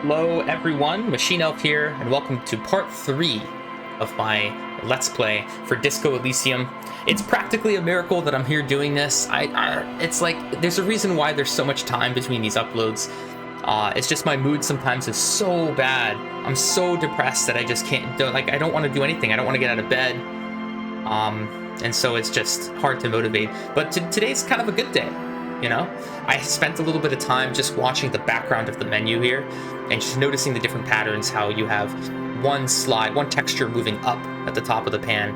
Hello everyone, Machine Elf here, and welcome to part 3 of my Let's Play for Disco Elysium. It's practically a miracle that I'm here doing this. It's like, there's a reason why there's so much time between these uploads. It's just my mood sometimes is so bad. I'm so depressed that I just can't, I don't want to do anything. I don't want to get out of bed. And so it's just hard to motivate. But today's kind of a good day. You know, I spent a little bit of time just watching the background of the menu here and just noticing the different patterns, how you have one texture moving up at the top of the pan,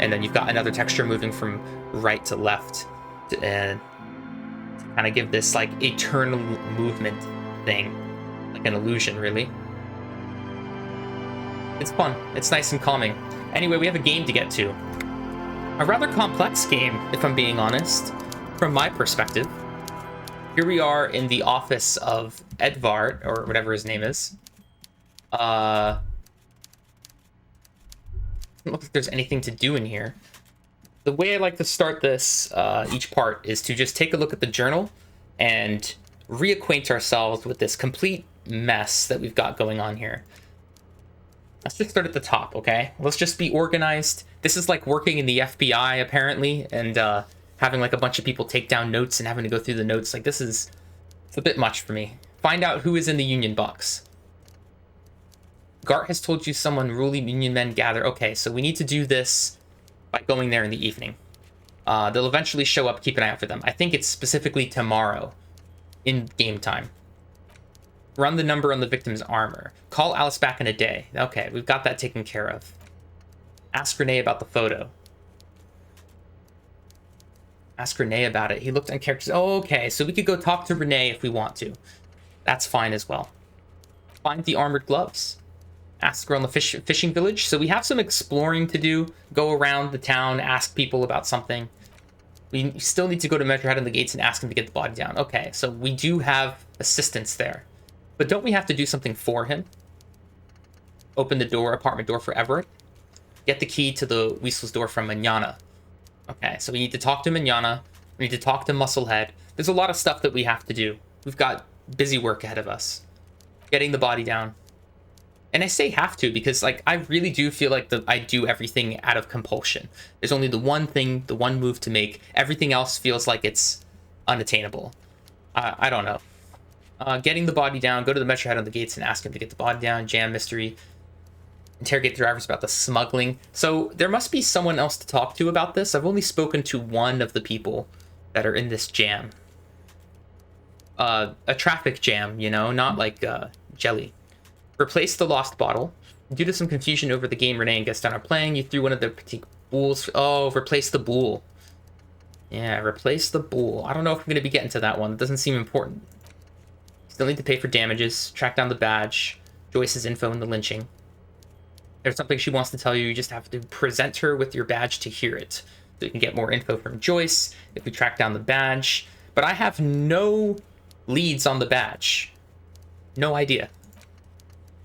and then you've got another texture moving from right to left, and kind of give this like eternal movement thing, like an illusion, really. It's fun. It's nice and calming. Anyway, we have a game to get to. A rather complex game, if I'm being honest, from my perspective. Here we are in the office of Edvard, or whatever his name is. Doesn't look like there's anything to do in here. The way I like to start this, each part, is to just take a look at the journal and reacquaint ourselves with this complete mess that we've got going on here. Let's just start at the top, okay? Let's just be organized. This is like working in the FBI, apparently, and, having like a bunch of people take down notes and having to go through the notes. Like it's a bit much for me. Find out who is in the union box. Gart has told you someone ruling union men gather. Okay, so we need to do this by going there in the evening. They'll eventually show up. Keep an eye out for them. I think it's specifically tomorrow in game time. Run the number on the victim's armor. Call Alice back in a day. Okay, we've got that taken care of. Ask Renee about the photo. Ask Renee about it. He looked uncharacteristic. Oh, okay, so we could go talk to Renee if we want to. That's fine as well. Find the armored gloves. Ask her on the fishing village. So we have some exploring to do. Go around the town, ask people about something. We still need to go to Measure Head on the gates and ask him to get the body down. Okay, so we do have assistance there. But don't we have to do something for him? Open the door, apartment door for Everett. Get the key to the Weasel's door from Manana. Okay, so we need to talk to Manana. We need to talk to Musclehead. There's a lot of stuff that we have to do. We've got busy work ahead of us. Getting the body down. And I say have to because, like, I really do feel like I do everything out of compulsion. There's only the one thing, the one move to make. Everything else feels like it's unattainable. I don't know. Getting the body down. Go to the Metro Head on the gates and ask him to get the body down. Jam mystery. Interrogate the drivers about the smuggling. So there must be someone else to talk to about this. I've only spoken to one of the people that are in this jam. A traffic jam, you know, not like jelly. Replace the lost bottle. Due to some confusion over the game Renee and Gaston are playing, you threw one of the petite boules. Oh, replace the boule. Yeah, replace the boule. I don't know if I'm going to be getting to that one. It doesn't seem important. Still need to pay for damages. Track down the badge. Joyce's info in the lynching. There's something she wants to tell you. You just have to present her with your badge to hear it. So you can get more info from Joyce if we track down the badge. But I have no leads on the badge. No idea.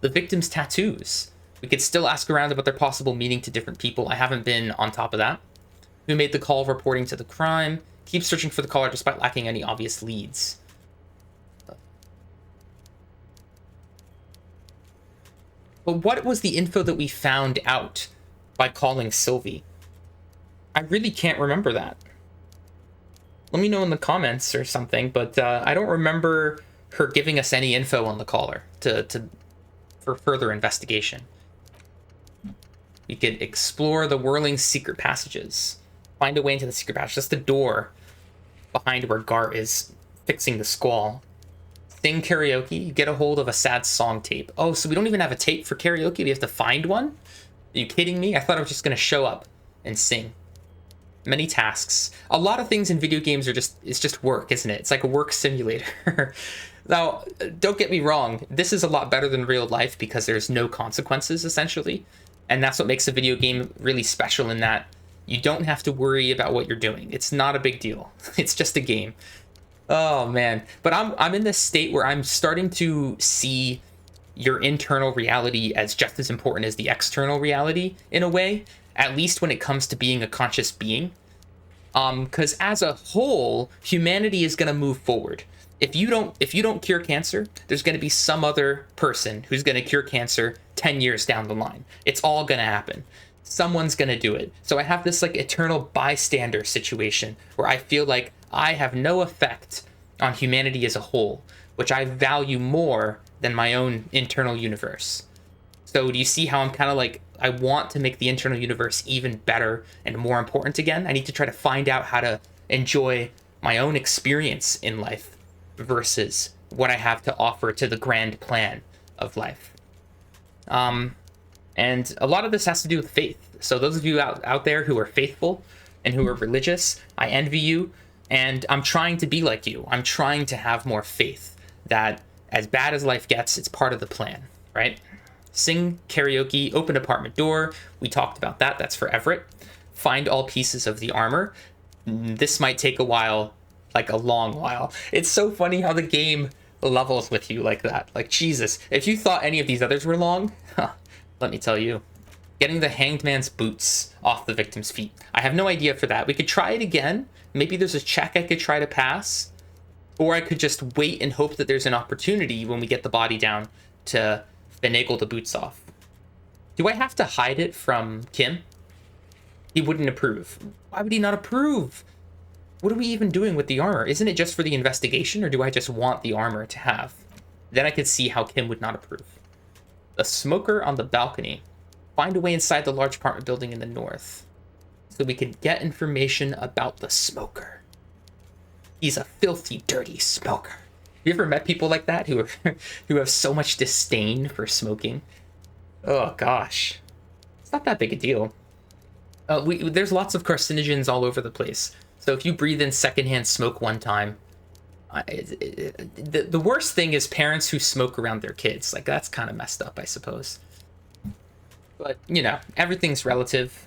The victim's tattoos. We could still ask around about their possible meaning to different people. I haven't been on top of that. Who made the call reporting to the crime? Keep searching for the caller despite lacking any obvious leads. But what was the info that we found out by calling Sylvie? I really can't remember that. Let me know in the comments or something, but I don't remember her giving us any info on the caller for further investigation. We could explore the whirling secret passages. Find a way into the secret passage. That's the door behind where Gart is fixing the squall. Sing karaoke, get a hold of a sad song tape. Oh, so we don't even have a tape for karaoke? We have to find one? Are you kidding me? I thought I was just going to show up and sing. Many tasks. A lot of things in video games it's just work, isn't it? It's like a work simulator. Now, don't get me wrong. This is a lot better than real life because there's no consequences, essentially. And that's what makes a video game really special in that you don't have to worry about what you're doing. It's not a big deal. It's just a game. Oh man, but I'm in this state where I'm starting to see your internal reality as just as important as the external reality in a way, at least when it comes to being a conscious being. Because as a whole, humanity is going to move forward. If you don't cure cancer, there's going to be some other person who's going to cure cancer 10 years down the line. It's all going to happen. Someone's going to do it. So I have this like eternal bystander situation where I feel like I have no effect on humanity as a whole, which I value more than my own internal universe. So do you see how I'm kind of like, I want to make the internal universe even better and more important again? I need to try to find out how to enjoy my own experience in life versus what I have to offer to the grand plan of life. And a lot of this has to do with faith. So those of you out there who are faithful and who are religious, I envy you, and I'm trying to be like you. I'm trying to have more faith that as bad as life gets, it's part of the plan, right? Sing karaoke, open apartment door. We talked about that. That's for Everett. Find all pieces of the armor. This might take a while, like a long while. It's so funny how the game levels with you like that. Like, Jesus, if you thought any of these others were long, let me tell you. Getting the hanged man's boots off the victim's feet. I have no idea for that. We could try it again. Maybe there's a check I could try to pass. Or I could just wait and hope that there's an opportunity when we get the body down to finagle the boots off. Do I have to hide it from Kim? He wouldn't approve. Why would he not approve? What are we even doing with the armor? Isn't it just for the investigation, or do I just want the armor to have? Then I could see how Kim would not approve. A smoker on the balcony. Find a way inside the large apartment building in the north, so we can get information about the smoker. He's a filthy, dirty smoker. Have you ever met people like that who have so much disdain for smoking? Oh gosh, it's not that big a deal. There's lots of carcinogens all over the place. So if you breathe in secondhand smoke one time, the worst thing is parents who smoke around their kids. Like, that's kind of messed up, I suppose. But, you know, everything's relative.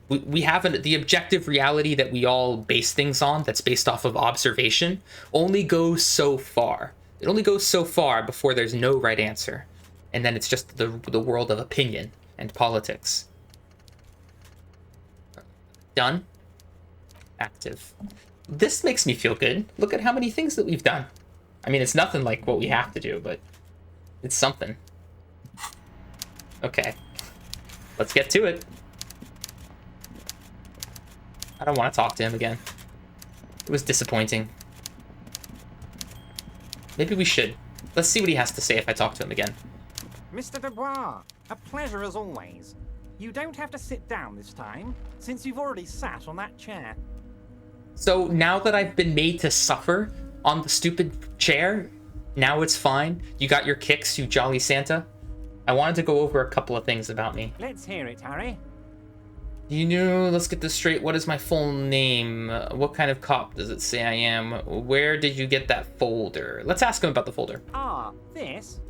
We have the objective reality that we all base things on, that's based off of observation, only goes so far. It only goes so far before there's no right answer. And then it's just the world of opinion and politics. Done. Active. This makes me feel good. Look at how many things that we've done. I mean, it's nothing like what we have to do, but it's something. Okay. Let's get to it. I don't want to talk to him again. It was disappointing. Maybe we should. Let's see what he has to say if I talk to him again. Mr. Dubois, a pleasure as always. You don't have to sit down this time, since you've already sat on that chair. So now that I've been made to suffer on the stupid chair, now it's fine. You got your kicks, you jolly Santa. I wanted to go over a couple of things about me. Let's hear it, Harry. You know, let's get this straight. What is my full name? What kind of cop does it say I am? Where did you get that folder? Let's ask him about the folder. Ah, this?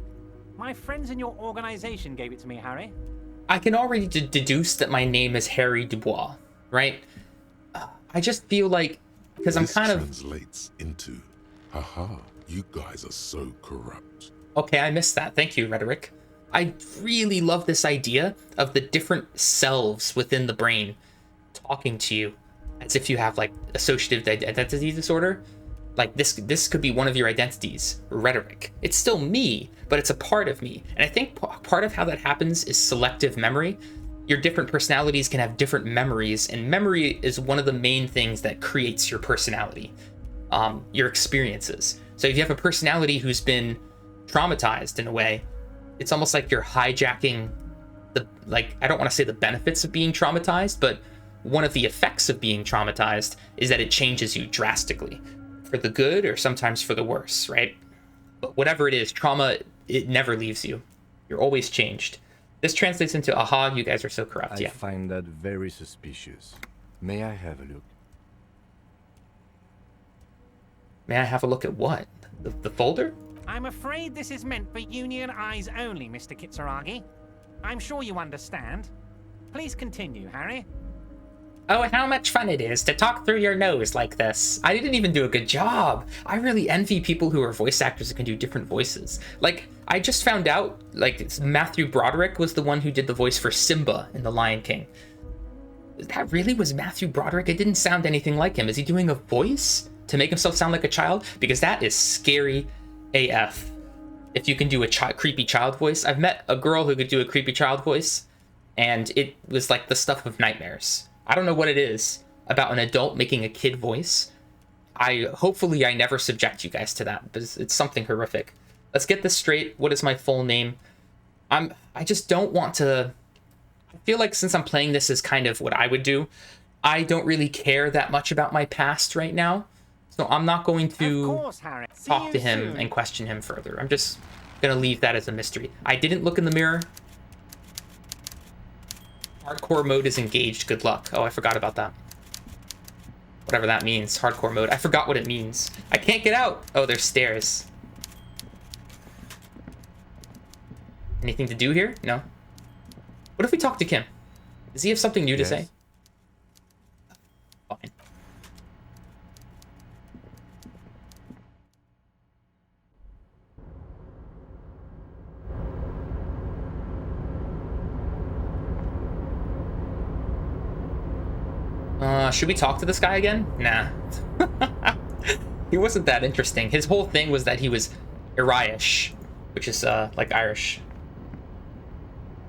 My friends in your organization gave it to me, Harry. I can already deduce that my name is Harry Dubois, right? I just feel like, because I'm kind of... This translates into, haha, you guys are so corrupt. Okay, I missed that. Thank you, Rhetoric. I really love this idea of the different selves within the brain talking to you as if you have, like, associative identity disorder. Like, this could be one of your identities, Rhetoric. It's still me, but it's a part of me. And I think part of how that happens is selective memory. Your different personalities can have different memories, and memory is one of the main things that creates your personality, your experiences. So if you have a personality who's been traumatized in a way, it's almost like you're hijacking I don't want to say the benefits of being traumatized, but one of the effects of being traumatized is that it changes you drastically, for the good or sometimes for the worse, right? But whatever it is, trauma, it never leaves you. You're always changed. This translates into, aha, you guys are so corrupt. I find that very suspicious. May I have a look? May I have a look at what? The folder? I'm afraid this is meant for union eyes only, Mr. Kitsuragi. I'm sure you understand. Please continue, Harry. Oh, how much fun it is to talk through your nose like this. I didn't even do a good job. I really envy people who are voice actors who can do different voices. Like, I just found out, like, Matthew Broderick was the one who did the voice for Simba in The Lion King. That really was Matthew Broderick? It didn't sound anything like him. Is he doing a voice? to make himself sound like a child, because that is scary AF. If you can do a creepy child voice. I've met a girl who could do a creepy child voice, and it was like the stuff of nightmares. I don't know what it is about an adult making a kid voice. Hopefully I never subject you guys to that, but it's something horrific. Let's get this straight. What is my full name? I just don't want to... I feel like since I'm playing this as kind of what I would do, I don't really care that much about my past right now. So I'm not going to talk to him and question him further. I'm just going to leave that as a mystery. I didn't look in the mirror. Hardcore mode is engaged. Good luck. Oh, I forgot about that. Whatever that means. Hardcore mode. I forgot what it means. I can't get out. Oh, there's stairs. Anything to do here? No. What if we talk to Kim? Does he have something new to say? Fine. Should we talk to this guy again? Nah. He wasn't that interesting. His whole thing was that he was Irish, which is like Irish.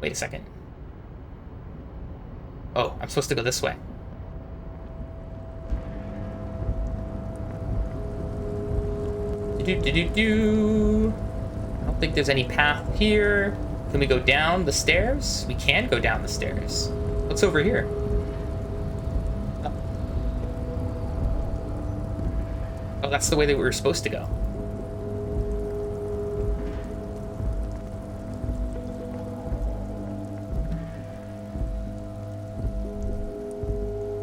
Wait a second. Oh, I'm supposed to go this way. I don't think there's any path here. Can we go down the stairs? We can go down the stairs. What's over here? Oh, that's the way that we were supposed to go.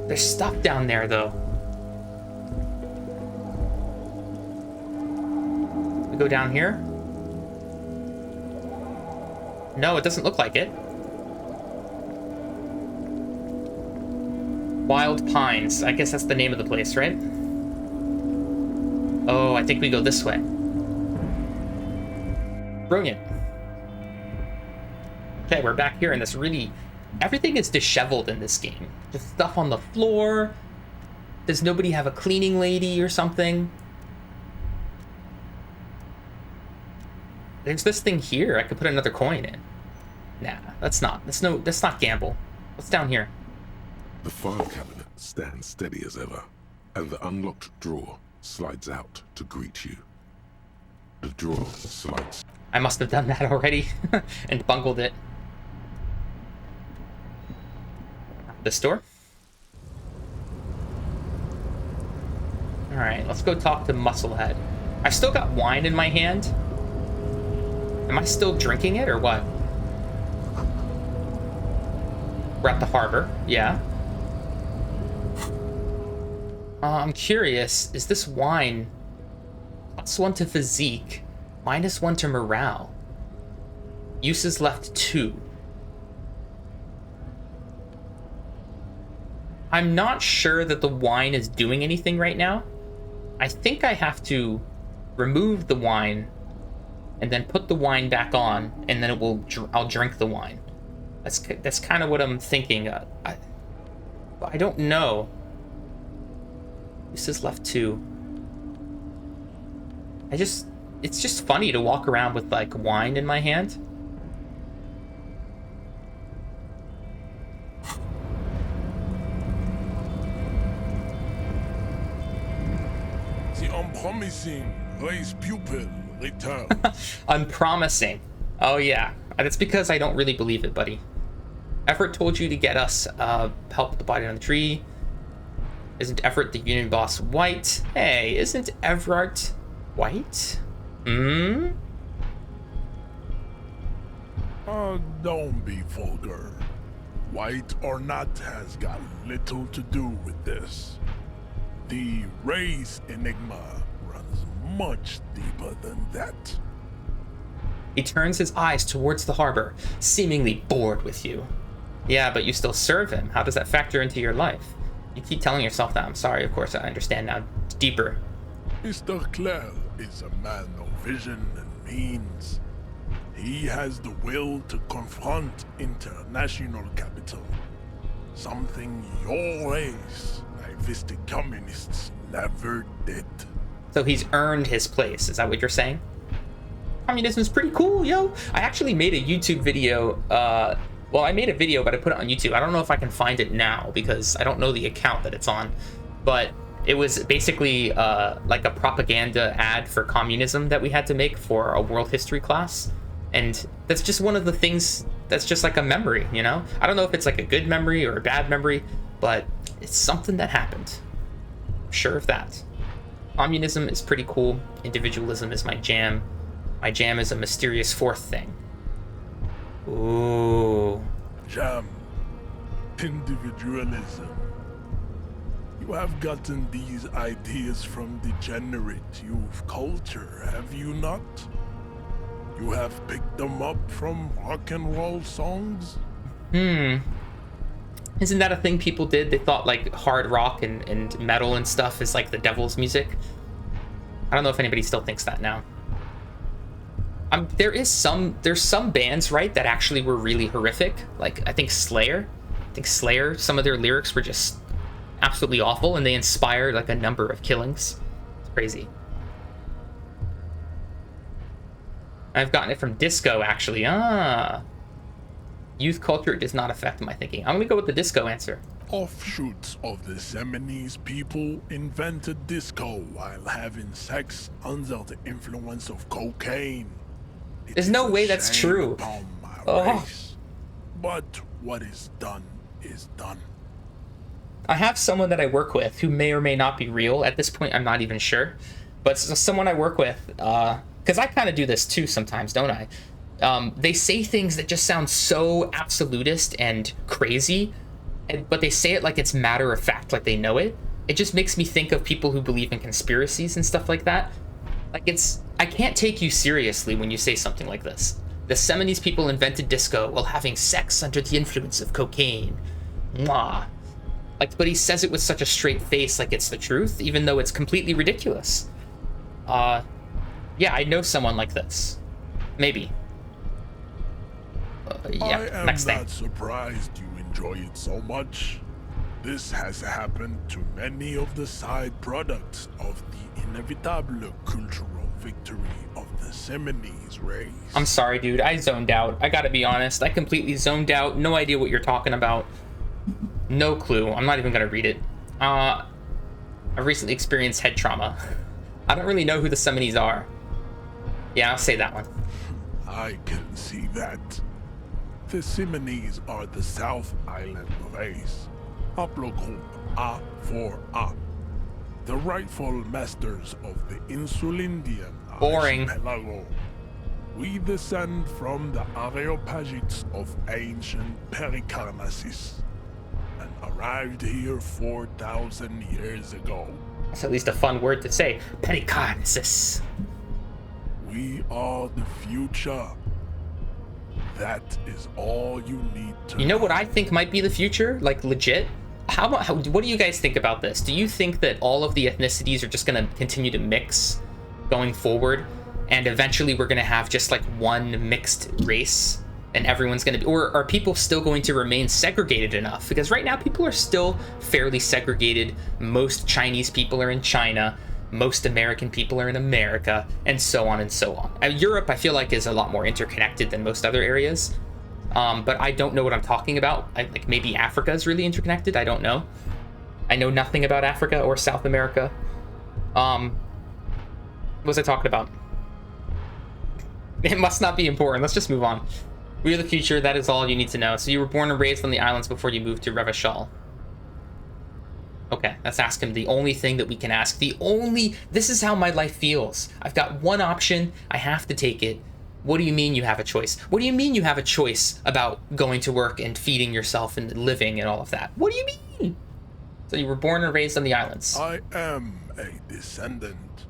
There's stuff down there, though. We go down here? No, it doesn't look like it. Wild Pines. I guess that's the name of the place, right? Oh, I think we go this way. Brilliant. Okay, we're back here in this really... Everything is disheveled in this game. Just stuff on the floor. Does nobody have a cleaning lady or something? There's this thing here. I could put another coin in. Nah, that's not gamble. What's down here? The file cabinet stands steady as ever, and the unlocked drawer slides out to greet you. The drawer slides. I must have done that already and bungled it. This door? Alright, let's go talk to Musclehead. I've still got wine in my hand. Am I still drinking it or what? We're at the harbor, yeah. I'm curious, is this wine +1 to physique, -1 to morale? Uses left 2. I'm not sure that the wine is doing anything right now. I think I have to remove the wine and then put the wine back on, and then I'll drink the wine. That's kind of what I'm thinking. I don't know. This is left 2. It's just funny to walk around with like wine in my hand. The unpromising race pupil return. Unpromising. Oh yeah, that's because I don't really believe it, buddy. Everett told you to get us help with the body on the tree. Isn't Everett the Union boss white? Hey, isn't Everett white? Don't be vulgar. White or not has got little to do with this. The race enigma runs much deeper than that. He turns his eyes towards the harbor, seemingly bored with you. Yeah, but you still serve him. How does that factor into your life? You keep telling yourself that. I'm sorry, of course, I understand now. It's deeper. Mr. Clare is a man of vision and means. He has the will to confront international capital. Something your race, naivistic communists, never did. So he's earned his place. Is that what you're saying? Communism is pretty cool, yo. I actually made a YouTube video. Well, I made a video, but I put it on YouTube. I don't know if I can find it now because I don't know the account that it's on. But it was basically like a propaganda ad for communism that we had to make for a world history class. And that's just one of the things that's just like a memory, you know? I don't know if it's like a good memory or a bad memory, but it's something that happened. I'm sure of that. Communism is pretty cool. Individualism is my jam. My jam is a mysterious fourth thing. Ooh. Jam. Individualism. You have gotten these ideas from degenerate youth culture, have you not? You have picked them up from rock and roll songs? Isn't that a thing people did? They thought like hard rock and metal and stuff is like the devil's music. I don't know if anybody still thinks that now. There's some bands, right, that actually were really horrific. Like I think Slayer, some of their lyrics were just absolutely awful, and they inspired like a number of killings. It's crazy. I've gotten it from disco, actually. Youth culture does not affect my thinking. I'm gonna go with the disco answer. Offshoots of the Seminoles people invented disco while having sex under the influence of cocaine. There's no way that's true. Race. But what is done is done. I have someone that I work with who may or may not be real. At this point, I'm not even sure. But someone I work with, because I kind of do this too sometimes, don't I? They say things that just sound so absolutist and crazy, but they say it like it's matter of fact, like they know it. It just makes me think of people who believe in conspiracies and stuff like that. Like I can't take you seriously when you say something like this. The Seminoles people invented disco while having sex under the influence of cocaine. Mwah. Like, but he says it with such a straight face, like it's the truth, even though it's completely ridiculous. Yeah, I know someone like this. Maybe. Yeah, I am next thing. not surprised you enjoy it so much. This has happened to many of the side products of the inevitable cultural victory of the Seminoles race. I'm sorry, dude. I zoned out. I gotta be honest. I completely zoned out. No idea what you're talking about. No clue. I'm not even gonna read it. I've recently experienced head trauma. I don't really know who the Seminoles are. Yeah, I'll say that one. I can see that. The Seminoles are the South Island race. Haplogroup A4A. The rightful masters of the Insulindian Boring. archipelago. We descend from the Areopagites of ancient Pericarnassus and arrived here 4,000 years ago. That's at least a fun word to say. Pericarnassus. We are the future. That is all you need to You know what I think might be the future? Like, legit? What do you guys think about this? Do you think that all of the ethnicities are just going to continue to mix going forward, and eventually we're going to have just like one mixed race, and everyone's going to be, or are people still going to remain segregated enough? Because right now people are still fairly segregated. Most Chinese people are in China, most American people are in America, and so on and so on. Europe, I feel like, is a lot more interconnected than most other areas. But I don't know what I'm talking about. Like maybe Africa is really interconnected. I don't know. I know nothing about Africa or South America. What was I talking about? It must not be important. Let's just move on. We are the future. That is all you need to know. So you were born and raised on the islands before you moved to Revachol. Okay, let's ask him the only thing that we can ask. This is how my life feels. I've got one option. I have to take it. What do you mean you have a choice? What do you mean you have a choice about going to work and feeding yourself and living and all of that? What do you mean? So you were born and raised on the islands. I am a descendant.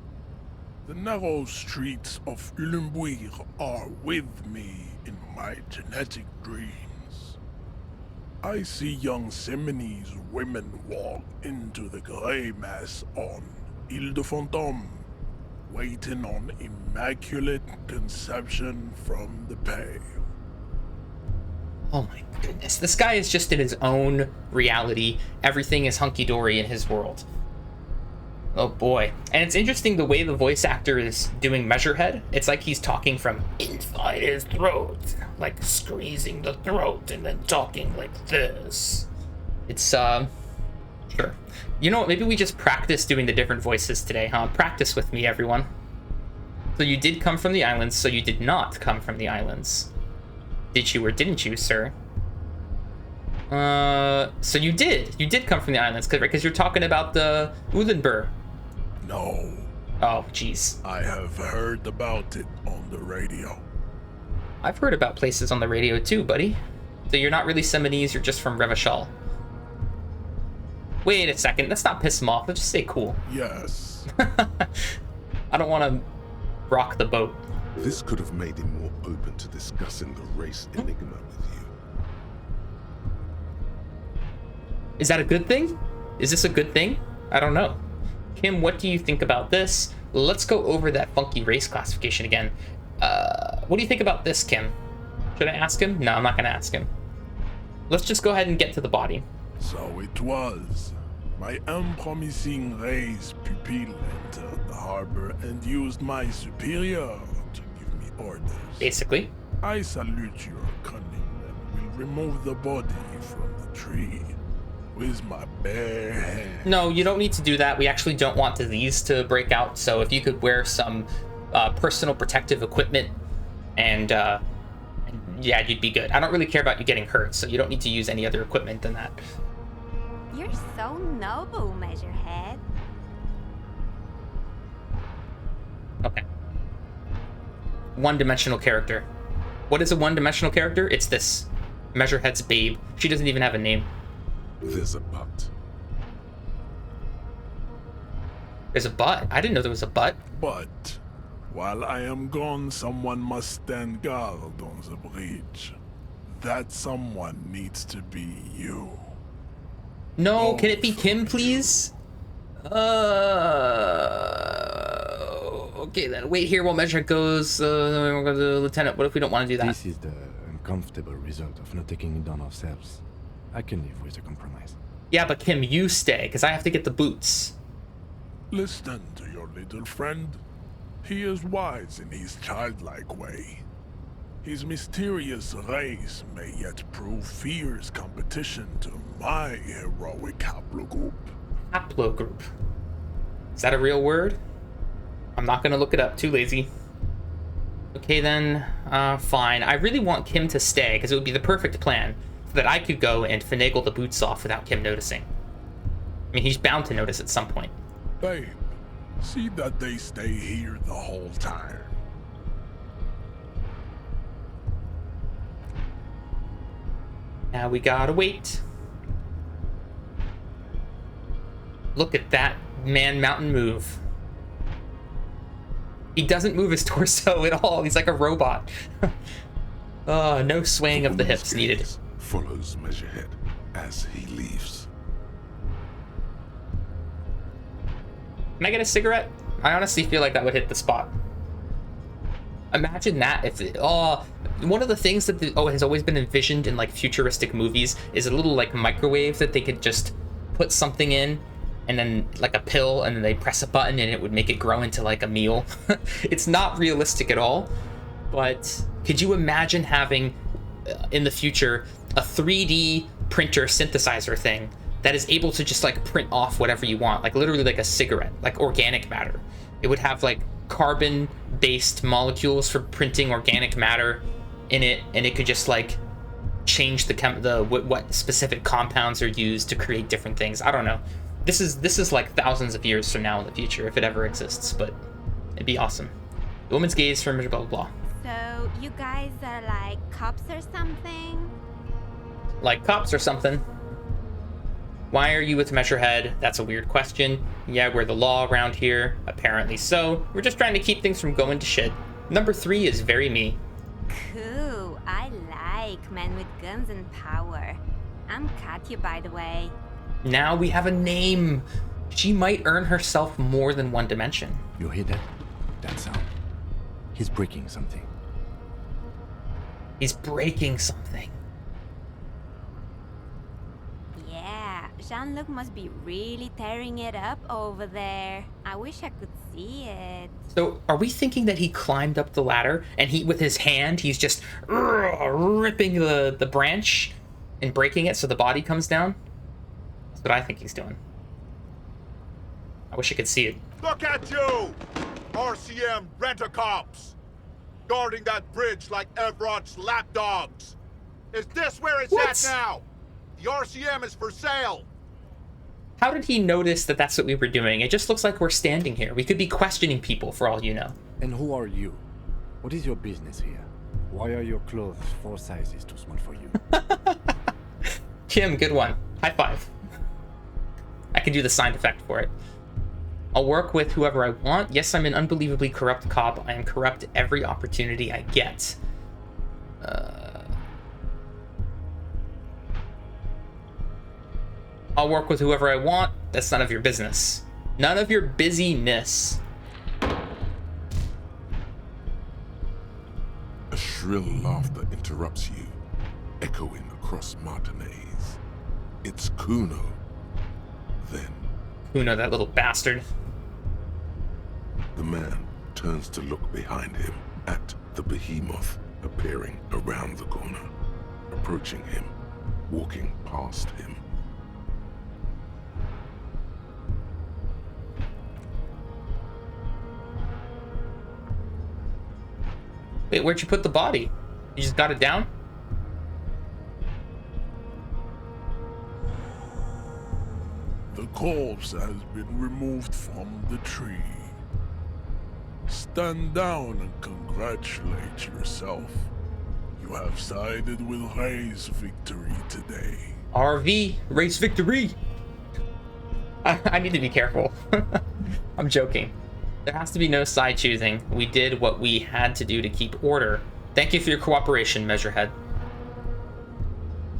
The narrow streets of Elysium are with me in my genetic dreams. I see young Seminoles women walk into the grey mass on Ile de Fantôme, waiting on immaculate conception from the pale. Oh my goodness. This guy is just in his own reality. Everything is hunky-dory in his world. Oh boy. And it's interesting the way the voice actor is doing Measurehead. It's like he's talking from inside his throat, like squeezing the throat and then talking like this. It's, sure. You know what, maybe we just practice doing the different voices today, huh? Practice with me, everyone. So you did come from the islands, so you did not come from the islands. Did you or didn't you, sir? So you did come from the islands, because you're talking about the Ulenbur. No, Oh, jeez. I have heard about it on the radio. I've heard about places on the radio too, buddy. So you're not really Seminese, you're just from Revachol. Wait a second, let's not piss him off, let's just stay cool. Yes. I don't want to rock the boat. This could have made him more open to discussing the race enigma with you. Is that a good thing? Is this a good thing? I don't know. Kim, what do you think about this? Let's go over that funky race classification again. What do you think about this, Kim? Should I ask him? No, I'm not going to ask him. Let's just go ahead and get to the body. So it was. My unpromising race pupil entered the harbor and used my superior to give me orders. Basically. I salute your cunning and will remove the body from the tree with my bare hands. No, you don't need to do that. We actually don't want disease to break out. So if you could wear some personal protective equipment and yeah, you'd be good. I don't really care about you getting hurt, so you don't need to use any other equipment than that. You're so noble, Measurehead. Okay. One-dimensional character. What is a one-dimensional character? It's this. Measurehead's babe. She doesn't even have a name. There's a but. There's a butt. I didn't know there was a butt. But while I am gone, someone must stand guard on the bridge. That someone needs to be you. No, can it be Kim, please? Okay then. Wait here while Measurehead goes. We're going to Lieutenant. What if we don't want to do that? This is the uncomfortable result of not taking it on ourselves. I can live with a compromise. Yeah, but Kim, you stay, because I have to get the boots. Listen to your little friend. He is wise in his childlike way. His mysterious race may yet prove fierce competition to my heroic haplogroup. Haplogroup. Is that a real word? I'm not gonna look it up, too lazy. Okay then, fine. I really want Kim to stay, because it would be the perfect plan, so that I could go and finagle the boots off without Kim noticing. I mean, he's bound to notice at some point. Babe, see that they stay here the whole time. Now we gotta wait. Look at that man mountain move. He doesn't move his torso at all. He's like a robot. No swaying of the hips needed. Follows Measurehead as he leaves. Can I get a cigarette? I honestly feel like that would hit the spot. Imagine that if one of the things that has always been envisioned in like futuristic movies is a little like microwave that they could just put something in and then like a pill and then they press a button and it would make it grow into like a meal. It's not realistic at all, but could you imagine having in the future a 3D printer synthesizer thing that is able to just like print off whatever you want, like literally like a cigarette, like organic matter. It would have like carbon-based molecules for printing organic matter in it, and it could just like change what specific compounds are used to create different things. I don't know. This is like thousands of years from now in the future, if it ever exists, but it'd be awesome. The woman's gaze from blah blah blah. So you guys are like cops or something? Like cops or something. Why are you with Measurehead? That's a weird question. Yeah, we're the law around here. Apparently so. We're just trying to keep things from going to shit. Number 3 is very me. Cool. I like men with guns and power. I'm Katya, by the way. Now we have a name. She might earn herself more than one dimension. You hear that? That sound. He's breaking something. He's breaking something. Yeah, Jean-Luc must be really tearing it up over there. I wish I could see it. So are we thinking that he climbed up the ladder and he, with his hand, he's just ripping the branch and breaking it so the body comes down? That's what I think he's doing. I wish I could see it. Look at you! RCM rent-a-cops! Guarding that bridge like Evrod's lapdogs! Is this where it's What? at now? The RCM is for sale! How did he notice that that's what we were doing? It just looks like we're standing here. We could be questioning people for all you know. And who are you? What is your business here? Why are your clothes 4 sizes too small for you? Kim, good one. High five. I can do the sound effect for it. I'll work with whoever I want. Yes, I'm an unbelievably corrupt cop. I am corrupt every opportunity I get. I'll work with whoever I want. That's none of your business. None of your busyness. A shrill laughter interrupts you, echoing across Martinez. It's Kuno. Then, Uno, that little bastard. the man turns to look behind him at the behemoth appearing around the corner, approaching him, walking past him. Wait, where'd you put the body? You just got it down? The corpse has been removed from the tree. Stand down and congratulate yourself. You have sided with Ray's victory today. RV, race victory. I need to be careful. I'm joking. There has to be no side choosing. We did what we had to do to keep order. Thank you for your cooperation, Measurehead.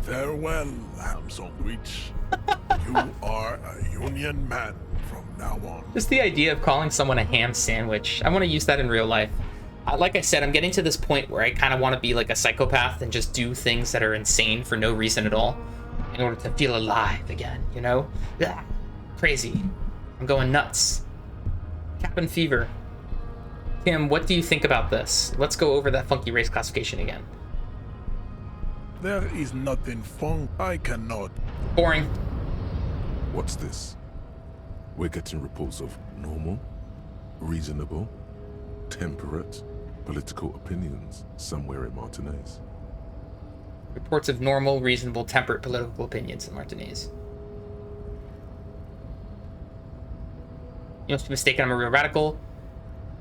Farewell, ham sandwich. You are a union man from now on. Just the idea of calling someone a ham sandwich. I want to use that in real life. Like I said, I'm getting to this point where I kind of want to be like a psychopath and just do things that are insane for no reason at all in order to feel alive again, you know? Ugh, crazy. I'm going nuts. Cabin fever. Kim, what do you think about this? Let's go over that funky race classification again. There is nothing fun I cannot. Boring. What's this? We're getting reports of normal, reasonable, temperate, political opinions somewhere in Martinez. Reports of normal, reasonable, temperate political opinions in Martinez. You must be mistaken, I'm a real radical.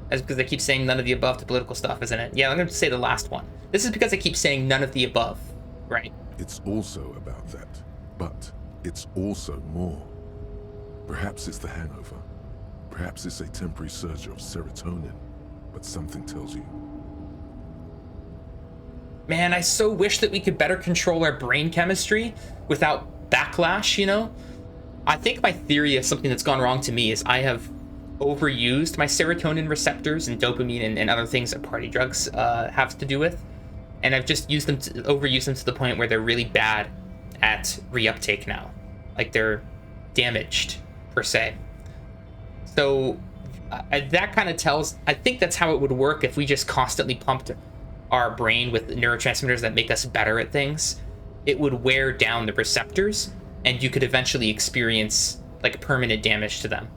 That's because I keep saying none of the above to political stuff, isn't it? Yeah, I'm going to say the last one. This is because I keep saying none of the above, right? It's also about that, but it's also more. Perhaps it's the hangover. Perhaps it's a temporary surge of serotonin, but something tells you. Man, I so wish that we could better control our brain chemistry without backlash, you know? I think my theory of something that's gone wrong to me is I have overused my serotonin receptors and dopamine and other things that party drugs have to do with. And I've just overused them to the point where they're really bad at reuptake now. Like they're damaged, per se. So that kind of tells, I think that's how it would work if we just constantly pumped our brain with neurotransmitters that make us better at things. It would wear down the receptors and you could eventually experience like permanent damage to them.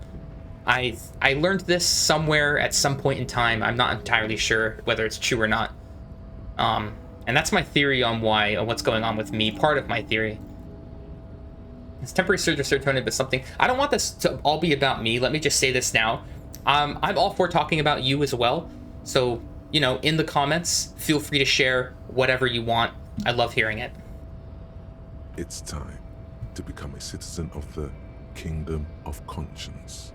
I learned this somewhere at some point in time. I'm not entirely sure whether it's true or not. And that's my theory on what's going on with me. Part of my theory. It's temporary surge of serotonin, but something. I don't want this to all be about me. Let me just say this now. I'm all for talking about you as well. So, you know, in the comments, feel free to share whatever you want. I love hearing it. It's time to become a citizen of the Kingdom of Conscience.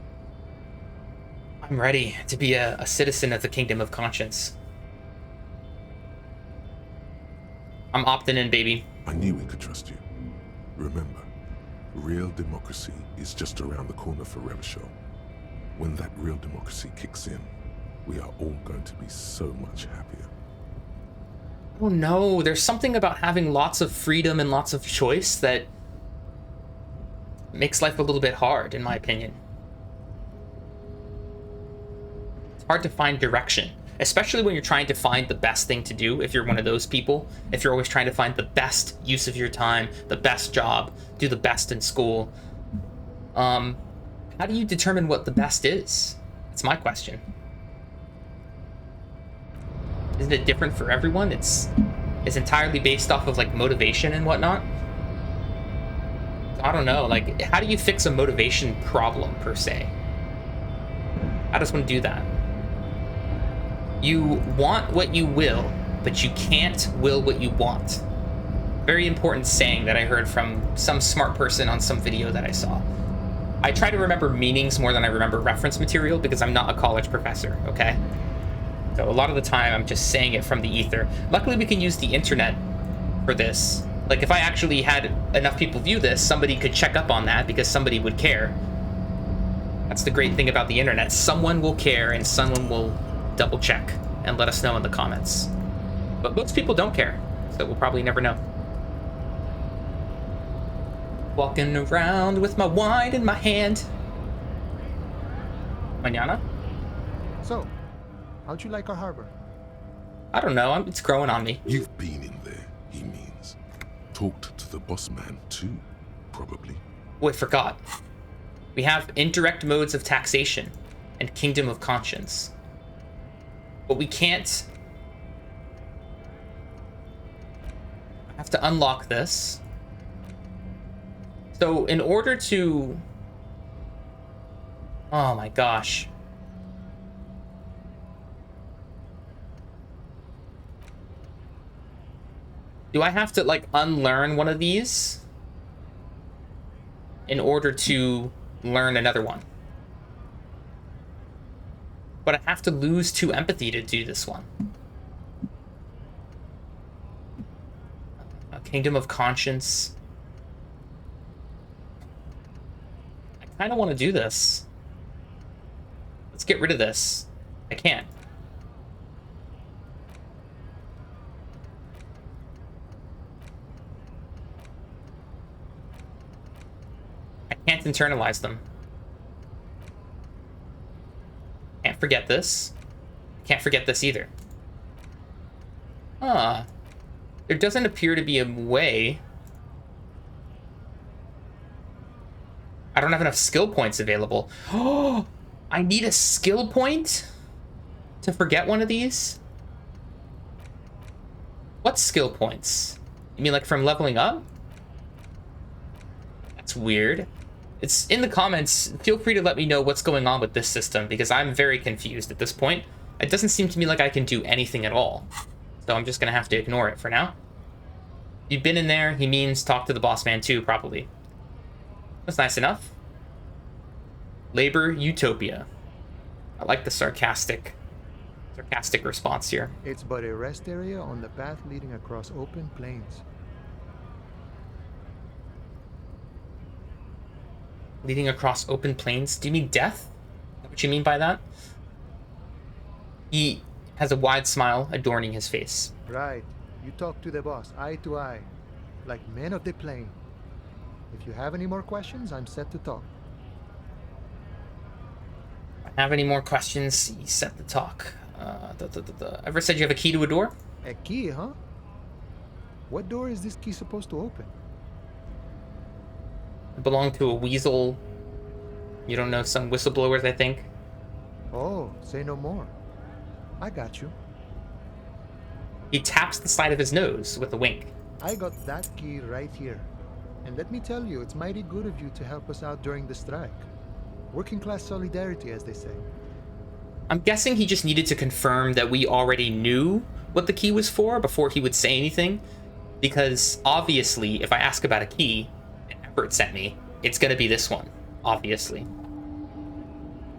I'm ready to be a citizen of the Kingdom of Conscience. I'm opting in, baby. I knew we could trust you. Remember, real democracy is just around the corner for Revachol. When that real democracy kicks in, we are all going to be so much happier. Oh no, there's something about having lots of freedom and lots of choice that It makes life a little bit hard, in my opinion. It's hard to find direction, especially when you're trying to find the best thing to do. If you're one of those people, if you're always trying to find the best use of your time, the best job, do the best in school, how do you determine what the best is? That's my question. Isn't it different for everyone? It's entirely based off of like motivation and whatnot. I don't know, like, how do you fix a motivation problem per se? How does one do that? You want what you will, but you can't will what you want. Very important saying that I heard from some smart person on some video that I saw. I try to remember meanings more than I remember reference material because I'm not a college professor, okay? So a lot of the time I'm just saying it from the ether. Luckily we can use the internet for this. Like if I actually had enough people view this, somebody could check up on that because somebody would care. That's the great thing about the internet. Someone will care and someone will double check and let us know in the comments. But most people don't care, so we'll probably never know. Walking around with my wine in my hand. Mañana? So, how'd you like our harbor? I don't know, it's growing on me. You've been in there, he means. Talked to the boss man too, probably. Oh, I forgot. We have indirect modes of taxation and kingdom of conscience. But we can't... I have to unlock this. So in order to... Oh my gosh. Do I have to, like, unlearn one of these in order to learn another one? But I have to lose 2 empathy to do this one. A kingdom of conscience. I kind of want to do this. Let's get rid of this. I can't. I can't internalize them. Can't forget this. Can't forget this either. Huh. There doesn't appear to be a way. I don't have enough skill points available. Oh, I need a skill point to forget one of these? What skill points? You mean like from leveling up? That's weird. It's in the comments. Feel free to let me know what's going on with this system because I'm very confused at this point. It doesn't seem to me like I can do anything at all. So I'm just gonna have to ignore it for now. You've been in there, he means talk to the boss man too, probably. That's nice enough. Labor Utopia. I like the sarcastic response here. It's but a rest area on the path leading across open plains. Leading across open plains? Do you mean death? Is that what you mean by that? He has a wide smile adorning his face. Right. You talk to the boss, eye to eye, like men of the plain. If you have any more questions, I'm set to talk. If I have any more questions, he's set to talk. Ever said you have a key to a door? A key, huh? What door is this key supposed to open? It belonged to a weasel. You don't know, some whistleblowers, I think. Oh, say no more. I got you. He taps the side of his nose with a wink. I got that key right here. And let me tell you, it's mighty good of you to help us out during the strike. Working class solidarity, as they say. I'm guessing he just needed to confirm that we already knew what the key was for before he would say anything. Because obviously, if I ask about a key, and Everett sent me, it's gonna be this one, obviously.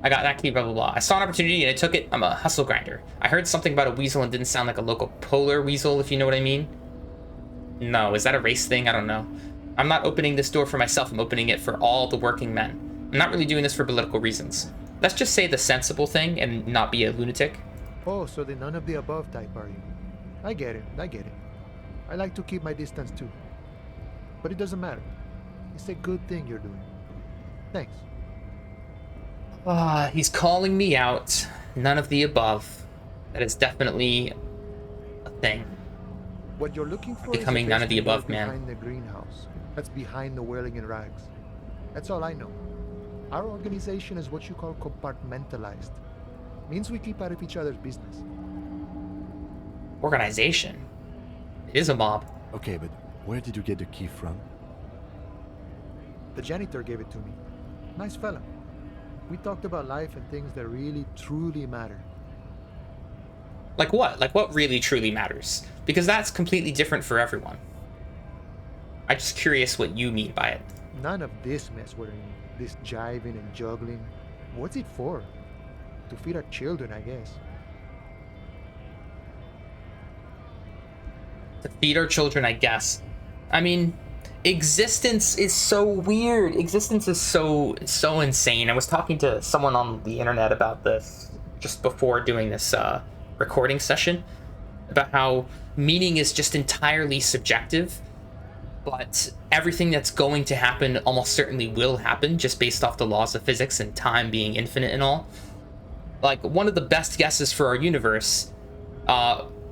I got that key, blah, blah, blah. I saw an opportunity and I took it. I'm a hustle grinder. I heard something about a weasel and didn't sound like a local polar weasel, if you know what I mean. No, is that a race thing? I don't know. I'm not opening this door for myself. I'm opening it for all the working men. I'm not really doing this for political reasons. Let's just say the sensible thing and not be a lunatic. Oh, so the none of the above type, are you? I get it, I get it. I like to keep my distance too. But it doesn't matter. It's a good thing you're doing. Thanks. He's calling me out. None of the above. That is definitely a thing. What you're looking for Becoming is a none of the basement above, door man. behind the greenhouse. That's behind the whirling in rags. That's all I know. Our organization is what you call compartmentalized. Means we keep out of each other's business. Organization? It is a mob. Okay, but where did you get the key from? The janitor gave it to me. Nice fella. We talked about life and things that really, truly matter. Like what? Like what really truly matters? Because that's completely different for everyone. I'm just curious what you mean by it. None of this mess we're in. This jiving and juggling. What's it for? To feed our children, I guess. To feed our children, I guess. I mean, existence is so weird. Existence is so insane. I was talking to someone on the internet about this just before doing this recording session, about how meaning is just entirely subjective, but everything that's going to happen almost certainly will happen just based off the laws of physics and time being infinite and all. Like, one of the best guesses for our universe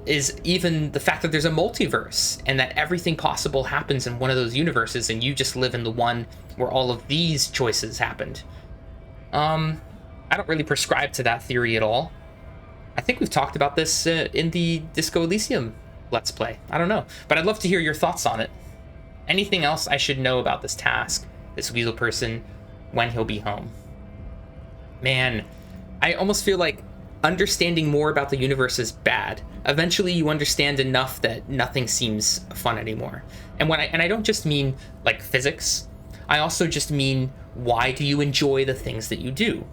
is even the fact that there's a multiverse and that everything possible happens in one of those universes and you just live in the one where all of these choices happened. I don't really prescribe to that theory at all. I think we've talked about this in the Disco Elysium Let's Play. I don't know, but I'd love to hear your thoughts on it. Anything else I should know about this task, this weasel person, when he'll be home? Man, I almost feel like understanding more about the universe is bad. Eventually you understand enough that nothing seems fun anymore. And I don't just mean like physics. I also just mean, why do you enjoy the things that you do?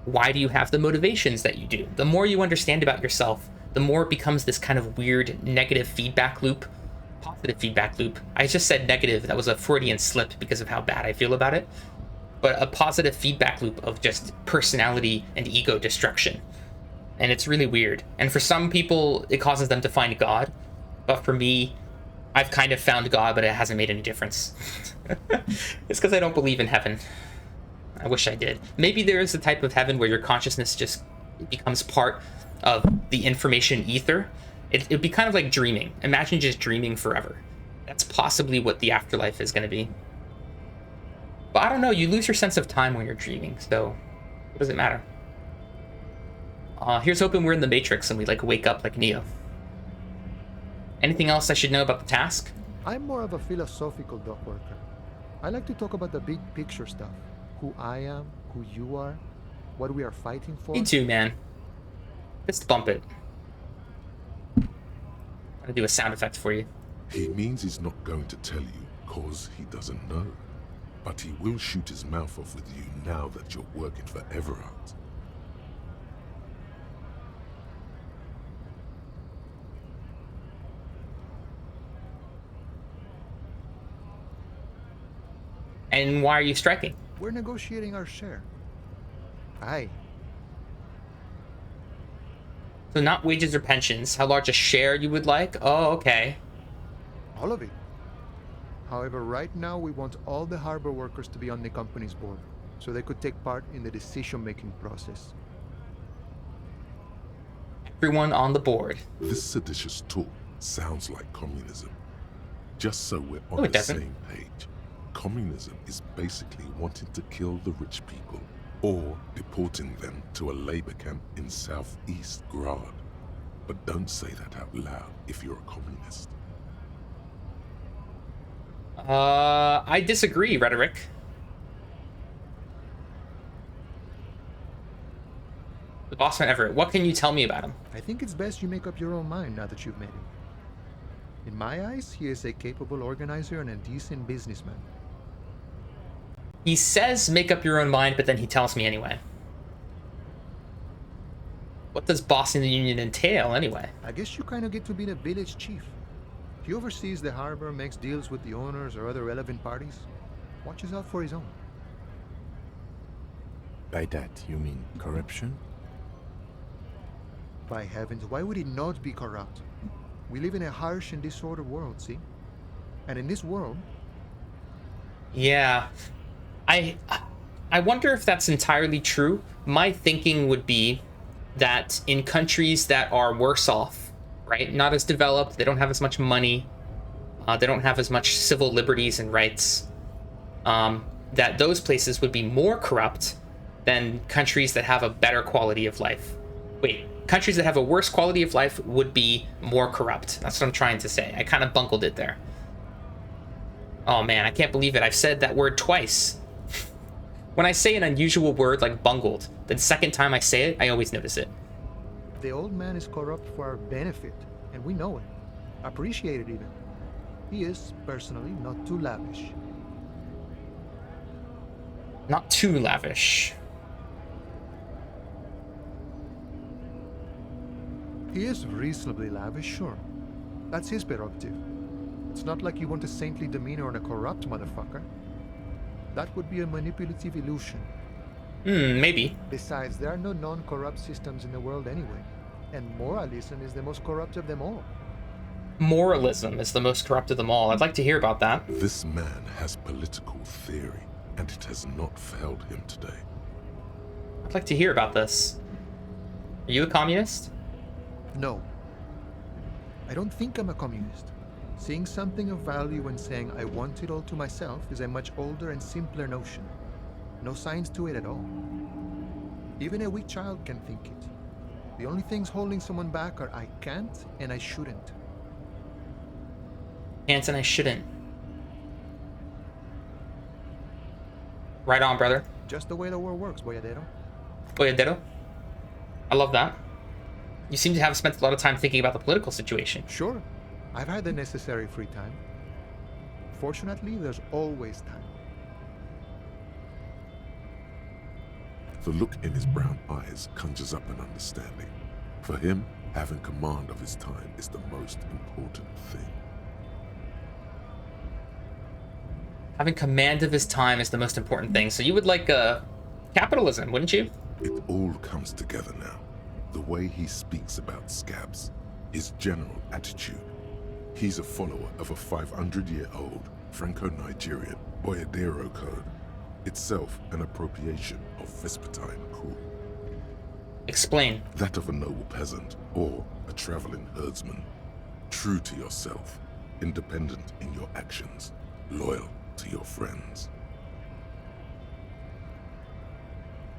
Why do you have the motivations that you do? The more you understand about yourself, the more it becomes this kind of weird negative feedback loop, positive feedback loop. I just said negative. That was a Freudian slip because of how bad I feel about it. But a positive feedback loop of just personality and ego destruction. And it's really weird. And for some people, it causes them to find God. But for me, I've kind of found God, but it hasn't made any difference. It's because I don't believe in heaven. I wish I did. Maybe there is a type of heaven where your consciousness just becomes part of the information ether. It'd be kind of like dreaming. Imagine just dreaming forever. That's possibly what the afterlife is going to be. But I don't know, you lose your sense of time when you're dreaming, so what does it matter? Here's hoping we're in the Matrix and we like wake up like Neo. Anything else I should know about the task? I'm more of a philosophical dock worker. I like to talk about the big picture stuff. Who I am, who you are, what we are fighting for. Me too, man. Just bump it. I'm gonna do a sound effect for you. He means he's not going to tell you, cause he doesn't know. But he will shoot his mouth off with you now that you're working for Everard. And why are you striking? We're negotiating our share. Aye. So not wages or pensions. How large a share you would like? Oh, okay. All of it. However, right now we want all the harbor workers to be on the company's board, so they could take part in the decision-making process. Everyone on the board. This seditious talk sounds like communism. Just so we're on No, it the doesn't. same page. Communism is basically wanting to kill the rich people or deporting them to a labor camp in southeast Grad. But don't say that out loud if you're a communist. I disagree, Rhetoric. The Bossman Everett, what can you tell me about him? I think it's best you make up your own mind now that you've met him. In my eyes, he is a capable organizer and a decent businessman. He says make up your own mind, but then he tells me anyway. What does bossing the union entail anyway? I guess you kind of get to be the village chief. He oversees the harbor, makes deals with the owners or other relevant parties, watches out for his own. By that, you mean corruption? By heavens, why would he not be corrupt? We live in a harsh and disordered world, see? And in this world... Yeah. I I wonder if that's entirely true. My thinking would be that in countries that are worse off, right, not as developed, they don't have as much money, they don't have as much civil liberties and rights, that those places would be more corrupt than countries that have a better quality of life. Wait, countries that have a worse quality of life would be more corrupt. That's what I'm trying to say. I kind of bungled it there. Oh man, I can't believe it. I've said that word twice. When I say an unusual word like bungled, the second time I say it, I always notice it. The old man is corrupt for our benefit, and we know it. Appreciate it even. He is, personally, not too lavish. Not too lavish. He is reasonably lavish, sure. That's his prerogative. It's not like you want a saintly demeanor on a corrupt motherfucker. That would be a manipulative illusion. Maybe. Besides, there are no non-corrupt systems in the world anyway. And moralism is the most corrupt of them all. Moralism is the most corrupt of them all. I'd like to hear about that. This man has political theory, and it has not failed him today. I'd like to hear about this. Are you a communist? No. I don't think I'm a communist. Seeing something of value and saying I want it all to myself is a much older and simpler notion. No science to it at all. Even a weak child can think it. The only things holding someone back are I can't and I shouldn't. Can't and I shouldn't. Right on, brother. Just the way the world works, boyadero. Boyadero. I love that. You seem to have spent a lot of time thinking about the political situation. Sure. I've had the necessary free time. Fortunately, there's always time. The look in his brown eyes conjures up an understanding. For him, having command of his time is the most important thing. Having command of his time is the most important thing. So you would like capitalism, wouldn't you? It all comes together now. The way he speaks about scabs, his general attitude. He's a follower of a 500-year-old Franco-Nigerian Boyadero code, itself an appropriation of Vespertine cool. Explain. That of a noble peasant or a traveling herdsman. True to yourself, independent in your actions, loyal to your friends.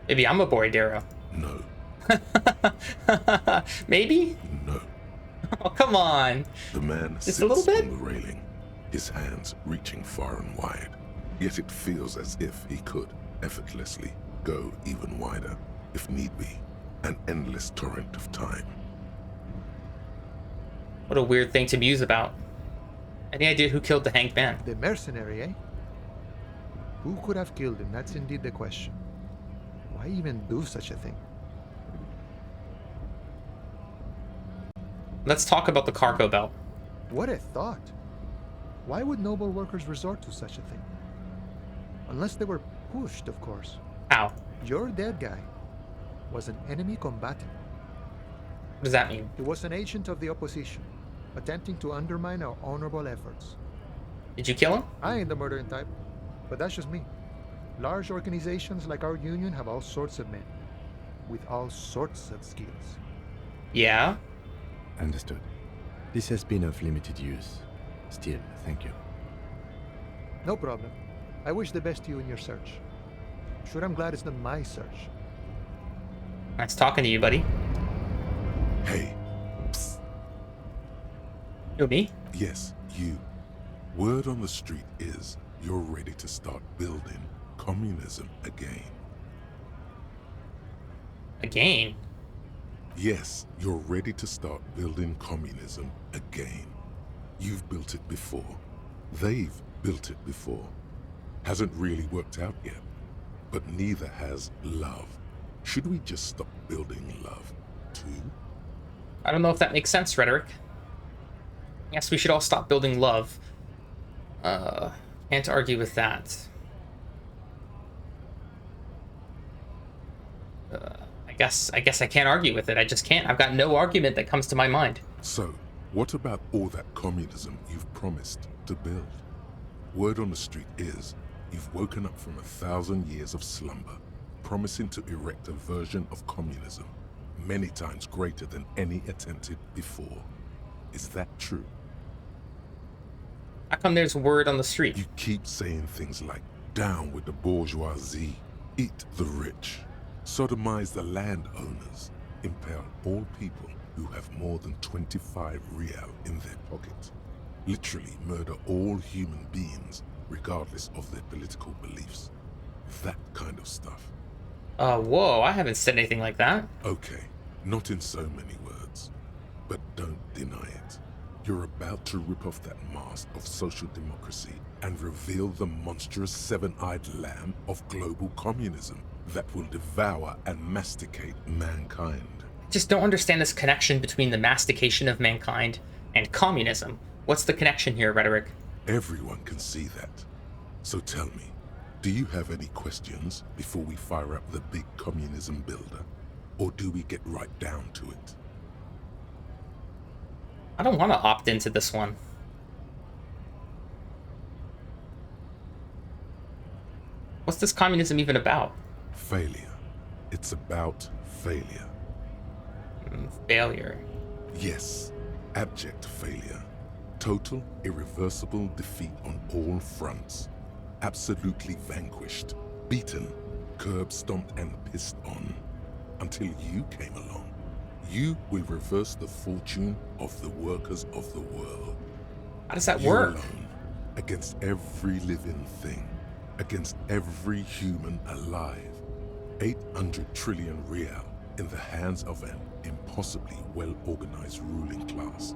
Maybe I'm a Boyadero. No. Maybe? No. Oh, come on. The man Just sits a little bit? on the railing, his hands reaching far and wide. Yet it feels as if he could effortlessly go even wider, if need be, an endless torrent of time. What a weird thing to muse about. Any idea who killed the hanged man? The mercenary, eh? Who could have killed him? That's indeed the question. Why even do such a thing? Let's talk about the cargo belt. What a thought. Why would noble workers resort to such a thing? Unless they were pushed, of course. How? Your dead guy was an enemy combatant. What does that mean? He was an agent of the opposition, attempting to undermine our honorable efforts. Did you kill him? I ain't the murdering type, but that's just me. Large organizations like our union have all sorts of men, with all sorts of skills. Yeah? Understood. This has been of limited use. Still, thank you. No problem. I wish the best to you in your search. Sure, I'm glad it's not my search. Nice talking to you, buddy. Hey, psst. You, me? Yes, you. Word on the street is you're ready to start building communism again. Again? Yes, you're ready to start building communism again. You've built it before. They've built it before. Hasn't really worked out yet. But neither has love. Should we just stop building love, too? I don't know if that makes sense, Rhetoric. I guess we should all stop building love. Can't argue with that. I guess I can't argue with it. I just can't. I've got no argument that comes to my mind. So, what about all that communism you've promised to build? Word on the street is You've woken up from 1,000 years of slumber, promising to erect a version of communism many times greater than any attempted before. Is that true? How come there's word on the street? You keep saying things like, down with the bourgeoisie, eat the rich, sodomize the landowners, impel all people who have more than 25 real in their pocket, literally murder all human beings regardless of their political beliefs. That kind of stuff. Whoa, I haven't said anything like that. Okay, not in so many words, but don't deny it. You're about to rip off that mask of social democracy and reveal the monstrous seven-eyed lamb of global communism that will devour and masticate mankind. I just don't understand this connection between the mastication of mankind and communism. What's the connection here, Rhetoric? Everyone can see that. So tell me, do you have any questions before we fire up the big communism builder? Or do we get right down to it? I don't want to opt into this one. What's this communism even about? Failure. It's about failure. Failure. Yes, abject failure. Total, irreversible defeat on all fronts. Absolutely vanquished, beaten, curb-stomped and pissed on. Until you came along. You will reverse the fortune of the workers of the world. How does that You work? alone, against every living thing, against every human alive. 800 trillion real in the hands of an impossibly well-organized ruling class.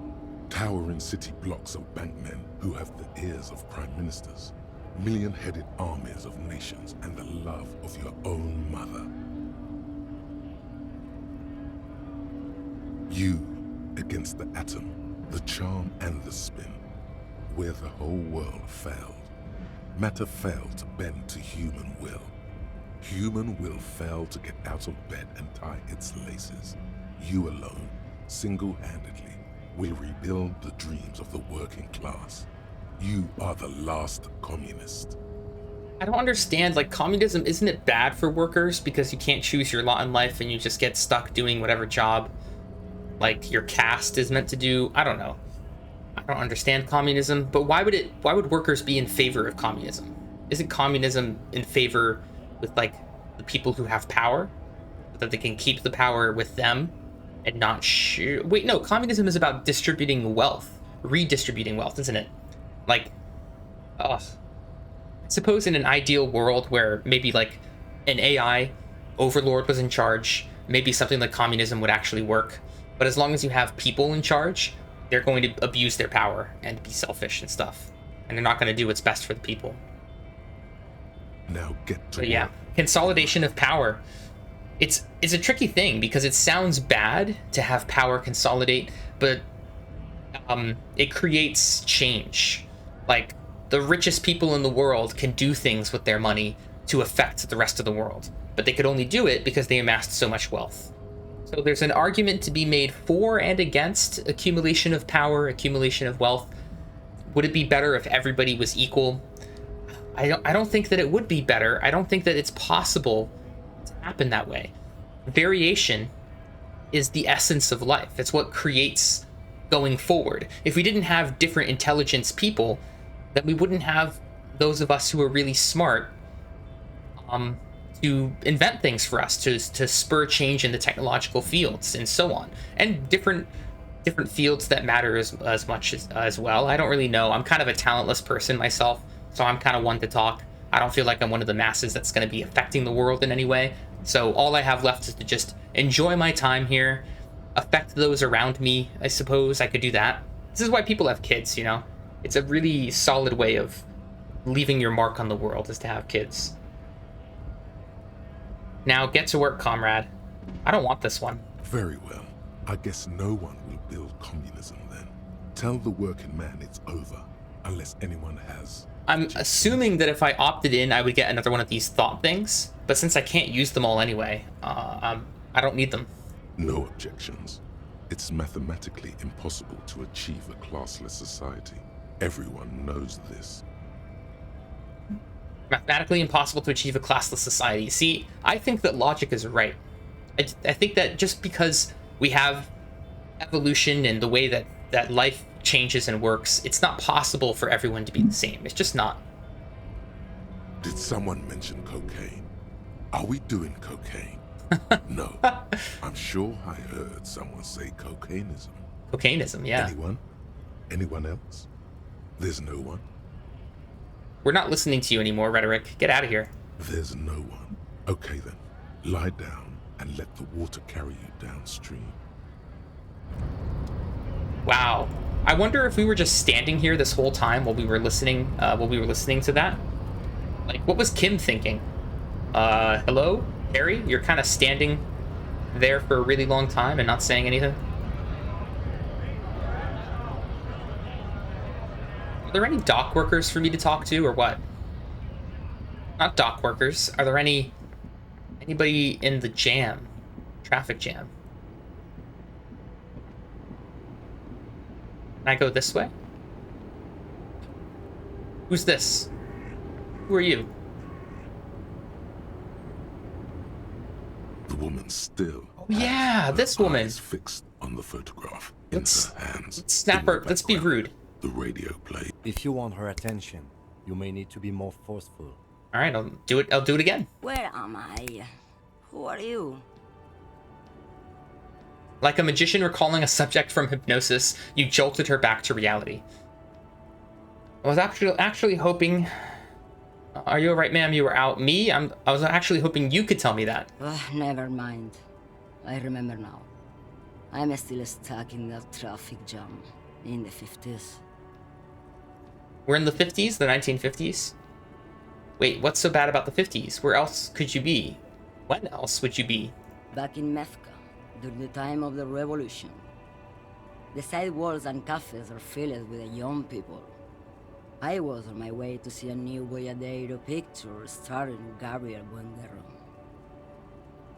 Towering city blocks of bankmen who have the ears of prime ministers. Million-headed armies of nations and the love of your own mother. You against the atom, the charm and the spin, where the whole world failed. Matter failed to bend to human will. Human will failed to get out of bed and tie its laces. You alone, single-handedly, will rebuild the dreams of the working class. You are the last communist. I don't understand, like, communism, isn't it bad for workers because you can't choose your lot in life and you just get stuck doing whatever job, like, your caste is meant to do? I don't know. I don't understand communism, but why would workers be in favor of communism? Isn't communism in favor with, like, the people who have power? That they can keep the power with them and not wait, no, communism is about distributing wealth, redistributing wealth, isn't it? Like, I suppose in an ideal world where maybe like an AI overlord was in charge, maybe something like communism would actually work. But as long as you have people in charge, they're going to abuse their power and be selfish and stuff. And they're not going to do what's best for the people. Now get to But yeah, work. consolidation of power. It's a tricky thing because it sounds bad to have power consolidate, but it creates change. Like, the richest people in the world can do things with their money to affect the rest of the world, but they could only do it because they amassed so much wealth. So there's an argument to be made for and against accumulation of power, accumulation of wealth. Would it be better if everybody was equal? I don't think that it would be better. I don't think that it's possible to happen that way. Variation is the essence of life. It's what creates going forward. If we didn't have different intelligence people, then we wouldn't have those of us who are really smart to invent things for us, to spur change in the technological fields and so on, and different fields that matter as much as well. I don't really know. I'm kind of a talentless person myself, so I'm kind of one to talk. I don't feel like I'm one of the masses that's going to be affecting the world in any way. So all I have left is to just enjoy my time here, affect those around me. I suppose I could do that. This is why people have kids, you know? It's a really solid way of leaving your mark on the world, is to have kids. Now get to work, comrade. I don't want this one. Very well. I guess no one will build communism then. Tell the working man it's over, unless anyone has. I'm assuming that if I opted in, I would get another one of these thought things, but since I can't use them all anyway, I don't need them. No objections. It's mathematically impossible to achieve a classless society. Everyone knows this. Mathematically impossible to achieve a classless society. See, I think that logic is right. I think that just because we have evolution and the way that life changes and works, it's not possible for everyone to be the same. It's just not. Did someone mention cocaine? Are we doing cocaine? No. I'm sure I heard someone say cocainism. Cocainism, yeah. Anyone? Anyone else? There's no one? We're not listening to you anymore, Rhetoric. Get out of here. There's no one. Okay then. Lie down and let the water carry you downstream. Wow. I wonder if we were just standing here this whole time while we were listening to that. Like, what was Kim thinking? Hello? Harry? You're kind of standing there for a really long time and not saying anything? Are there any dock workers for me to talk to, or what? Not dock workers. Are there anybody in the jam? Traffic jam. Can I go this way? Who's this? Who are you? The woman still. Oh yeah, this woman. Eyes fixed on the photograph. Let's her hands. snap her. Let's be rude. The radio played. If you want her attention, you may need to be more forceful. All right, I'll do it. I'll do it again. Where am I? Who are you? Like a magician recalling a subject from hypnosis, you jolted her back to reality. I was actually hoping. Are you alright, ma'am? You were out. Me? I was actually hoping you could tell me that. Never mind. I remember now. I'm still stuck in that traffic jam in the 50s. We're in the 50s, the 1950s. Wait, what's so bad about the 50s? Where else could you be? When else would you be? Back in Mefka, during the time of the revolution. The sidewalks and cafes are filled with young people. I was on my way to see a new Boyadero picture starring Gabriel Buendero.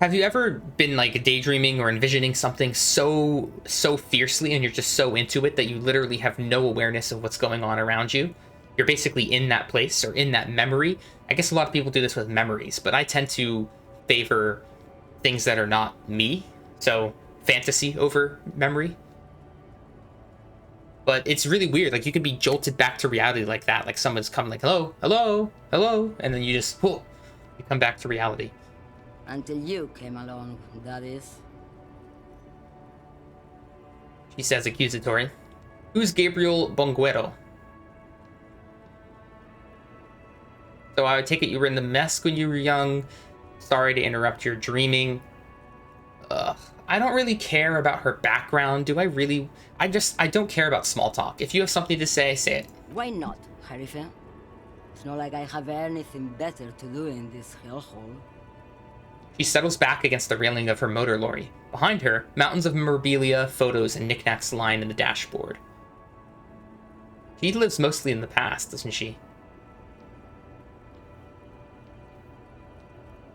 Have you ever been like daydreaming or envisioning something so fiercely and you're just so into it that you literally have no awareness of what's going on around you? You're basically in that place or in that memory. I guess a lot of people do this with memories, but I tend to favor things that are not me. So fantasy over memory. But it's really weird. Like, you can be jolted back to reality like that. Like, someone's come like, hello, hello, hello. And then you just, whoa, you come back to reality. Until you came along, that is. She says accusatory. Who's Gabriel Bonguero? So I would take it you were in the mess when you were young. Sorry to interrupt your dreaming. Ugh. I don't really care about her background. Do I really? I don't care about small talk. If you have something to say, say it. Why not, Harife? It's not like I have anything better to do in this hellhole. She settles back against the railing of her motor lorry. Behind her, mountains of memorabilia, photos, and knickknacks line in the dashboard. She lives mostly in the past, doesn't she?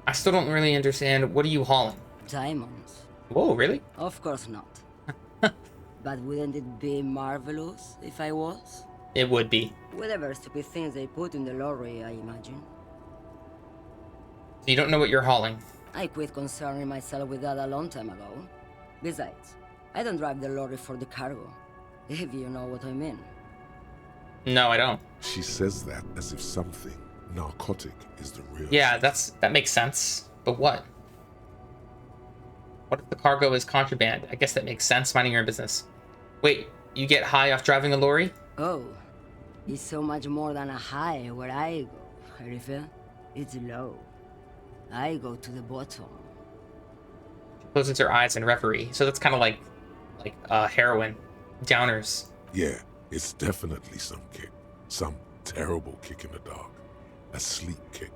I still don't really understand. What are you hauling? Diamonds. Whoa, really? Of course not. But wouldn't it be marvelous if I was? It would be. Whatever stupid things they put in the lorry, I imagine. So you don't know what you're hauling? I quit concerning myself with that a long time ago. Besides, I don't drive the lorry for the cargo, if you know what I mean. No, I don't. She says that as if something narcotic is the real. Yeah, that makes sense. But what? What if the cargo is contraband? I guess that makes sense, minding your own business. Wait, you get high off driving a lorry? Oh, it's so much more than a high where I go, Harife. It's low. I go to the bottom. She closes her eyes in reverie. So that's kind of like heroin. Downers. Yeah, it's definitely some kick. Some terrible kick in the dark. A sleep kick.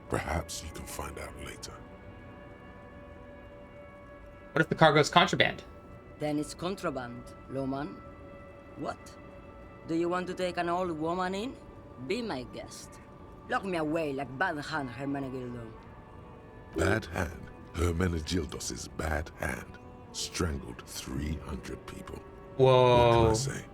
Perhaps you can find out later. What if the cargo's contraband? Then it's contraband, Loman. What? Do you want to take an old woman in? Be my guest. Lock me away like Bad Hand Hermenegildo. Bad Hand? Hermenegildos' bad hand strangled 300 people. Whoa. What can I say?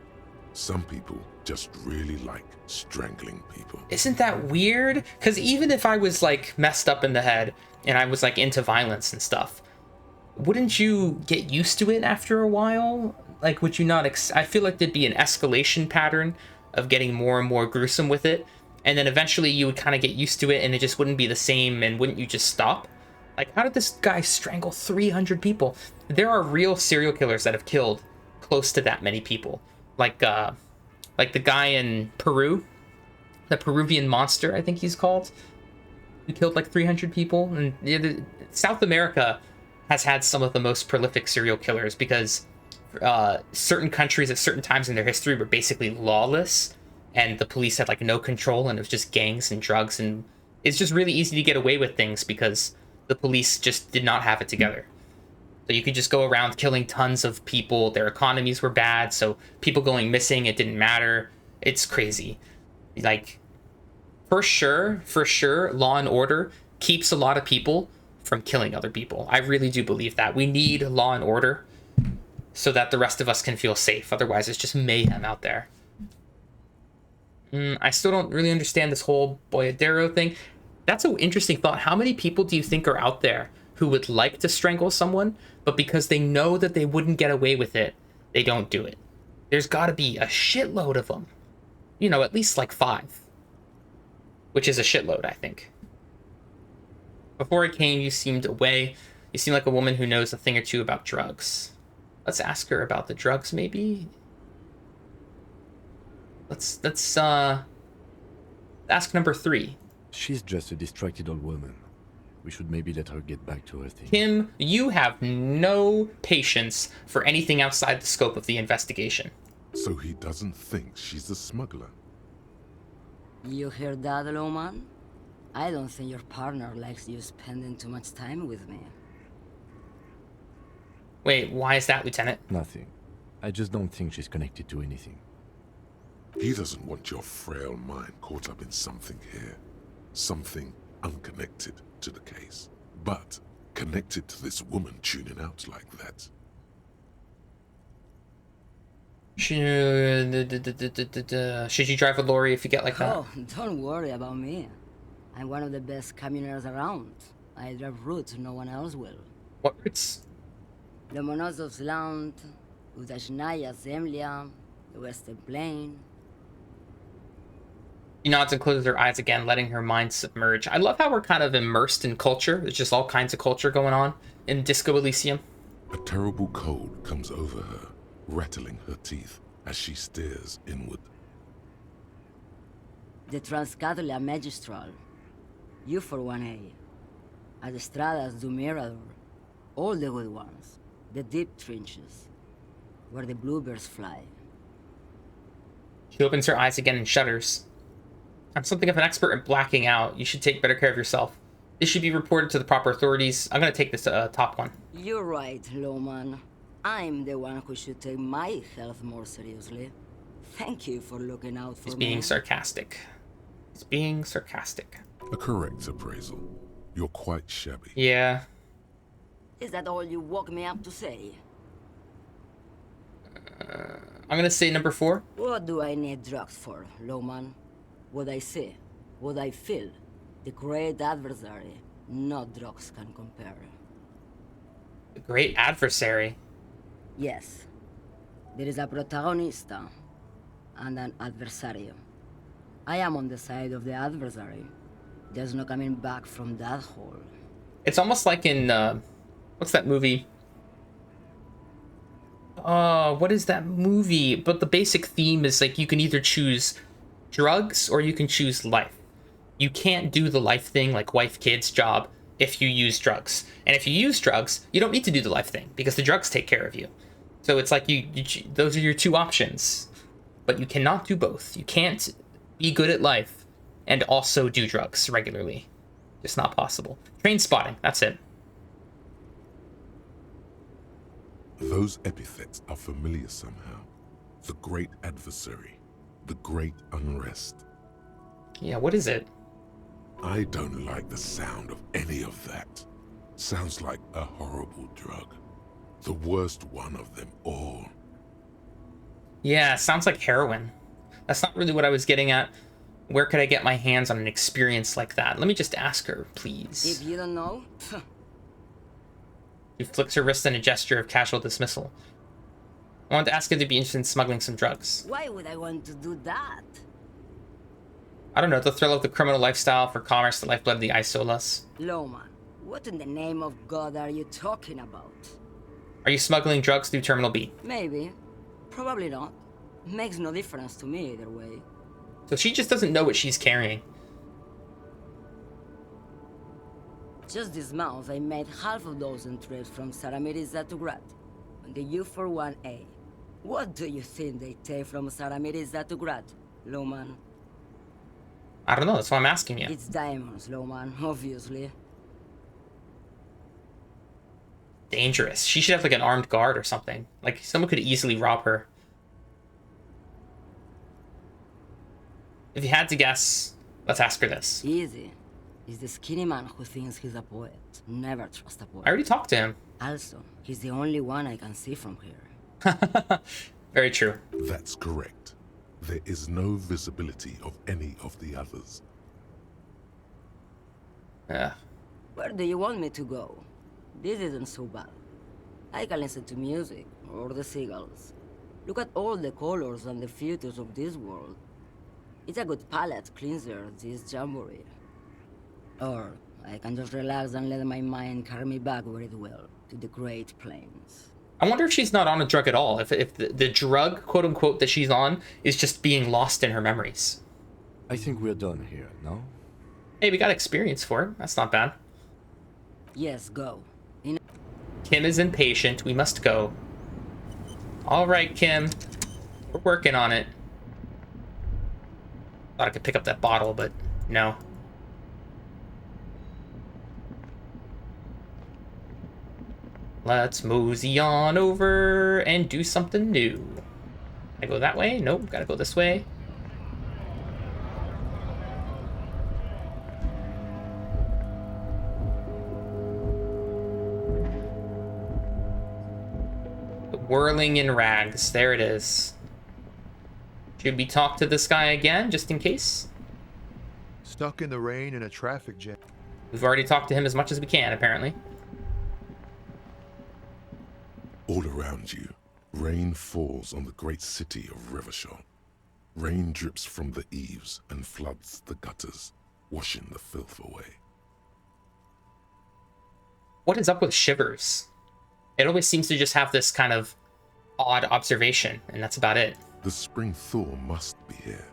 Some people just really like strangling people. Isn't that weird? Because even if I was like messed up in the head and I was like into violence and stuff, wouldn't you get used to it after a while? Like, would you not? I feel like there'd be an escalation pattern of getting more and more gruesome with it. And then eventually you would kind of get used to it and it just wouldn't be the same. And wouldn't you just stop? Like, how did this guy strangle 300 people? There are real serial killers that have killed close to that many people. Like the guy in Peru, the Peruvian monster, I think he's called. He killed like 300 people. And South America has had some of the most prolific serial killers because certain countries at certain times in their history were basically lawless, and the police had like no control, and it was just gangs and drugs, and it's just really easy to get away with things because the police just did not have it together. So you could just go around killing tons of people. Their economies were bad, so people going missing, it didn't matter. It's crazy. Like, for sure, Law and Order keeps a lot of people from killing other people. I really do believe that. We need Law and Order so that the rest of us can feel safe. Otherwise, it's just mayhem out there. I still don't really understand this whole Boyadero thing. That's an interesting thought. How many people do you think are out there who would like to strangle someone, but because they know that they wouldn't get away with it, they don't do it? There's got to be a shitload of them. You know, at least like 5. Which is a shitload, I think. Before I came, you seemed away. You seem like a woman who knows a thing or two about drugs. Let's ask her about the drugs, maybe? Let's ask number 3. She's just a distracted old woman. We should maybe let her get back to her thing. Kim, you have no patience for anything outside the scope of the investigation. So he doesn't think she's a smuggler. You hear that, Lowman? I don't think your partner likes you spending too much time with me. Wait, why is that, Lieutenant? Nothing. I just don't think she's connected to anything. He doesn't want your frail mind caught up in something here. Something unconnected to the case. But connected to this woman tuning out like that. Should you drive a lorry if you get like that? Oh, don't worry about me. I'm one of the best camioners around. I drive routes no one else will. What routes? Lomonosov's Land, Udashnaya Zemlya, the Western Plain. She nods and closes her eyes again, letting her mind submerge. I love how we're kind of immersed in culture. There's just all kinds of culture going on in Disco Elysium. A terrible cold comes over her, rattling her teeth as she stares inward. The Transcatolia Magistral. You for 1A. Adestradas do Mirador. All the good ones. The deep trenches. Where the bluebirds fly. She opens her eyes again and shudders. I'm something of an expert in blacking out. You should take better care of yourself. This should be reported to the proper authorities. I'm going to take this top one. You're right, Lowman. I'm the one who should take my health more seriously. Thank you for looking out for me. He's being sarcastic. He's being sarcastic. A correct appraisal. You're quite shabby. Yeah. Is that all you woke me up to say? I'm going to say number 4. What do I need drugs for, Lowman? What I see, what I feel, the great adversary, no drugs can compare. The great adversary? Yes. There is a protagonista and an adversario. I am on the side of the adversary. There's no coming back from that hole. It's almost like in, what's that movie? What is that movie? But the basic theme is like you can either choose drugs or you can choose life. You can't do the life thing, like wife, kids, job, if you use drugs. And if you use drugs, you don't need to do the life thing because the drugs take care of you. So it's like those are your 2 options, but you cannot do both. You can't be good at life and also do drugs regularly. It's not possible. Train spotting, that's it. Those epithets are familiar somehow. The great adversary. The great unrest. Yeah, what is it? I don't like the sound of any of that. Sounds like a horrible drug. The worst one of them all. Yeah, sounds like heroin. That's not really what I was getting at. Where could I get my hands on an experience like that? Let me just ask her, please. If you don't know, She flicks her wrist in a gesture of casual dismissal. I want to ask if they'd be interested in smuggling some drugs. why would I want to do that? I don't know, the thrill of the criminal lifestyle, for commerce, the lifeblood of the Isolas. Lowman, what in the name of God are you talking about? Are you smuggling drugs through Terminal B? Maybe. Probably not. Makes no difference to me either way. So she just doesn't know what she's carrying. Just this month, I made half a dozen trips from Saramiriza to Grad on the U41A. What do you think they take from Saramiriza to Grad, Lowman? I don't know, that's why I'm asking you. It's diamonds, Lowman, obviously. Dangerous. She should have like an armed guard or something. Like someone could easily rob her. If you had to guess, let's ask her this. Easy. He's the skinny man who thinks he's a poet. Never trust a poet. I already talked to him. Also, he's the only one I can see from here. Very true. That's correct. There is no visibility of any of the others. Yeah. Where do you want me to go? This isn't so bad. I can listen to music, or the seagulls. Look at all the colors and the features of this world. It's a good palate cleanser, this jamboree. Or I can just relax and let my mind carry me back where it will, to the Great Plains. I wonder if she's not on a drug at all. If the drug, quote unquote, that she's on is just being lost in her memories. I think we're done here, no? Hey, we got experience for it. That's not bad. Yes, go. Kim is impatient. We must go. All right, Kim. We're working on it. Thought I could pick up that bottle, but no. Let's mosey on over and do something new. I go that way? Nope, gotta go this way. The whirling in rags, there it is. Should we talk to this guy again, just in case? Stuck in the rain in a traffic jam. We've already talked to him as much as we can, apparently. All around you, rain falls on the great city of Revachol. Rain drips from the eaves and floods the gutters, washing the filth away. What is up with Shivers? It always seems to just have this kind of odd observation, and that's about it. The spring thaw must be here.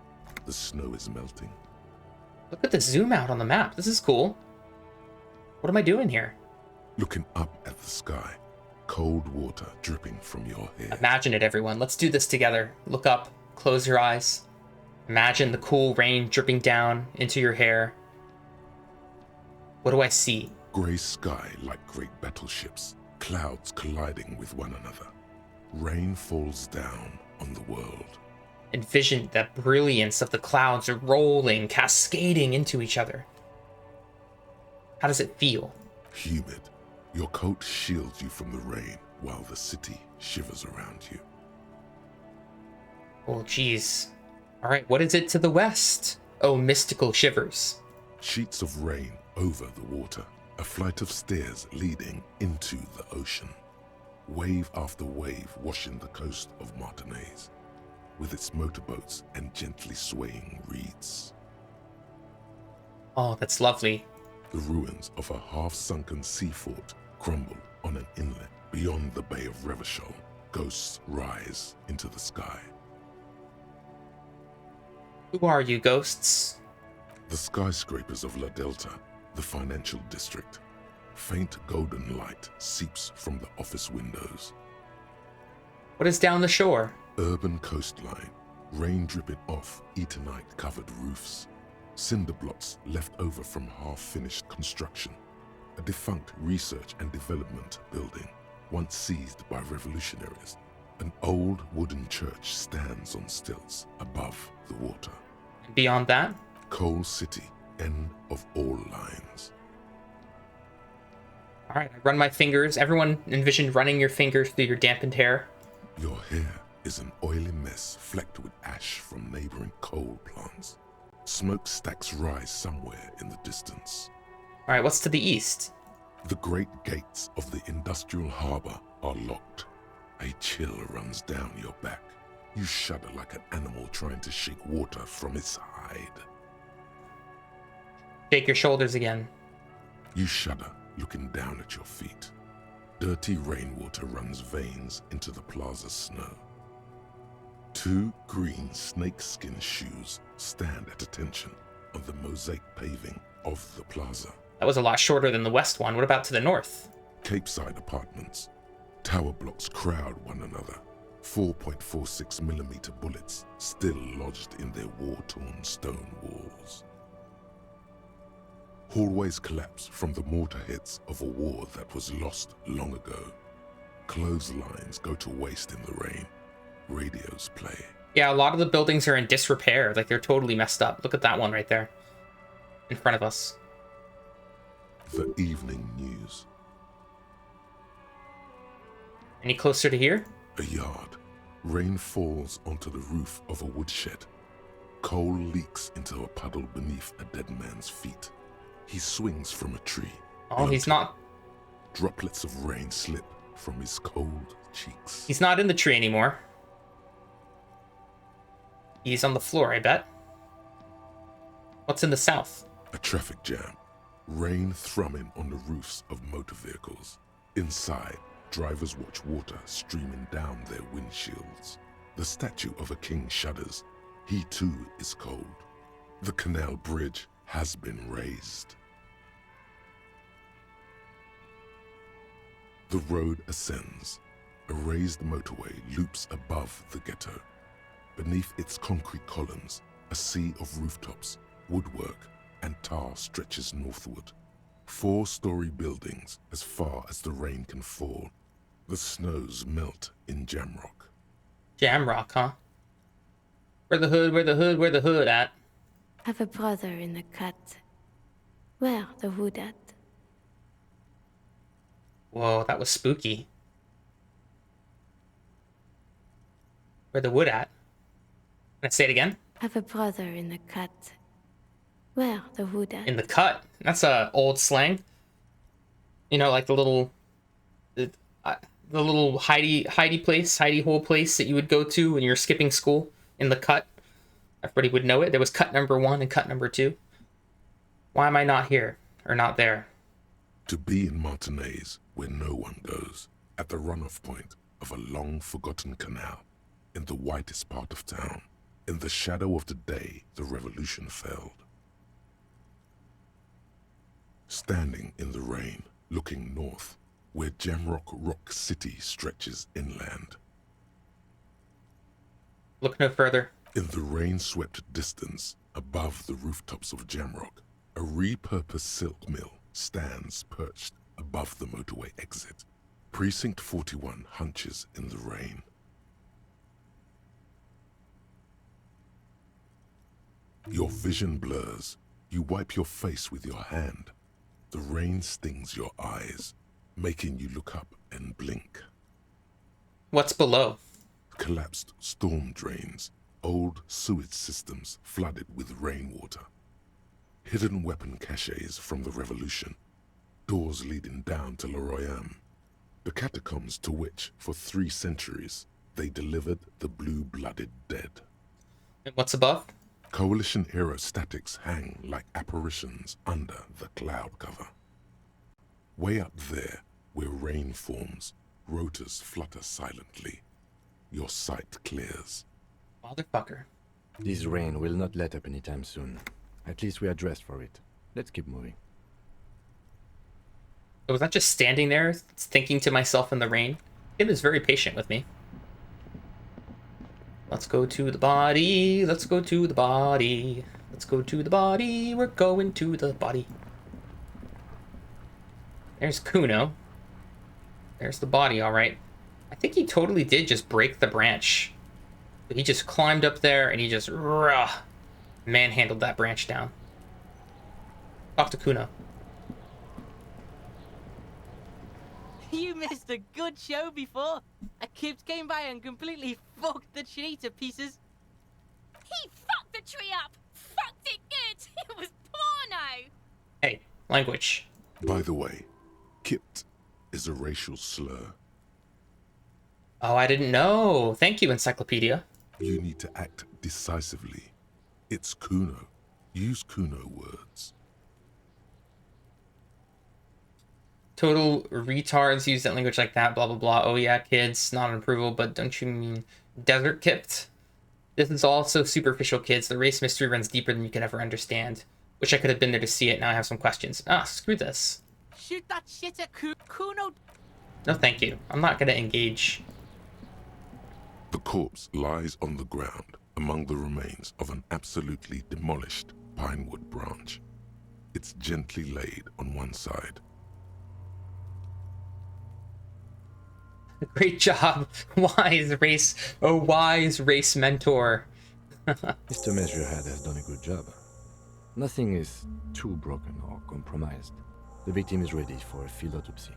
The snow is melting. Look at the zoom out on the map. This is cool. What am I doing here? Looking up at the sky, cold water dripping from your hair. Imagine it, everyone. Let's do this together. Look up, close your eyes. Imagine the cool rain dripping down into your hair. What do I see? Grey sky like great battleships, clouds colliding with one another. Rain falls down on the world. Envision that brilliance of the clouds rolling, cascading into each other. How does it feel? Humid. Your coat shields you from the rain while the city shivers around you. Oh, geez. All right, what is it to the west? Oh, mystical Shivers. Sheets of rain over the water. A flight of stairs leading into the ocean. Wave after wave washing the coast of Martinez, with its motorboats and gently swaying reeds. Oh, that's lovely. The ruins of a half-sunken sea fort crumble on an inlet beyond the Bay of Revachol. Ghosts rise into the sky. Who are you, ghosts? The skyscrapers of La Delta, the financial district. Faint golden light seeps from the office windows. What is down the shore? Urban coastline, rain dripping off Eternite-covered roofs. Cinder blocks left over from half-finished construction. A defunct research and development building, once seized by revolutionaries. An old wooden church stands on stilts above the water. And beyond that? Coal City, end of all lines. All right, I run my fingers. Everyone envision running your fingers through your dampened hair. Your hair is an oily mess flecked with ash from neighboring coal plants. Smokestacks rise somewhere in the distance. All right, what's to the east? The great gates of the industrial harbor are locked. A chill runs down your back. You shudder like an animal trying to shake water from its hide. Shake your shoulders again. You shudder, looking down at your feet. Dirty rainwater runs veins into the plaza's snow. 2 green snakeskin shoes stand at attention on the mosaic paving of the plaza. That was a lot shorter than the west one. What about to the north? Capeside apartments. Tower blocks crowd one another. 4.46mm bullets still lodged in their war-torn stone walls. Hallways collapse from the mortar hits of a war that was lost long ago. Clotheslines go to waste in the rain. Radios play. Yeah, a lot of the buildings are in disrepair. Like, they're totally messed up. Look at that one right there. In front of us. The evening news. Any closer to here? A yard. Rain falls onto the roof of a woodshed. Coal leaks into a puddle beneath a dead man's feet. He swings from a tree. Oh, he's not... Droplets of rain slip from his cold cheeks. He's not in the tree anymore. He's on the floor, I bet. What's in the south? A traffic jam. Rain thrumming on the roofs of motor vehicles. Inside, drivers watch water streaming down their windshields. The statue of a king shudders. He too is cold. The canal bridge has been raised. The road ascends. A raised motorway loops above the ghetto. Beneath its concrete columns, a sea of rooftops, woodwork, and tar stretches northward. 4-story buildings as far as the rain can fall. The snows melt in Jamrock. Jamrock, huh? Where the hood at? Have a brother in the cut. Where the hood at? Whoa, that was spooky. Where the wood at? Can I say it again? Have a brother in the cut. Where the hood at? In the cut? That's old slang. You know, like the little hidey place, hidey hole place that you would go to when you're skipping school. In the cut. Everybody would know it. There was cut number 1 and cut number 2. Why am I not here? Or not there? To be in Martinez, where no one goes, at the runoff point of a long-forgotten canal, in the whitest part of town, in the shadow of the day the revolution failed. Standing in the rain, looking north, where Jamrock Rock City stretches inland. Look no further. In the rain-swept distance, above the rooftops of Jamrock, a repurposed silk mill stands perched above the motorway exit. Precinct 41 hunches in the rain. Your vision blurs. You wipe your face with your hand. The rain stings your eyes, making you look up and blink. What's below? Collapsed storm drains, old sewage systems flooded with rainwater. Hidden weapon caches from the revolution. Doors leading down to Leroyam. The catacombs to which, for 3 centuries, they delivered the blue-blooded dead. And what's above? Coalition aerostatics hang like apparitions under the cloud cover. Way up there, where rain forms, rotors flutter silently. Your sight clears. Motherfucker. This rain will not let up anytime soon. At least we are dressed for it. Let's keep moving. I was not just standing there, thinking to myself in the rain. It was very patient with me. Let's go to the body. Let's go to the body. Let's go to the body. We're going to the body. There's Kuno. There's the body, all right. I think he totally did just break the branch. He just climbed up there and he just manhandled that branch down. Talk to Kuno. You missed a good show before. A kid came by and completely fucked the tree to pieces. He fucked the tree up! Fucked it good! It was porno! Hey, language. By the way, Kipt is a racial slur. Oh, I didn't know. Thank you, Encyclopedia. You need to act decisively. It's Kuno. Use Kuno words. Total retards use that language like that, blah, blah, blah. Oh yeah, kids, not an approval, but don't you mean desert kipped? This is also superficial, kids. The race mystery runs deeper than you can ever understand. Wish I could have been there to see it. Now I have some questions. Ah, screw this. Shoot that shit at Kuno. No, thank you. I'm not gonna engage. The corpse lies on the ground among the remains of an absolutely demolished pinewood branch. It's gently laid on one side. Great job, wise race. Oh, wise race mentor. Mr. Measurehead has done a good job. Nothing is too broken or compromised. The victim is ready for a field autopsy.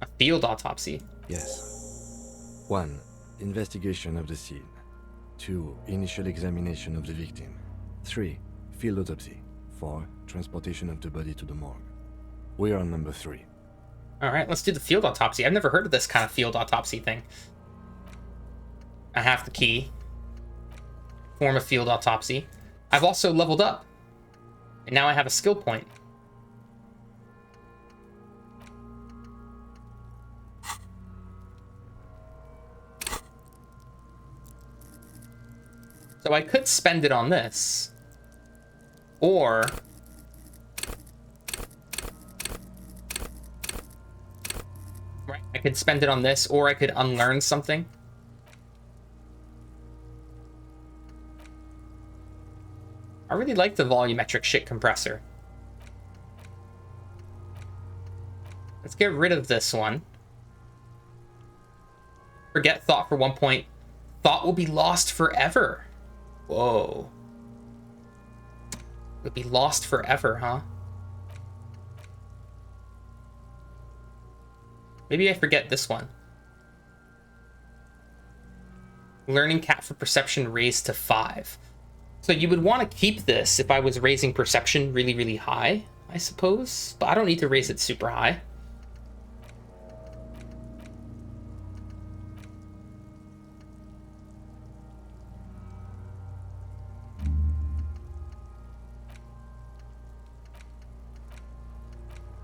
A field autopsy? Yes. 1. Investigation of the scene. 2. Initial examination of the victim. 3. Field autopsy. 4. Transportation of the body to the morgue. We are on number 3. Alright, let's do the field autopsy. I've never heard of this kind of field autopsy thing. I have the key. Form a field autopsy. I've also leveled up. And now I have a skill point. So I could spend it on this. Or... right, I could spend it on this, or I could unlearn something. I really like the volumetric shit compressor. Let's get rid of this one. Forget thought for 1 point. Thought will be lost forever. Whoa. It'll be lost forever, huh? Maybe I forget this one. Learning cap for perception raised to 5. So you would want to keep this if I was raising perception really, really high, I suppose. But I don't need to raise it super high.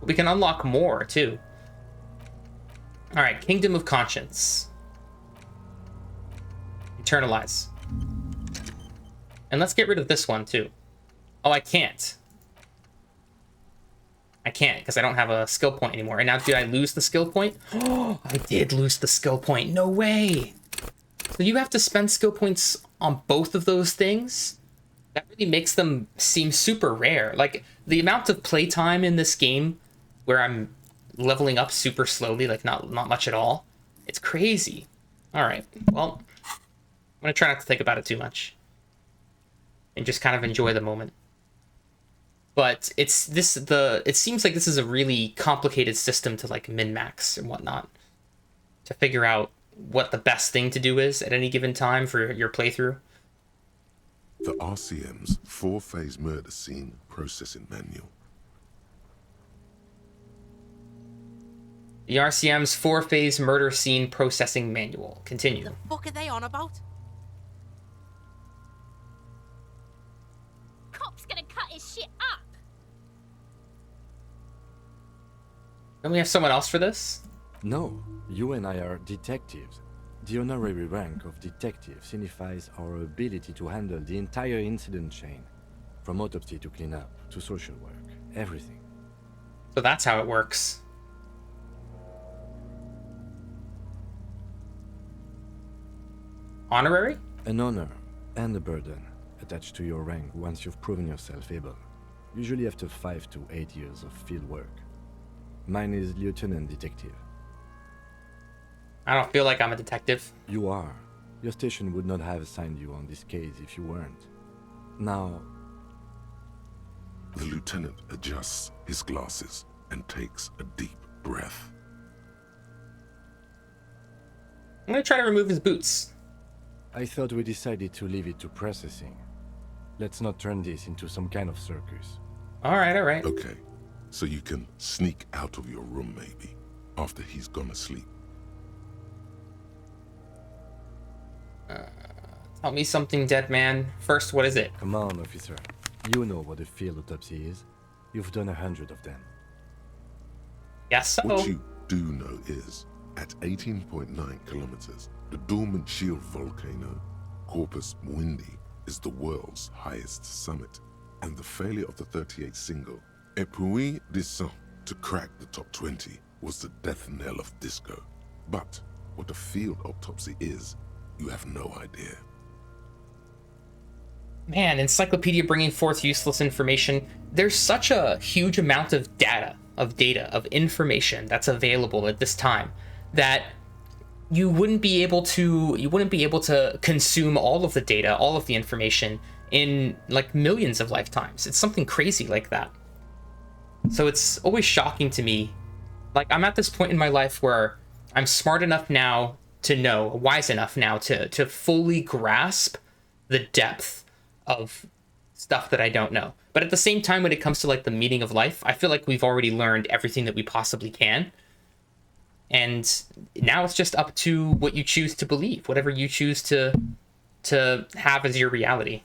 We can unlock more, too. Alright, Kingdom of Conscience. Internalize. And let's get rid of this one, too. Oh, I can't. I can't, because I don't have a skill point anymore. And now, did I lose the skill point? Oh, I did lose the skill point. No way! So you have to spend skill points on both of those things? That really makes them seem super rare. Like, the amount of playtime in this game where I'm leveling up super slowly, like not much at all. It's crazy. Alright, well, I'm gonna try not to think about it too much. And just kind of enjoy the moment. But it seems like this is a really complicated system to like min-max and whatnot. To figure out what the best thing to do is at any given time for your playthrough. The RCM's 4-phase murder scene processing manual. The RCM's 4-phase murder scene processing manual. Continue. The fuck are they on about? Cop's gonna cut his shit up! Don't we have someone else for this? No, you and I are detectives. The honorary rank of detective signifies our ability to handle the entire incident chain. From autopsy to cleanup, to social work, everything. So that's how it works. Honorary? An honor and a burden attached to your rank once you've proven yourself able. Usually after 5 to 8 years of field work. Mine is Lieutenant Detective. I don't feel like I'm a detective. You are. Your station would not have assigned you on this case if you weren't. Now... The lieutenant adjusts his glasses and takes a deep breath. I'm gonna try to remove his boots. I thought we decided to leave it to processing. Let's not turn this into some kind of circus. Alright, alright. Okay, so you can sneak out of your room maybe, after he's gone asleep. Tell me something, dead man. First, what is it? Come on, officer. You know what a field autopsy is. You've done 100 of them. Yes, so. What you do know is, at 18.9 kilometers, the dormant shield volcano, Corpus Mundi, is the world's highest summit, and the failure of the 38 single, Epui Descent, to crack the top 20 was the death knell of disco. But what a field autopsy is, you have no idea. Man, Encyclopedia bringing forth useless information. There's such a huge amount of data, of information that's available at this time that you wouldn't be able to consume all of the data, all of the information in like millions of lifetimes. It's something crazy like that. So it's always shocking to me. Like, I'm at this point in my life where I'm smart enough now to know, wise enough now to fully grasp the depth of stuff that I don't know. But at the same time, when it comes to like the meaning of life, I feel like we've already learned everything that we possibly can. And now it's just up to what you choose to believe, whatever you choose to have as your reality.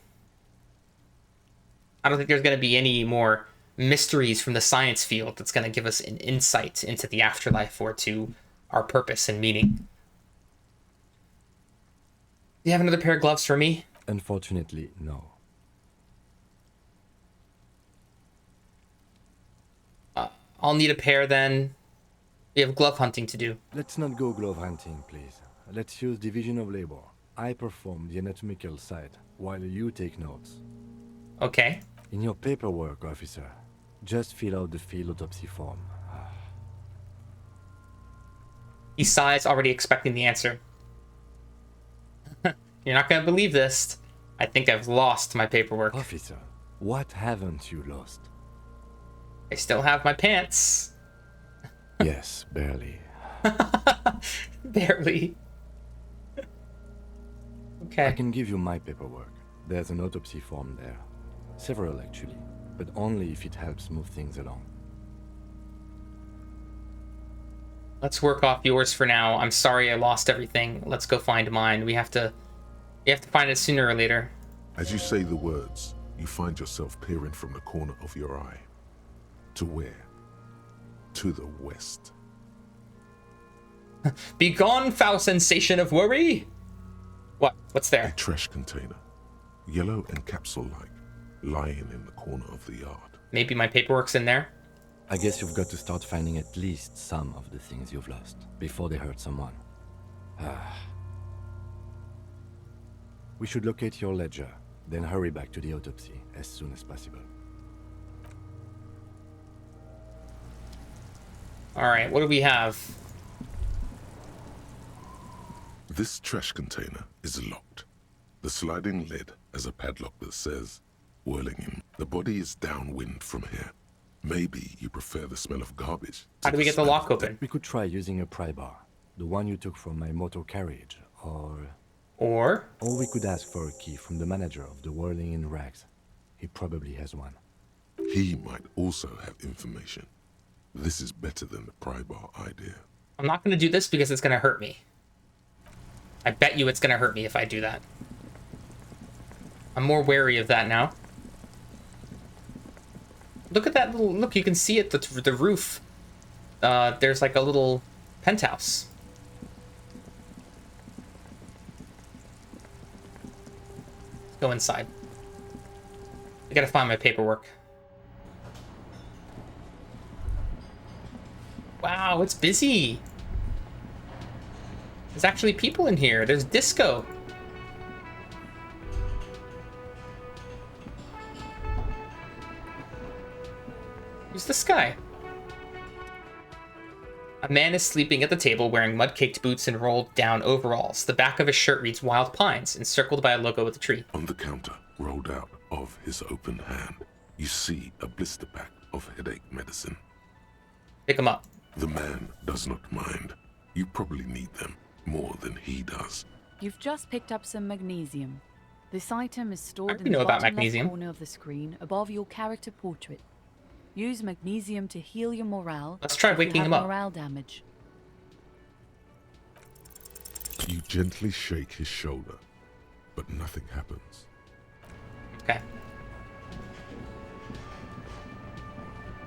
I don't think there's going to be any more mysteries from the science field that's going to give us an insight into the afterlife or to our purpose and meaning. Do you have another pair of gloves for me? Unfortunately, no. I'll need a pair then. We have glove hunting to do. Let's not go glove hunting, please. Let's use division of labor. I perform the anatomical side, while you take notes. Okay. In your paperwork, officer, just fill out the field autopsy form. He sighs, already expecting the answer. You're not going to believe this. I think I've lost my paperwork. Officer, what haven't you lost? I still have my pants. Yes, barely. Barely. Okay. I can give you my paperwork. There's an autopsy form there. Several, actually. But only if it helps move things along. Let's work off yours for now. I'm sorry I lost everything. Let's go find mine. We have to find it sooner or later. As you say the words, you find yourself peering from the corner of your eye. To where? To the west. Begone, foul sensation of worry! What? What's there? A trash container, yellow and capsule-like, lying in the corner of the yard. Maybe my paperwork's in there? I guess you've got to start finding at least some of the things you've lost before they hurt someone. We should locate your ledger, then hurry back to the autopsy as soon as possible. Alright, what do we have? This trash container is locked. The sliding lid has a padlock that says, Whirlington. The body is downwind from here. Maybe you prefer the smell of garbage. How do we get the lock open? We could try using a pry bar. The one you took from my motor carriage, or we could ask for a key from the manager of the Whirling in Rags. He probably has one. He might also have information. This is better than the pry bar idea. I'm not going to do this because it's going to hurt me. I bet you it's going to hurt me if I do that. I'm more wary of that now. Look at that little... Look, you can see it, the roof. There's like a little penthouse. Let's go inside. I gotta find my paperwork. Wow, it's busy. There's actually people in here. There's disco. Who's this guy? A man is sleeping at the table wearing mud-caked boots and rolled-down overalls. The back of his shirt reads Wild Pines, encircled by a logo with a tree. On the counter, rolled out of his open hand, you see a blister pack of headache medicine. Pick him up. The man does not mind. You probably need them. more than he does. You've just picked up some magnesium. This item is I stored already in the know about bottom left magnesium. corner of the screen above your character portrait. Use magnesium to heal your morale. Let's try if you waking have him up. morale damage. You gently shake his shoulder, but nothing happens. Okay.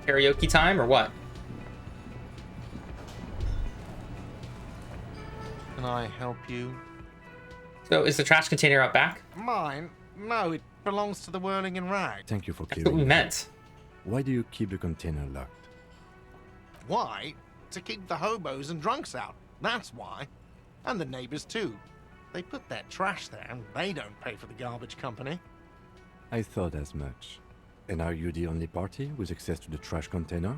Karaoke time or what? Can I help you? So is the trash container out back? Mine? No, it belongs to the Whirling and Rag. Thank you for That's clearing what we it. meant. Why do you keep the container locked? Why? To keep the hobos and drunks out. That's why. And the neighbors too. They put their trash there and they don't pay for the garbage company. I thought as much. And are you the only party with access to the trash container?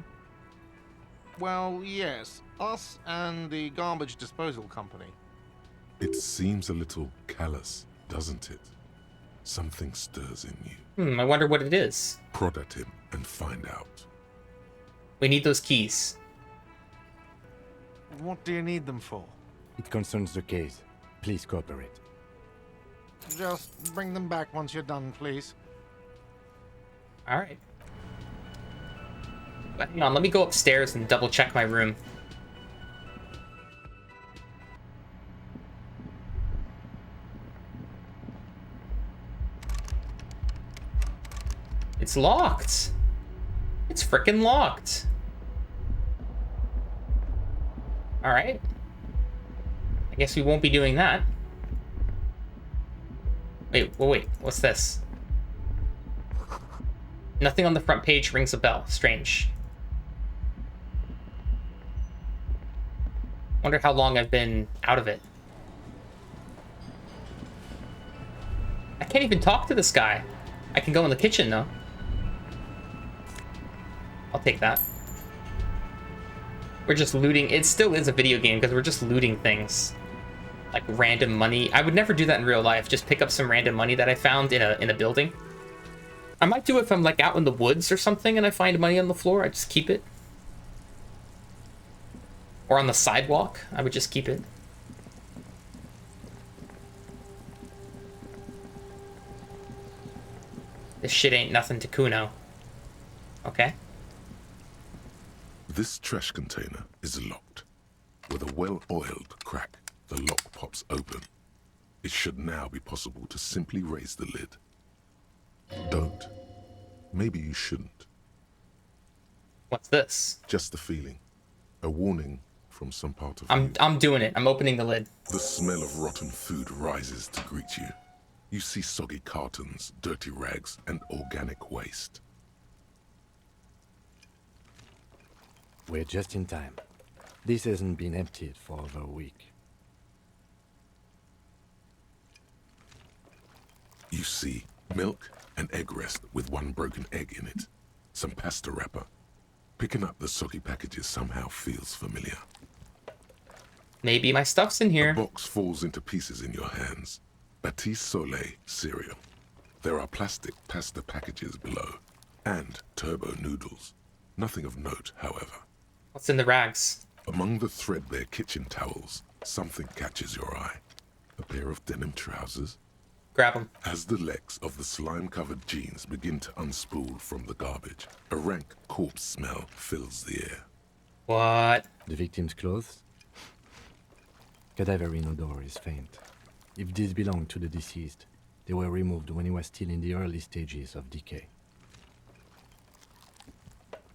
Well, yes. Us and the garbage disposal company. It seems a little callous, doesn't it? Something stirs in you. I wonder what it is. Prod at him and find out. We need those keys. What do you need them for? It concerns the case. Please cooperate. Just bring them back once you're done, please. All right. But hang on, let me go upstairs and double check my room. It's locked. It's frickin' locked. All right. I guess we won't be doing that. Wait, what's this? Nothing on the front page rings a bell. Strange. Wonder how long I've been out of it. I can't even talk to this guy. I can go in the kitchen though. I'll take that. We're just looting. It still is a video game because we're just looting things. Like random money. I would never do that in real life. Just pick up some random money that I found in a building. I might do it if I'm like out in the woods or something and I find money on the floor. I just keep it. Or on the sidewalk. I would just keep it. This shit ain't nothing to Kuno. Okay. This trash container is locked. With a well-oiled crack, the lock pops open. It should now be possible to simply raise the lid. Don't. Maybe you shouldn't. What's this? Just a feeling. A warning from some part of you. I'm doing it. I'm opening the lid. The smell of rotten food rises to greet you. You see soggy cartons, dirty rags, and organic waste. We're just in time. This hasn't been emptied for over a week. You see milk and egg rest with one broken egg in it. Some pasta wrapper. Picking up the soggy packages somehow feels familiar. Maybe my stuff's in here. The box falls into pieces in your hands. Batiste Soleil cereal. There are plastic pasta packages below. And turbo noodles. Nothing of note, however. What's in the rags? Among the threadbare kitchen towels, something catches your eye. A pair of denim trousers. Grab them. As the legs of the slime-covered jeans begin to unspool from the garbage, a rank corpse smell fills the air. What? The victim's clothes? Cadaverine odor is faint. If these belong to the deceased, they were removed when he was still in the early stages of decay.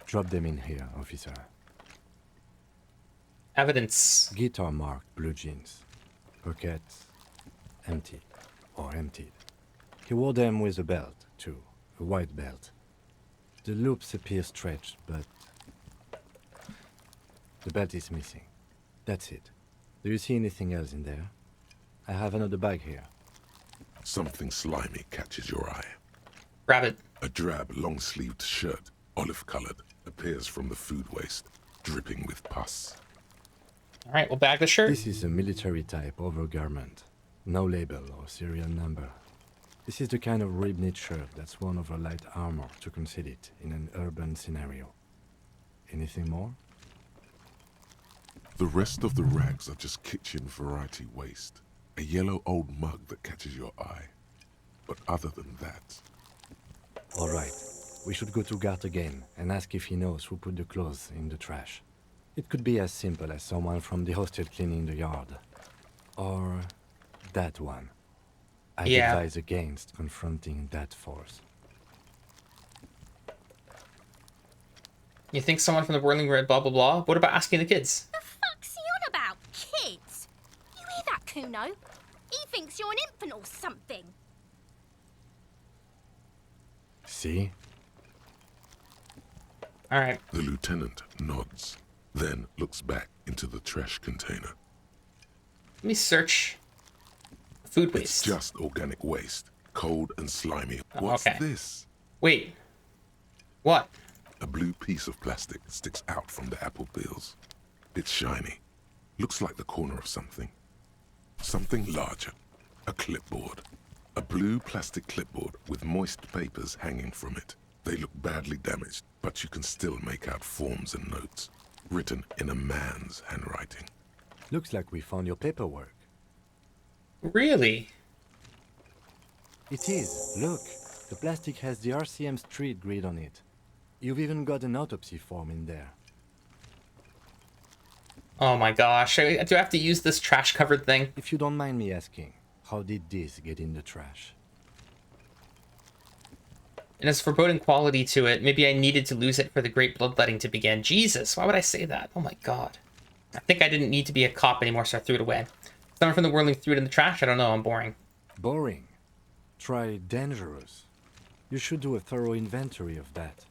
Drop them in here, officer. Evidence. Guitar marked blue jeans. Pockets empty or emptied. He wore them with a belt, too. A white belt. The loops appear stretched, but the belt is missing. That's it. Do you see anything else in there? I have another bag here. Something slimy catches your eye. Grab it. A drab, long-sleeved shirt, olive-colored, appears from the food waste, dripping with pus. All right, we'll bag the shirt. This is a military-type overgarment. No label or serial number. This is the kind of rib-knit shirt that's worn over light armor to conceal it in an urban scenario. Anything more? The rest of the rags are just kitchen variety waste. A yellow old mug that catches your eye. But other than that... All right. We should go to Gart again and ask if he knows who put the clothes in the trash. It could be as simple as someone from the hostel cleaning the yard. Or that one. I'd advise against confronting that force. You think someone from the Whirling Red blah blah blah? What about asking the kids? The fuck's he on about? Kids? You hear that, Kuno? He thinks you're an infant or something. See? Alright. The lieutenant nods, then looks back into the trash container. Let me search food waste. It's just organic waste, cold and slimy. What's this? Wait. What? A blue piece of plastic sticks out from the apple peels. It's shiny. Looks like the corner of something. Something larger. A clipboard. A blue plastic clipboard with moist papers hanging from it. They look badly damaged, but you can still make out forms and notes, written in a man's handwriting. Looks like we found your paperwork. Really? It is. Look. The plastic has the RCM street grid on it. You've even got an autopsy form in there. Oh my gosh. Do I have to use this trash-covered thing? If you don't mind me asking, how did this get in the trash? And as foreboding quality to it, maybe I needed to lose it for the great bloodletting to begin. Jesus, why would I say that? Oh my god. I think I didn't need to be a cop anymore, so I threw it away. Someone from the Whirling threw it in the trash? I don't know, I'm boring. Boring? Try dangerous. You should do a thorough inventory of that.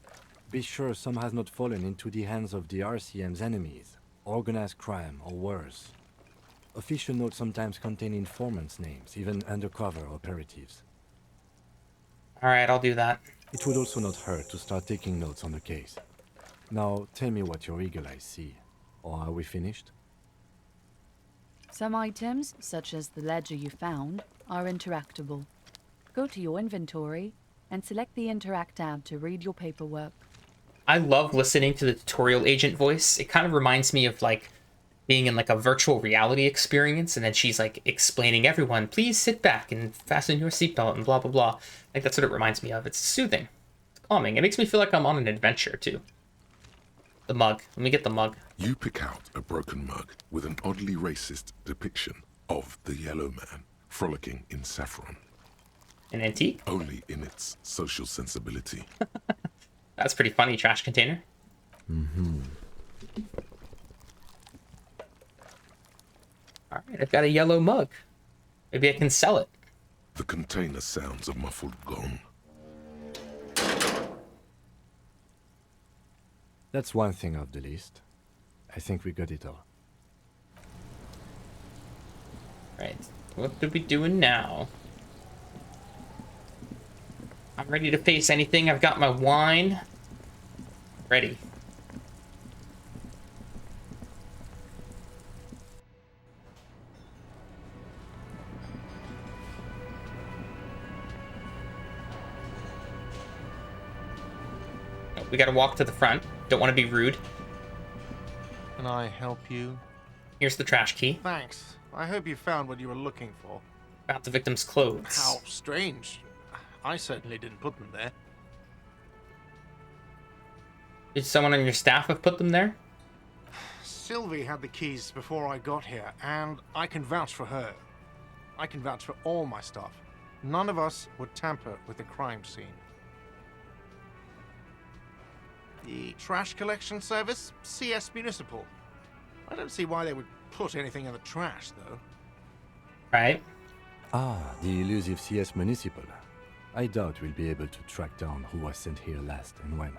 Be sure some has not fallen into the hands of the RCM's enemies, organized crime or worse. Official notes sometimes contain informants' names, even undercover operatives. Alright, I'll do that. It would also not hurt to start taking notes on the case. Now, tell me what your eagle eyes see. Or are we finished? Some items, such as the ledger you found, are interactable. Go to your inventory and select the Interact tab to read your paperwork. I love listening to the tutorial agent voice. It kind of reminds me of like being in like a virtual reality experience, and then she's like explaining everyone, please sit back and fasten your seatbelt and blah blah blah. Like that's what it reminds me of. It's soothing. It's calming. It makes me feel like I'm on an adventure too. The mug. Let me get the mug. You pick out a broken mug with an oddly racist depiction of the yellow man frolicking in saffron. An antique? Only in its social sensibility. That's pretty funny, trash container. Mm-hmm. Alright, I've got a yellow mug. Maybe I can sell it. The container sounds a muffled gong. That's one thing off the list. I think we got it all. Right, what are we doing now? I'm ready to face anything. I've got my wine. Ready. We gotta walk to the front. Don't want to be rude. Can I help you? Here's the trash key. Thanks. I hope you found what you were looking for. About the victim's clothes. How strange. I certainly didn't put them there. Did someone on your staff have put them there? Sylvie had the keys before I got here, and I can vouch for her. I can vouch for all my staff. None of us would tamper with the crime scene. The trash collection service? CS Municipal. I don't see why they would put anything in the trash, though. Right. Ah, the elusive CS Municipal. I doubt we'll be able to track down who was sent here last and when.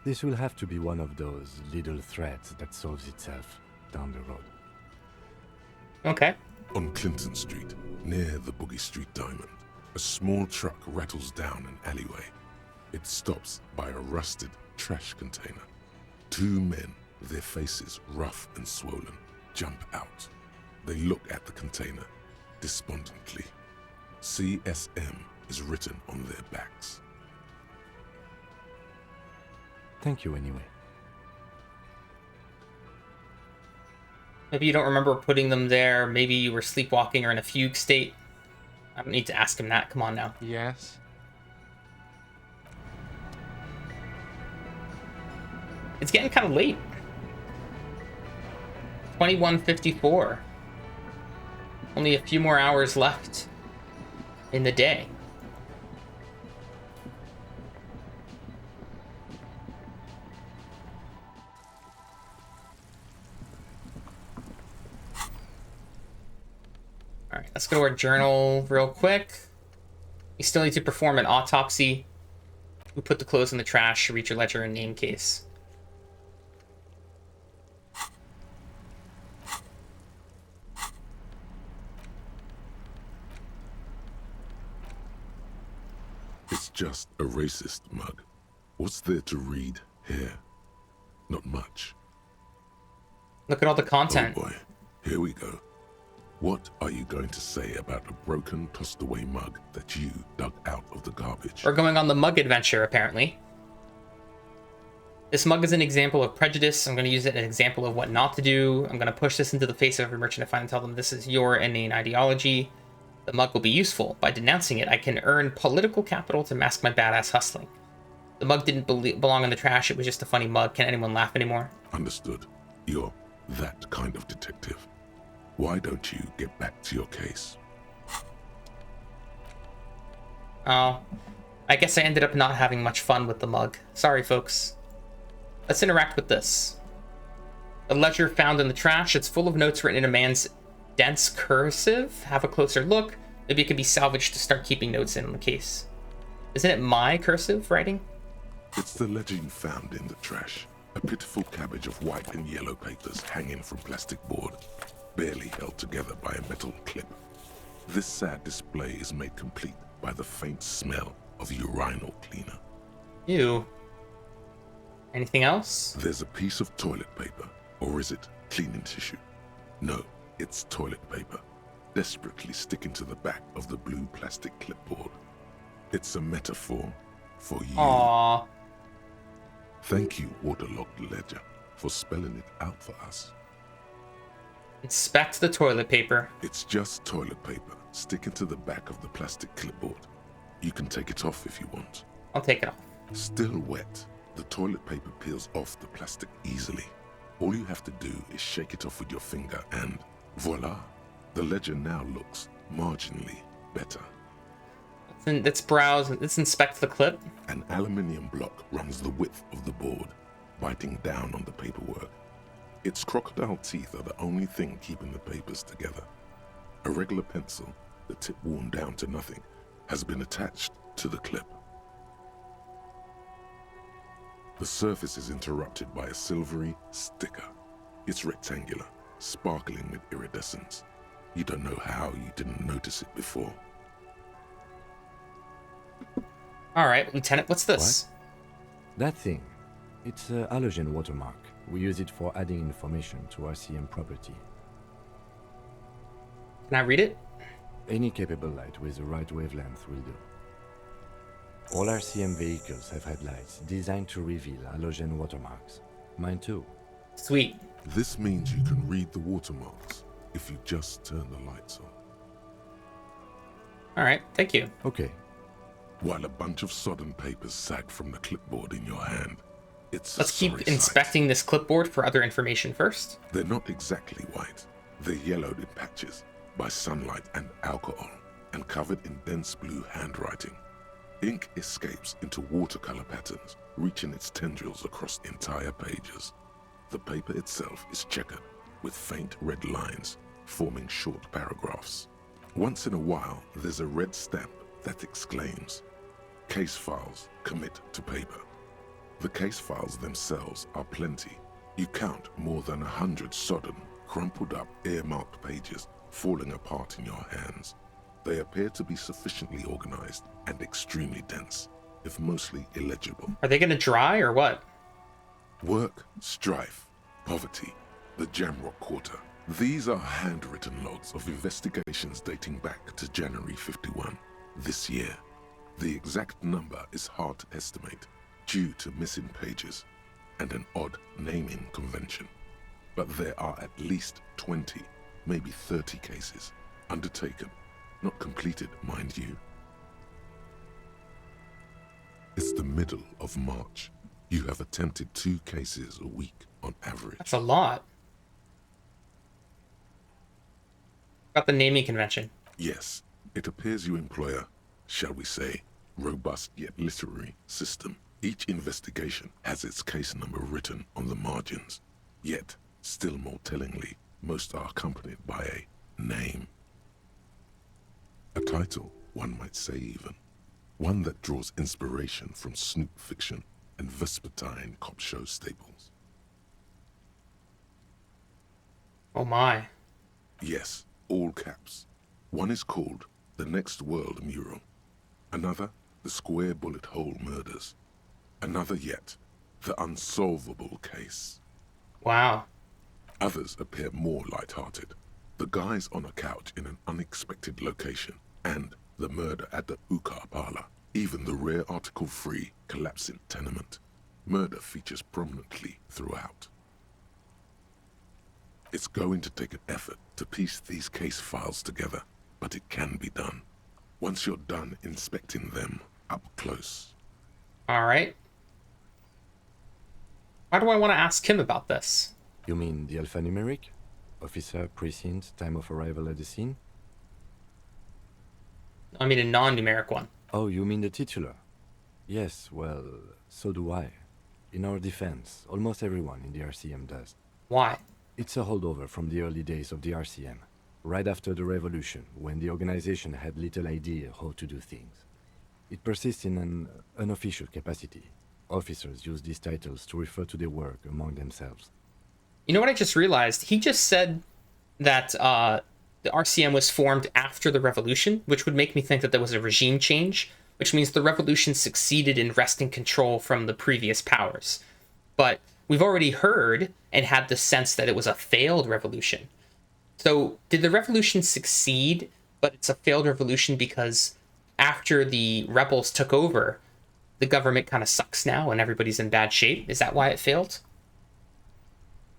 This will have to be one of those little threads that solves itself down the road. Okay. On Clinton Street, near the Boogie Street Diamond, a small truck rattles down an alleyway. It stops by a rusted trash container. Two men, their faces rough and swollen, jump out. They look at the container despondently. CSM is written on their backs. Thank you anyway. Maybe you don't remember putting them there. Maybe you were sleepwalking or in a fugue state. I don't need to ask him that. Come on now. Yes. It's getting kind of late. 21:54. Only a few more hours left in the day. All right, let's go to our journal real quick. You still need to perform an autopsy. Who put the clothes in the trash? Read your ledger and name case. It's just a racist mug. What's there to read here? Not much. Look at all the content. Oh boy, here we go. What are you going to say about a broken, tossed-away mug that you dug out of the garbage? We're going on the mug adventure, apparently. This mug is an example of prejudice. I'm going to use it as an example of what not to do. I'm going to push this into the face of every merchant I find and tell them this is your inane ideology. The mug will be useful. By denouncing it, I can earn political capital to mask my badass hustling. The mug didn't belong in the trash. It was just a funny mug. Can anyone laugh anymore? Understood. You're that kind of detective. Why don't you get back to your case? Oh, I guess I ended up not having much fun with the mug. Sorry, folks. Let's interact with this. A ledger found in the trash. It's full of notes written in a man's dense cursive. Have a closer look. Maybe it can be salvaged to start keeping notes in the case. Isn't it my cursive writing? It's the ledger you found in the trash. A pitiful cabbage of white and yellow papers hanging from plastic board, barely held together by a metal clip. This sad display is made complete by the faint smell of urinal cleaner. Ew. Anything else? There's a piece of toilet paper, or is it cleaning tissue? No, it's toilet paper, desperately sticking to the back of the blue plastic clipboard. It's a metaphor for you. Aww. Thank you, waterlogged ledger, for spelling it out for us. Inspect the toilet paper. It's just toilet paper sticking to the back of the plastic clipboard. You can take it off if you want. I'll take it off. Still wet, the toilet paper peels off the plastic easily. All you have to do is shake it off with your finger and voila, the ledger now looks marginally better. Let's browse. Let's inspect the clip. An aluminium block runs the width of the board, biting down on the paperwork. Its crocodile teeth are the only thing keeping the papers together. A regular pencil, the tip worn down to nothing, has been attached to the clip. The surface is interrupted by a silvery sticker. It's rectangular, sparkling with iridescence. You don't know how you didn't notice it before. All right, Lieutenant, what's this? What? That thing. It's a halogen watermark. We use it for adding information to RCM property. Can I read it? Any capable light with the right wavelength will do. All RCM vehicles have headlights designed to reveal halogen watermarks. Mine too. Sweet. This means you can read the watermarks if you just turn the lights on. All right, thank you. Okay. While a bunch of sodden papers sag from the clipboard in your hand, it's Let's keep inspecting this clipboard for other information first. They're not exactly white. They're yellowed in patches by sunlight and alcohol, and covered in dense blue handwriting. Ink escapes into watercolor patterns, reaching its tendrils across entire pages. The paper itself is checkered, with faint red lines, forming short paragraphs. Once in a while, there's a red stamp that exclaims, "Case files commit to paper." The case files themselves are plenty. You count more than 100 sodden, crumpled up, earmarked pages falling apart in your hands. They appear to be sufficiently organized and extremely dense, if mostly illegible. Are they going to dry or what? Work, strife, poverty, the Jamrock Quarter. These are handwritten logs of investigations dating back to January 51, this year. The exact number is hard to estimate due to missing pages and an odd naming convention. but there are at least 20, maybe 30 cases undertaken, not completed, mind you. It's the middle of March. You have attempted 2 cases a week on average. That's a lot. About the naming convention. Yes, it appears you employ a, shall we say, robust yet literary system. Each investigation has its case number written on the margins. Yet, still more tellingly, most are accompanied by a name. A title, one might say even. One that draws inspiration from snoop fiction and vespertine cop show staples. Oh my. Yes, all caps. One is called The Next World Mural. Another, The Square Bullet Hole Murders. Another yet, The Unsolvable Case. Wow. Others appear more light-hearted. The guys on a couch in an unexpected location, and the murder at the Ukar Parlor. Even the rare article-free collapsing tenement. Murder features prominently throughout. It's going to take an effort to piece these case files together, but it can be done. Once you're done inspecting them up close. All right. Why do I want to ask him about this? You mean the alphanumeric? Officer, precinct, time of arrival at the scene? I mean a non-numeric one. Oh, you mean the titular? Yes, well, so do I. In our defense, almost everyone in the RCM does. Why? It's a holdover from the early days of the RCM, right after the revolution, when the organization had little idea how to do things. It persists in an unofficial capacity. Officers use these titles to refer to their work among themselves. You know what I just realized? He just said that the RCM was formed after the revolution, which would make me think that there was a regime change, which means the revolution succeeded in wresting control from the previous powers. But we've already heard and had the sense that it was a failed revolution. So did the revolution succeed, but it's a failed revolution because after the rebels took over, the government kind of sucks now and everybody's in bad shape? Is that why it failed?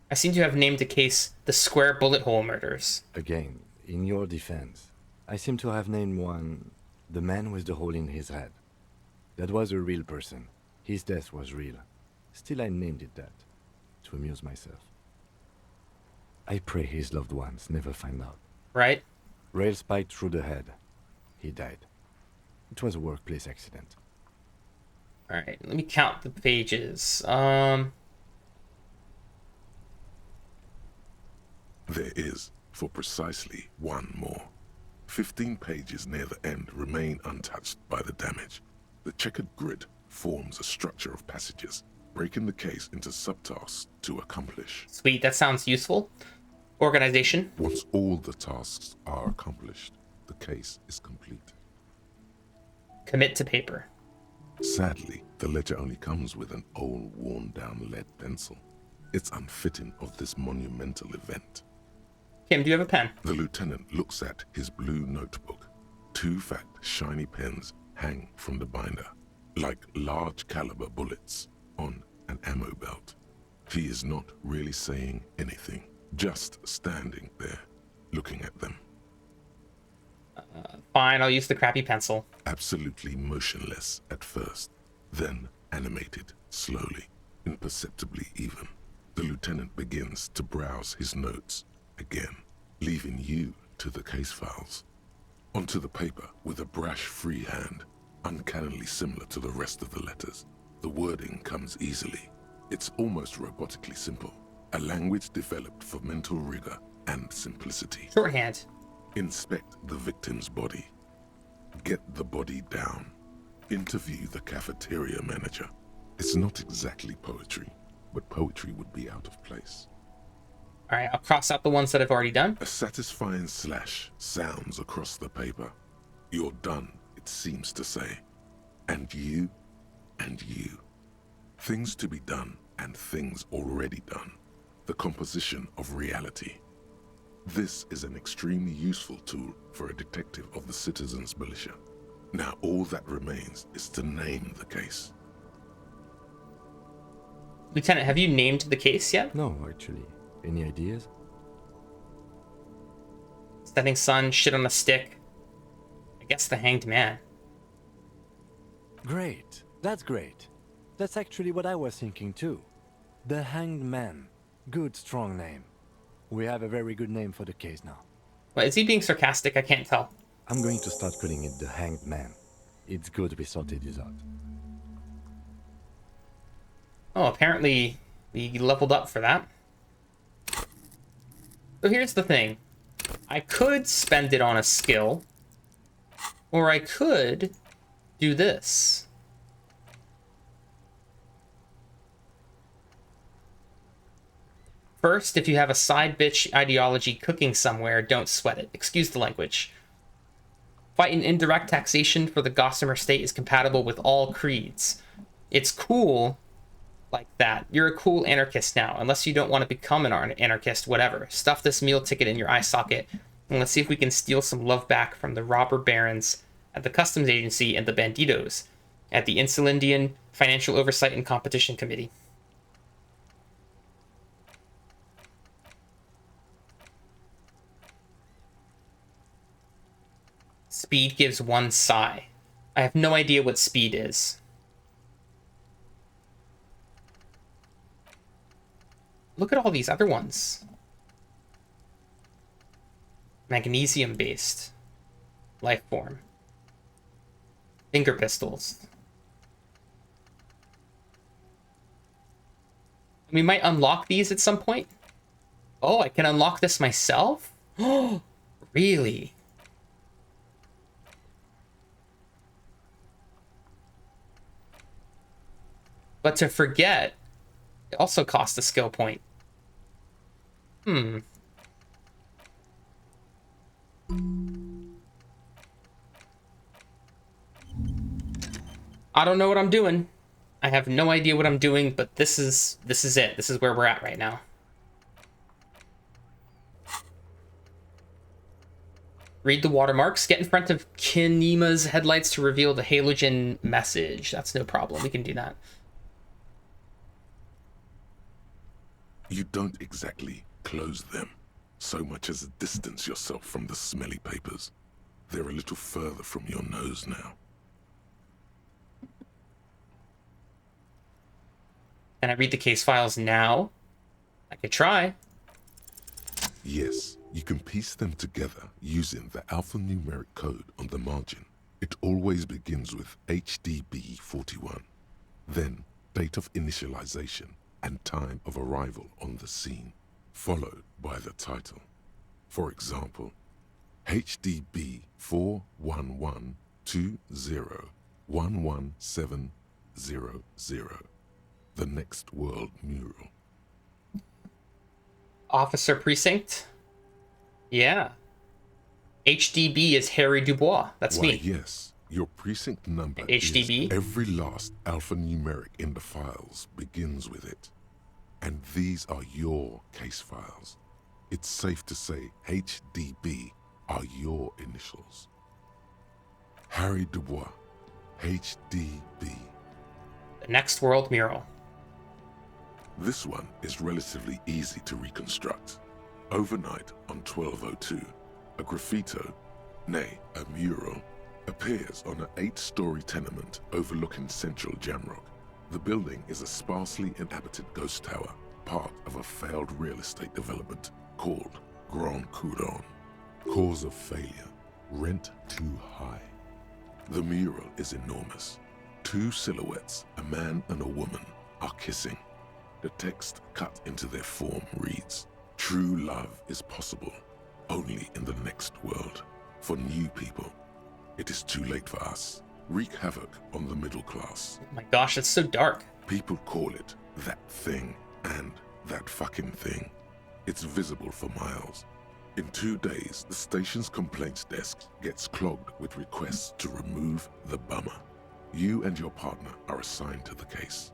I seem to have named the case the Square Bullet Hole Murders. Again, in your defense, I seem to have named one the man with the hole in his head. That was a real person. His death was real. Still, I named it that, to amuse myself. I pray his loved ones never find out. Right? Rail spiked through the head. He died. It was a workplace accident. Alright, let me count the pages. There is, for precisely one more. 15 pages near the end remain untouched by the damage. The checkered grid forms a structure of passages, breaking the case into subtasks to accomplish. Sweet, that sounds useful. Organization. Once all the tasks are accomplished, the case is complete. Commit to paper. Sadly, the ledger only comes with an old, worn-down lead pencil. It's unfitting of this monumental event. Kim, do you have a pen? The lieutenant looks at his blue notebook. 2 fat, shiny pens hang from the binder, like large caliber bullets on an ammo belt. He is not really saying anything, just standing there, looking at them. Fine, I'll use the crappy pencil. Absolutely motionless at first, then animated slowly, imperceptibly even. The lieutenant begins to browse his notes again, leaving you to the case files. Onto the paper with a brash free hand, uncannily similar to the rest of the letters. The wording comes easily. It's almost robotically simple, a language developed for mental rigor and simplicity. Shorthand. Inspect the victim's body. Get the body down. Interview the cafeteria manager. It's not exactly poetry, but poetry would be out of place. All right, I'll cross out the ones that I've already done. A satisfying slash sounds across the paper. You're done, it seems to say. And you, and you. Things to be done and things already done. The composition of reality. This is an extremely useful tool for a detective of the citizens' militia. Now all that remains is to name the case. Lieutenant, have you named the case yet? No, actually. Any ideas? Setting sun, shit on a stick. I guess the Hanged Man. Great. That's great. That's actually what I was thinking too. The Hanged Man. Good, strong name. We have a very good name for the case now. Well, is he being sarcastic? I can't tell. I'm going to start calling it the Hanged Man. It's good we sorted this out. Oh, apparently we leveled up for that. So here's the thing. I could spend it on a skill, or I could do this. First, if you have a side bitch ideology cooking somewhere, don't sweat it. Excuse the language. Fight and indirect taxation for the Gossamer state is compatible with all creeds. It's cool like that. You're a cool anarchist now, unless you don't want to become an anarchist, whatever. Stuff this meal ticket in your eye socket, and let's see if we can steal some love back from the robber barons at the customs agency and the banditos at the Insulindian Financial Oversight and Competition Committee. Speed gives 1 psi. I have no idea what speed is. Look at all these other ones. Magnesium-based. Life form. Finger pistols. We might unlock these at some point. Oh, I can unlock this myself? Oh, really? But to forget, it also costs a skill point. I don't know what I'm doing. I have no idea what I'm doing, but this is it. This is where we're at right now. Read the watermarks. Get in front of Kinema's headlights to reveal the halogen message. That's no problem. We can do that. You don't exactly close them, so much as distance yourself from the smelly papers. They're a little further from your nose now. Can I read the case files now? I could try. Yes, you can piece them together using the alphanumeric code on the margin. It always begins with HDB 41, then date of initialization and time of arrival on the scene, followed by the title. For example, HDB 41120111700, the Next World Mural. Officer Precinct? Yeah. HDB is Harry Dubois. That's Why, me. Yes. Your precinct number HDB? is every last alphanumeric in the files begins with it. And these are your case files. It's safe to say HDB are your initials. Harry Dubois, HDB. The Next World Mural. This one is relatively easy to reconstruct. Overnight on 1202, a graffito, nay, a mural, appears on an 8-story tenement overlooking central Jamrock. The building is a sparsely inhabited ghost tower, part of a failed real estate development called Grand Couronne. Cause of failure, rent too high. The mural is enormous. 2 silhouettes, a man and a woman, are kissing. The text cut into their form reads, "True love is possible, only in the next world. For new people, it is too late for us. Wreak havoc on the middle class." Oh my gosh, it's so dark. People call it that thing and that fucking thing. It's visible for miles. In 2 days, the station's complaints desk gets clogged with requests to remove the bummer. You and your partner are assigned to the case.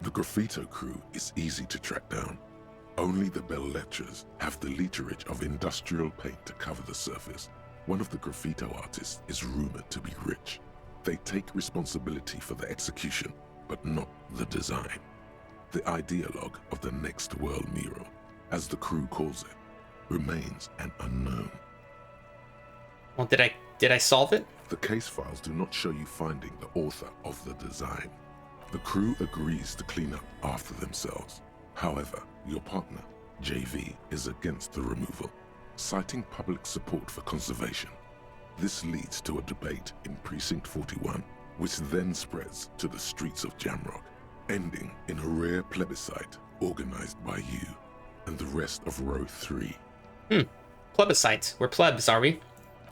The graffito crew is easy to track down. Only the bell lectures have the literage of industrial paint to cover the surface. One of the graffito artists is rumored to be rich. They take responsibility for the execution, but not the design. The ideologue of the next world mural, as the crew calls it, remains an unknown. Well, did I solve it? The case files do not show you finding the author of the design. The crew agrees to clean up after themselves. However, your partner, JV, is against the removal, citing public support for conservation. This leads to a debate in Precinct 41, which then spreads to the streets of Jamrock, ending in a rare plebiscite organized by you and the rest of Row 3. Plebiscite. We're plebs, are we?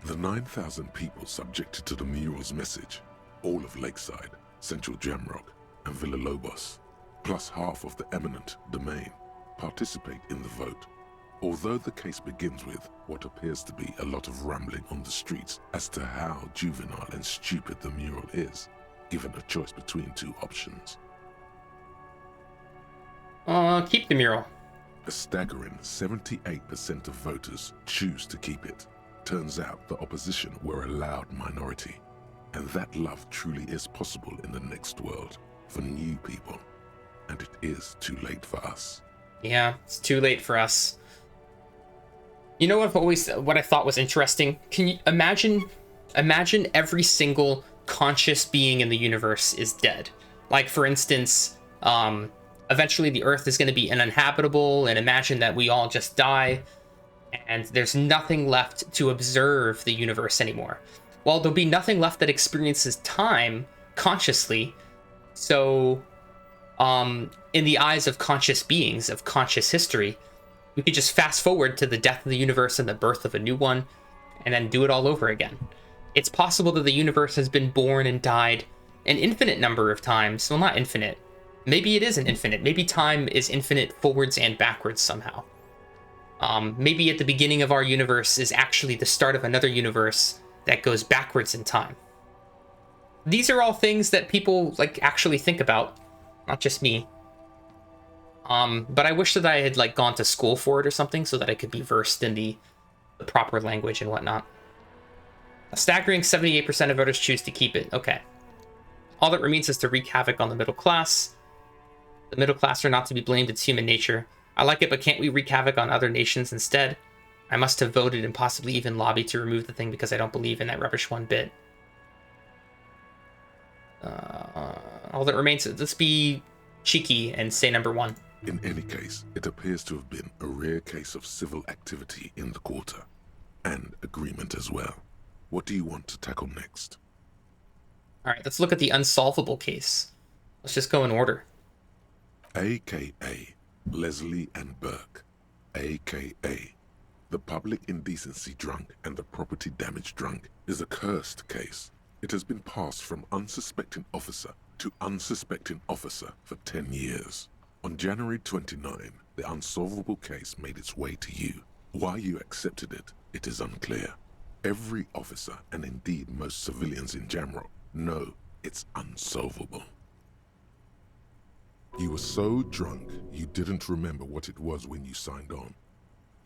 The 9,000 people subjected to the mural's message, all of Lakeside, Central Jamrock, and Villa Lobos, plus half of the eminent domain, participate in the vote. Although the case begins with what appears to be a lot of rambling on the streets as to how juvenile and stupid the mural is, given a choice between two options. Keep the mural. A staggering 78% of voters choose to keep it. Turns out the opposition were a loud minority, and that love truly is possible in the next world for new people, and it is too late for us. Yeah, it's too late for us. You know what I thought was interesting? Can you imagine every single conscious being in the universe is dead? Like, for instance, eventually the Earth is going to be uninhabitable, and imagine that we all just die, and there's nothing left to observe the universe anymore. Well, there'll be nothing left that experiences time consciously. So, in the eyes of conscious beings, of conscious history, we could just fast forward to the death of the universe and the birth of a new one, and then do it all over again. It's possible that the universe has been born and died an infinite number of times. Well, not infinite. Maybe it isn't infinite. Maybe time is infinite forwards and backwards somehow. Maybe at the beginning of our universe is actually the start of another universe that goes backwards in time. These are all things that people actually think about, not just me. But I wish that I had gone to school for it or something so that I could be versed in the proper language and whatnot. A staggering 78% of voters choose to keep it. Okay. All that remains is to wreak havoc on the middle class. The middle class are not to be blamed, it's human nature. I like it, but can't we wreak havoc on other nations instead? I must have voted and possibly even lobbied to remove the thing because I don't believe in that rubbish one bit. All that remains, let's be cheeky and say number 1. In any case, it appears to have been a rare case of civil activity in the quarter, and agreement as well. What do you want to tackle next? Alright, let's look at the unsolvable case. Let's just go in order. AKA Leslie and Burke, AKA the public indecency drunk and the property damage drunk, is a cursed case. It has been passed from unsuspecting officer to unsuspecting officer for 10 years. On January 29, the unsolvable case made its way to you. Why you accepted it, it is unclear. Every officer, and indeed most civilians in Jamrock, know it's unsolvable. You were so drunk, you didn't remember what it was when you signed on.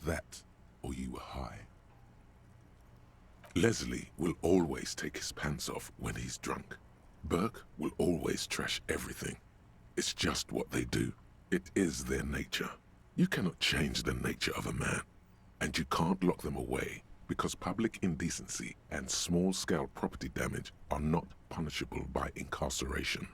That, or you were high. Leslie will always take his pants off when he's drunk. Burke will always trash everything. It's just what they do. It is their nature. You cannot change the nature of a man, and you can't lock them away because public indecency and small-scale property damage are not punishable by incarceration.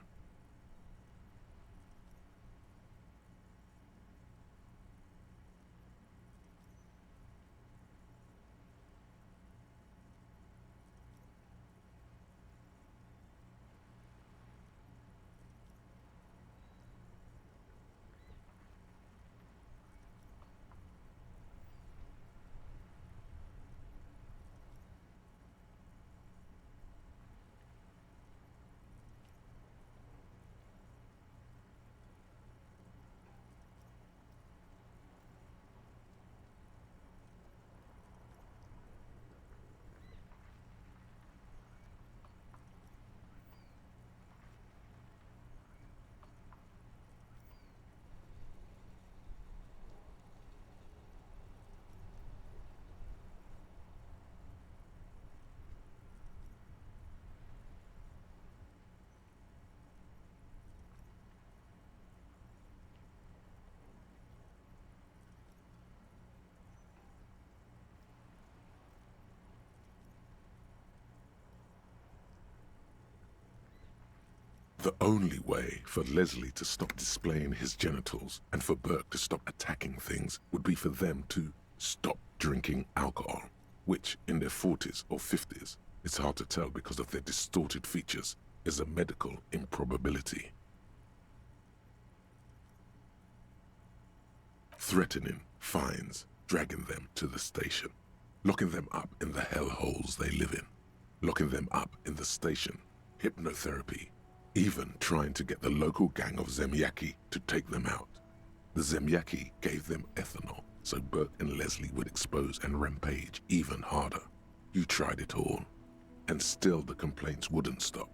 The only way for Leslie to stop displaying his genitals and for Burke to stop attacking things would be for them to stop drinking alcohol, which in their 40s or 50s, it's hard to tell because of their distorted features, is a medical improbability. Threatening, fines, dragging them to the station, locking them up in the hellholes they live in, locking them up in the station, hypnotherapy, even trying to get the local gang of Zemyaki to take them out. The Zemyaki gave them ethanol, so Burke and Leslie would expose and rampage even harder. You tried it all, and still the complaints wouldn't stop,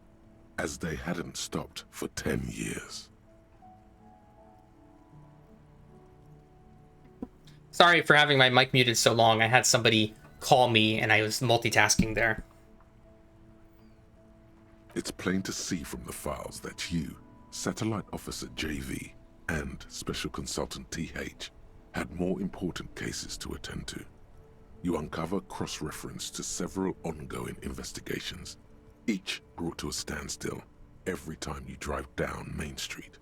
as they hadn't stopped for 10 years. Sorry for having my mic muted so long. I had somebody call me and I was multitasking there. It's plain to see from the files that you, Satellite Officer JV, and Special Consultant TH had more important cases to attend to. You uncover cross-reference to several ongoing investigations, each brought to a standstill every time you drive down Main Street.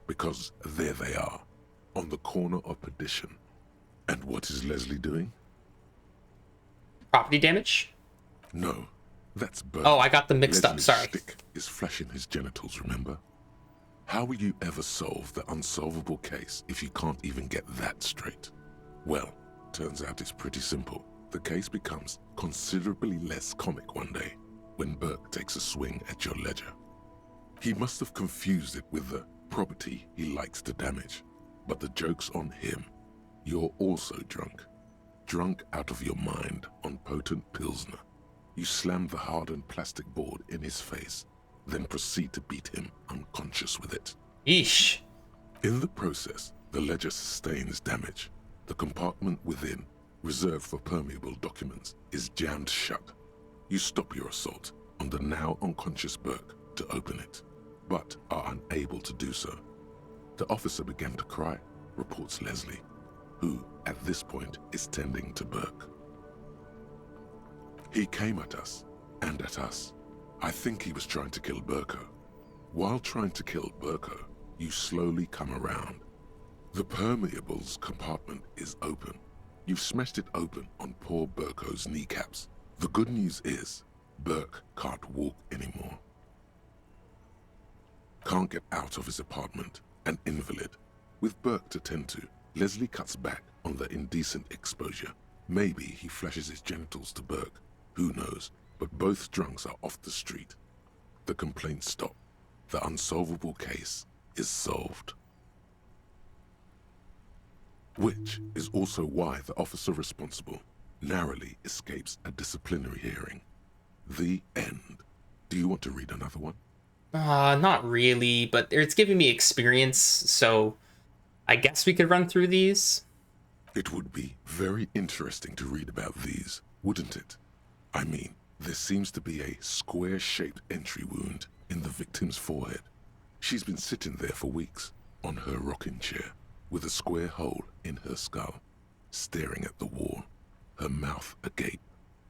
Because there they are, on the corner of Perdition. And what is Leslie doing? Property damage? No, that's Burke. Oh, I got them mixed up, Leslie's sorry. Stick is flashing his genitals, remember? How will you ever solve the unsolvable case if you can't even get that straight? Well, turns out it's pretty simple. The case becomes considerably less comic one day when Burke takes a swing at your ledger. He must have confused it with the property he likes to damage, but the joke's on him. You're also drunk. Drunk out of your mind on potent Pilsner. You slam the hardened plastic board in his face, then proceed to beat him unconscious with it. Eesh. In the process, the ledger sustains damage. The compartment within, reserved for permeable documents, is jammed shut. You stop your assault on the now unconscious Burke to open it, but are unable to do so. The officer began to cry, reports Leslie, who, at this point, is tending to Burke. He came at us, and at us. I think he was trying to kill Burko. While trying to kill Burko, you slowly come around. The permeables compartment is open. You've smashed it open on poor Burko's kneecaps. The good news is, Burke can't walk anymore. Can't get out of his apartment, an invalid. With Burke to tend to, Leslie cuts back on the indecent exposure. Maybe he flashes his genitals to Burke, who knows, but both drunks are off the street. The complaints stop. The unsolvable case is solved. Which is also why the officer responsible narrowly escapes a disciplinary hearing. The end. Do you want to read another one? Not really, but it's giving me experience, so I guess we could run through these. It would be very interesting to read about these, wouldn't it? I mean, there seems to be a square-shaped entry wound in the victim's forehead. She's been sitting there for weeks, on her rocking chair, with a square hole in her skull, staring at the wall, her mouth agape.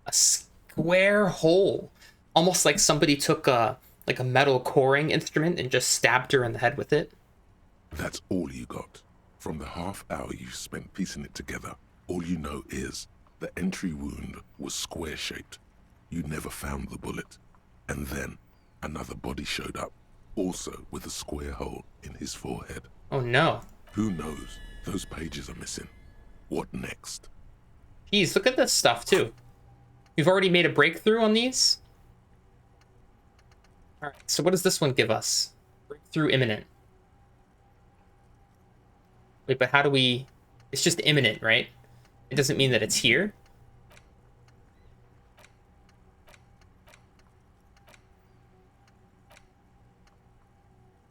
A square hole. Almost like somebody took a metal coring instrument and just stabbed her in the head with it. That's all you got. From the half hour you've spent piecing it together, all you know is the entry wound was square-shaped. You never found the bullet. And then another body showed up, also with a square hole in his forehead. Oh no. Who knows? Those pages are missing. What next? Geez, look at this stuff too. We've already made a breakthrough on these. All right, so what does this one give us? Breakthrough imminent. Wait, but how do we... It's just imminent, right? It doesn't mean that it's here.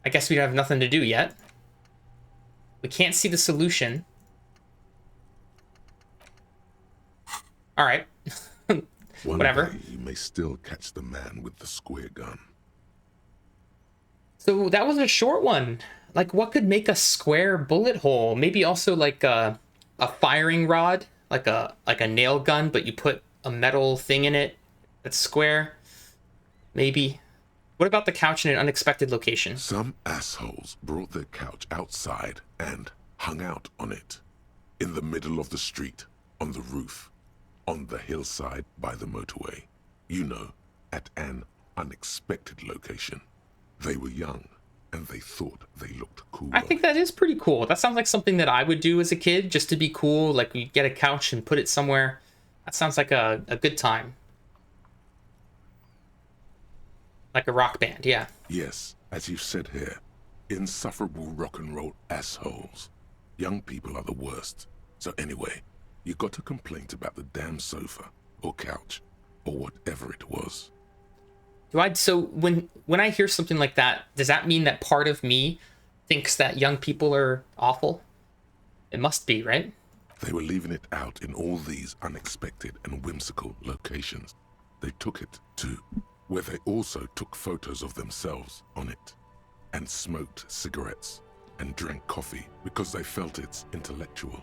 I guess we have nothing to do yet. We can't see the solution. All right. Whatever. One day you may still catch the man with the square gun. So that was a short one. Like, what could make a square bullet hole? Maybe also like a firing rod, like a nail gun, but you put a metal thing in it that's square. Maybe. What about the couch in an unexpected location? Some assholes brought their couch outside and hung out on it. In the middle of the street, on the roof, on the hillside by the motorway. You know, at an unexpected location. They were young, and they thought they looked cool. I think that is pretty cool. That sounds like something that I would do as a kid, just to be cool. Like, you get a couch and put it somewhere. That sounds like a good time. Like a rock band, yeah. Yes, as you said here, insufferable rock and roll assholes. Young people are the worst. So anyway, you got a complaint about the damn sofa, or couch, or whatever it was. So when I hear something like that, does that mean that part of me thinks that young people are awful? It must be, right? They were leaving it out in all these unexpected and whimsical locations. They took it to where they also took photos of themselves on it, and smoked cigarettes, and drank coffee because they felt it's intellectual.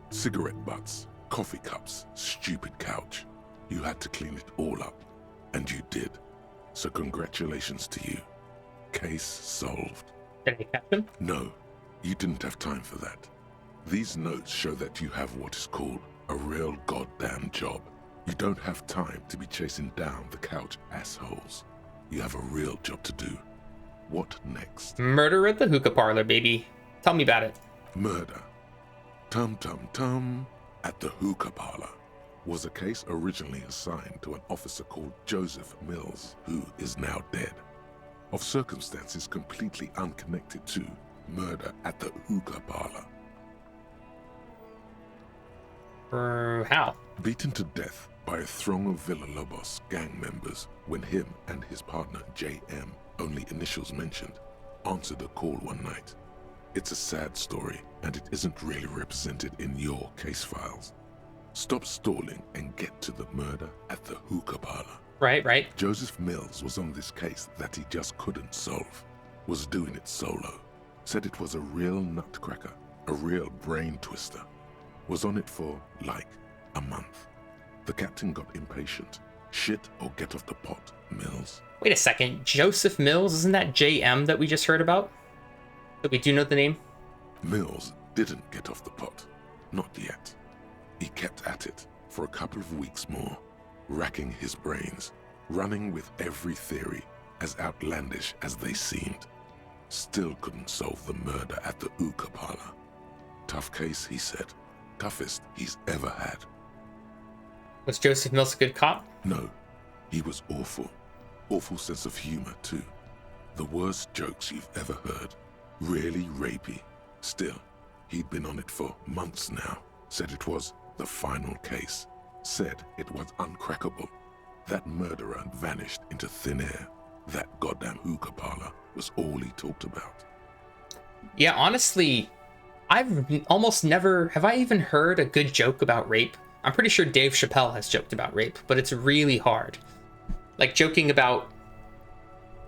Cigarette butts, coffee cups, stupid couch. You had to clean it all up, and you did. So congratulations to you. Case solved. Did I catch him? No, you didn't have time for that. These notes show that you have what is called a real goddamn job. You don't have time to be chasing down the couch assholes. You have a real job to do. What next? Murder at the hookah parlor, baby. Tell me about it. Murder. Tum at the hookah parlor was a case originally assigned to an officer called Joseph Mills, who is now dead, of circumstances completely unconnected to murder at the hookah parlor. How? Beaten to death by a throng of Villalobos gang members when him and his partner JM, only initials mentioned, answered a call one night. It's a sad story, and it isn't really represented in your case files. Stop stalling and get to the murder at the hookah parlor. Right. Joseph Mills was on this case that he just couldn't solve. Was doing it solo. Said it was a real nutcracker, a real brain twister. Was on it for, like, a month. The captain got impatient. Shit or get off the pot, Mills. Wait a second. Joseph Mills? Isn't that JM that we just heard about? That we do know the name? Mills didn't get off the pot. Not yet. He kept at it for a couple of weeks more, racking his brains, running with every theory, as outlandish as they seemed. Still couldn't solve the murder at the hookah parlor. Tough case, he said. Toughest he's ever had. Was Joseph Mills a good cop? No, he was awful. Awful sense of humor, too. The worst jokes you've ever heard. Really rapey. Still, he'd been on it for months now. Said it was the final case. Said it was uncrackable. That murderer vanished into thin air. That goddamn hookah parlor was all he talked about. Yeah, honestly, I've almost never... Have I even heard a good joke about rape? I'm pretty sure Dave Chappelle has joked about rape, but it's really hard. Like, joking about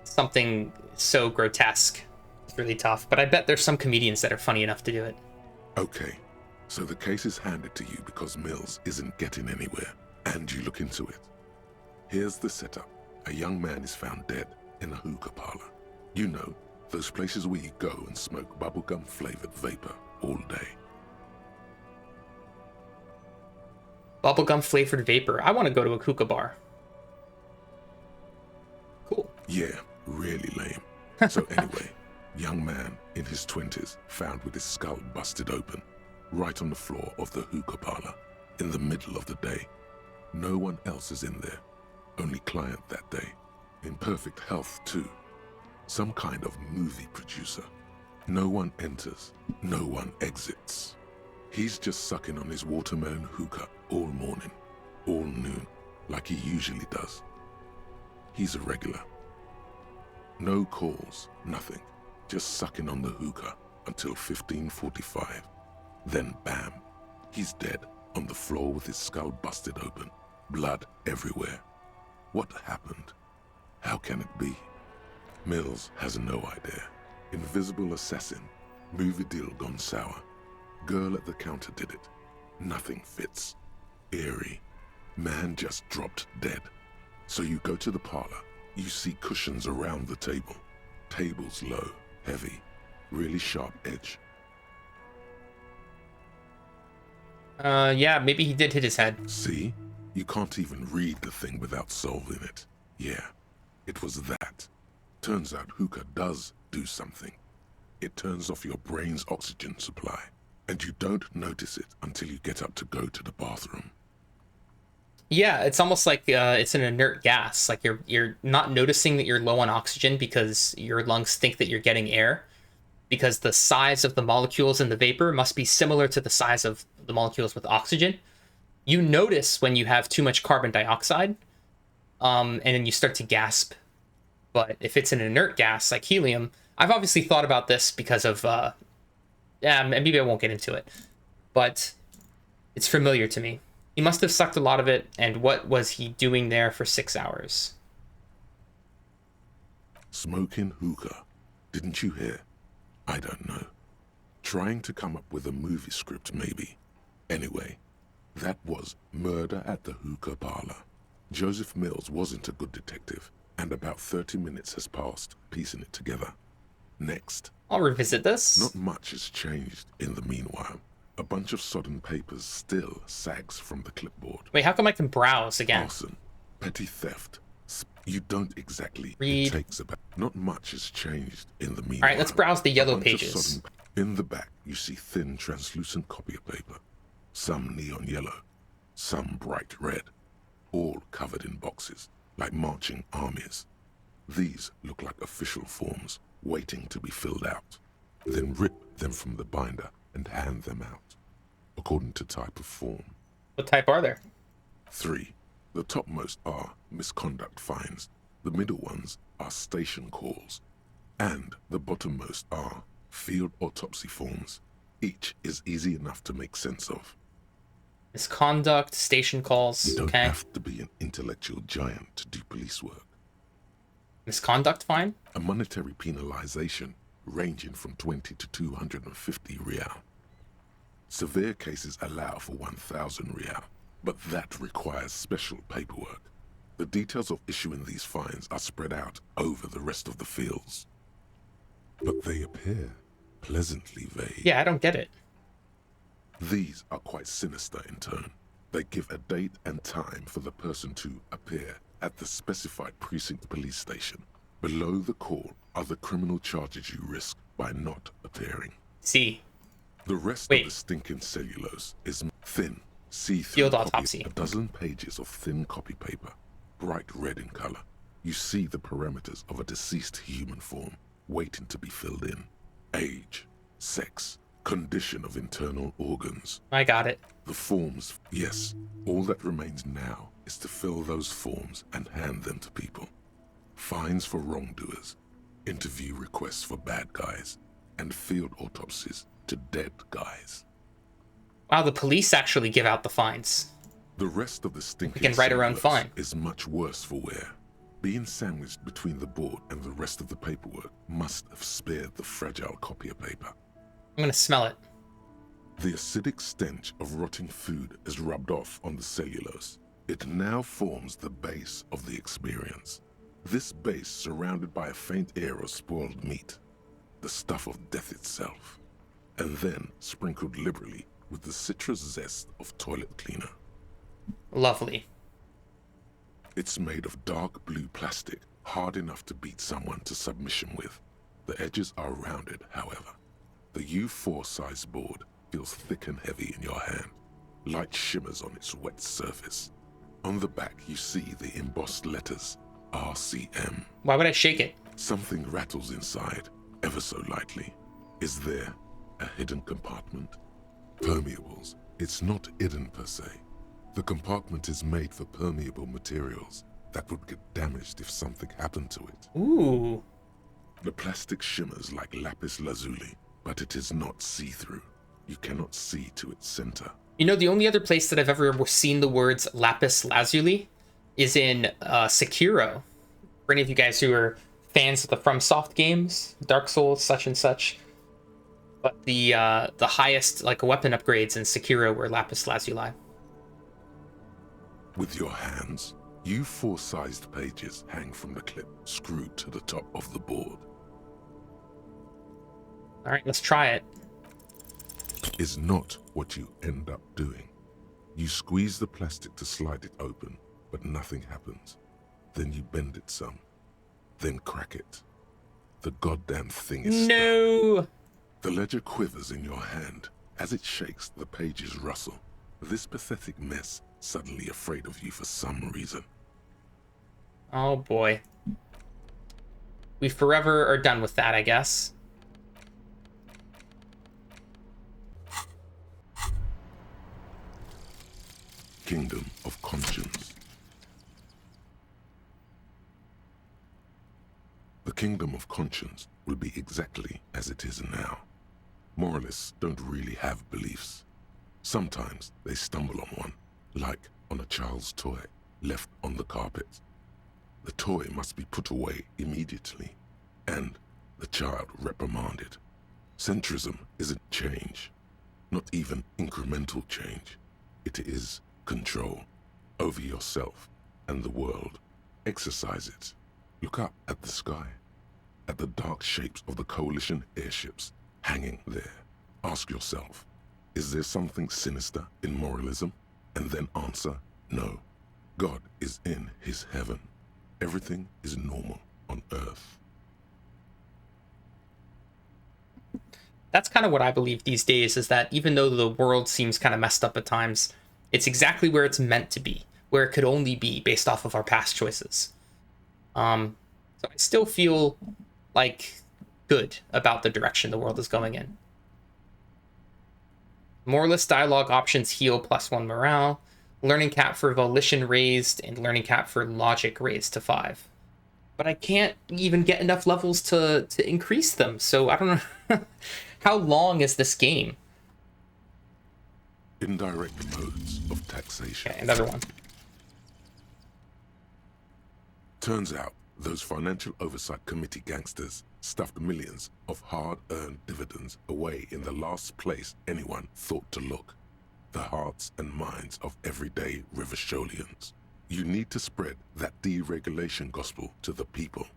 something so grotesque is really tough, but I bet there's some comedians that are funny enough to do it. Okay, so the case is handed to you because Mills isn't getting anywhere, and you look into it. Here's the setup. A young man is found dead in a hookah parlor. You know, those places where you go and smoke bubblegum-flavored vapor all day. Bubblegum-flavored vapor. I want to go to a hookah bar. Cool. Yeah, really lame. So anyway, young man in his 20s found with his skull busted open, right on the floor of the hookah parlor, in the middle of the day. No one else is in there. Only client that day. In perfect health, too. Some kind of movie producer. No one enters. No one exits. He's just sucking on his watermelon hookah all morning, all noon, like he usually does. He's a regular. No calls, nothing. Just sucking on the hookah until 15:45. Then bam, he's dead on the floor with his skull busted open, blood everywhere. What happened? How can it be? Mills has no idea. Invisible assassin, movie deal gone sour. Girl at the counter did it. Nothing fits. Eerie. Man just dropped dead. So you go to the parlor, You see cushions around the table. Tables low, heavy, really sharp edge. Yeah, maybe he did hit his head. See? You can't even read the thing without solving it. Yeah, it was that. Turns out hookah does do something. It turns off your brain's oxygen supply, and you don't notice it until you get up to go to the bathroom. Yeah, it's almost like it's an inert gas. Like you're not noticing that you're low on oxygen because your lungs think that you're getting air, because the size of the molecules in the vapor must be similar to the size of the molecules with oxygen. You notice when you have too much carbon dioxide, and then you start to gasp. But if it's an inert gas like helium, I've obviously thought about this because of, yeah, maybe I won't get into it, but it's familiar to me. He must have sucked a lot of it, and what was he doing there for 6 hours? Smoking hookah. Didn't you hear? I don't know. Trying to come up with a movie script, maybe. Anyway, that was Murder at the Hookah Parlor. Joseph Mills wasn't a good detective, and about 30 minutes has passed, piecing it together. Next. I'll revisit this. Not much has changed in the meanwhile. A bunch of sodden papers still sags from the clipboard. Wait, how come I can browse again? Arson, petty theft. You don't exactly read. It takes about. Not much has changed in the meanwhile. All right, let's browse the yellow pages. In the back, you see thin, translucent copy of paper. Some neon yellow, some bright red, all covered in boxes, like marching armies. These look like official forms, waiting to be filled out. Then rip them from the binder and hand them out, according to type of form. What type are there? 3. The topmost are misconduct fines, the middle ones are station calls, and the bottommost are field autopsy forms. Each is easy enough to make sense of. Misconduct, station calls, You don't okay. have to be an intellectual giant to do police work. Misconduct fine? A monetary penalization ranging from 20 to 250 real. Severe cases allow for 1,000 real, but that requires special paperwork. The details of issuing these fines are spread out over the rest of the fields. But they appear pleasantly vague. Yeah, I don't get it. These are quite sinister in turn. They give a date and time for the person to appear at the specified precinct police station. Below the call are the criminal charges you risk by not appearing. See. The rest of the stinking cellulose is thin, see-through Field copy, autopsy. a dozen pages of thin copy paper, bright red in color. You see the parameters of a deceased human form waiting to be filled in. Age, sex, condition of internal organs. I got it. The forms, yes. All that remains now is to fill those forms and hand them to people. Fines for wrongdoers, interview requests for bad guys, and field autopsies to dead guys. Wow, the police actually give out the fines. The rest of the stinking We can write our own fine. is much worse for wear. Being sandwiched between the board and the rest of the paperwork must have spared the fragile copier paper. I'm gonna smell it. The acidic stench of rotting food is rubbed off on the cellulose. It now forms the base of the experience. This base surrounded by a faint air of spoiled meat, the stuff of death itself, and then sprinkled liberally with the citrus zest of toilet cleaner. Lovely. It's made of dark blue plastic, hard enough to beat someone to submission with. The edges are rounded, however. The U4 size board feels thick and heavy in your hand. Light shimmers on its wet surface. On the back, you see the embossed letters, RCM. Why would I shake it? Something rattles inside, ever so lightly. Is there a hidden compartment? Permeables. It's not hidden per se. The compartment is made for permeable materials that would get damaged if something happened to it. Ooh. The plastic shimmers like lapis lazuli, but it is not see-through. You cannot see to its center. You know, the only other place that I've ever seen the words lapis lazuli is in Sekiro. For any of you guys who are fans of the FromSoft games, Dark Souls, such and such. But the highest like weapon upgrades in Sekiro were lapis lazuli. With your hands, You 4-sized pages hang from the clip screwed to the top of the board. All right, let's try it. Is not what you end up doing. You squeeze the plastic to slide it open, but nothing happens. Then you bend it some, then crack it. The goddamn thing is no. The ledger quivers in your hand. As it shakes, the pages rustle. This pathetic mess suddenly afraid of you for some reason. Oh boy. We forever are done with that, I guess. Kingdom of Conscience. The Kingdom of Conscience will be exactly as it is now. Moralists don't really have beliefs. Sometimes they stumble on one, like on a child's toy left on the carpet. The toy must be put away immediately, and the child reprimanded. Centrism isn't change, not even incremental change. It is control over yourself and the world. Exercise it. Look up at the sky, at the dark shapes of the coalition airships hanging there. Ask yourself, is there something sinister in moralism? And then answer, no. God is in his heaven. Everything is normal on earth. That's kind of what I believe these days, is that even though the world seems kind of messed up at times, it's exactly where it's meant to be, where it could only be based off of our past choices. So I still feel like good about the direction the world is going in. Moralist dialogue options heal +1 morale. Learning cap for volition raised and learning cap for logic raised to 5. But I can't even get enough levels to increase them, so I don't know. How long is this game? Indirect modes of taxation. Okay, another one. Turns out those Financial Oversight Committee gangsters stuffed millions of hard-earned dividends away in the last place anyone thought to look. The hearts and minds of everyday Rivisholians. You need to spread that deregulation gospel to the people.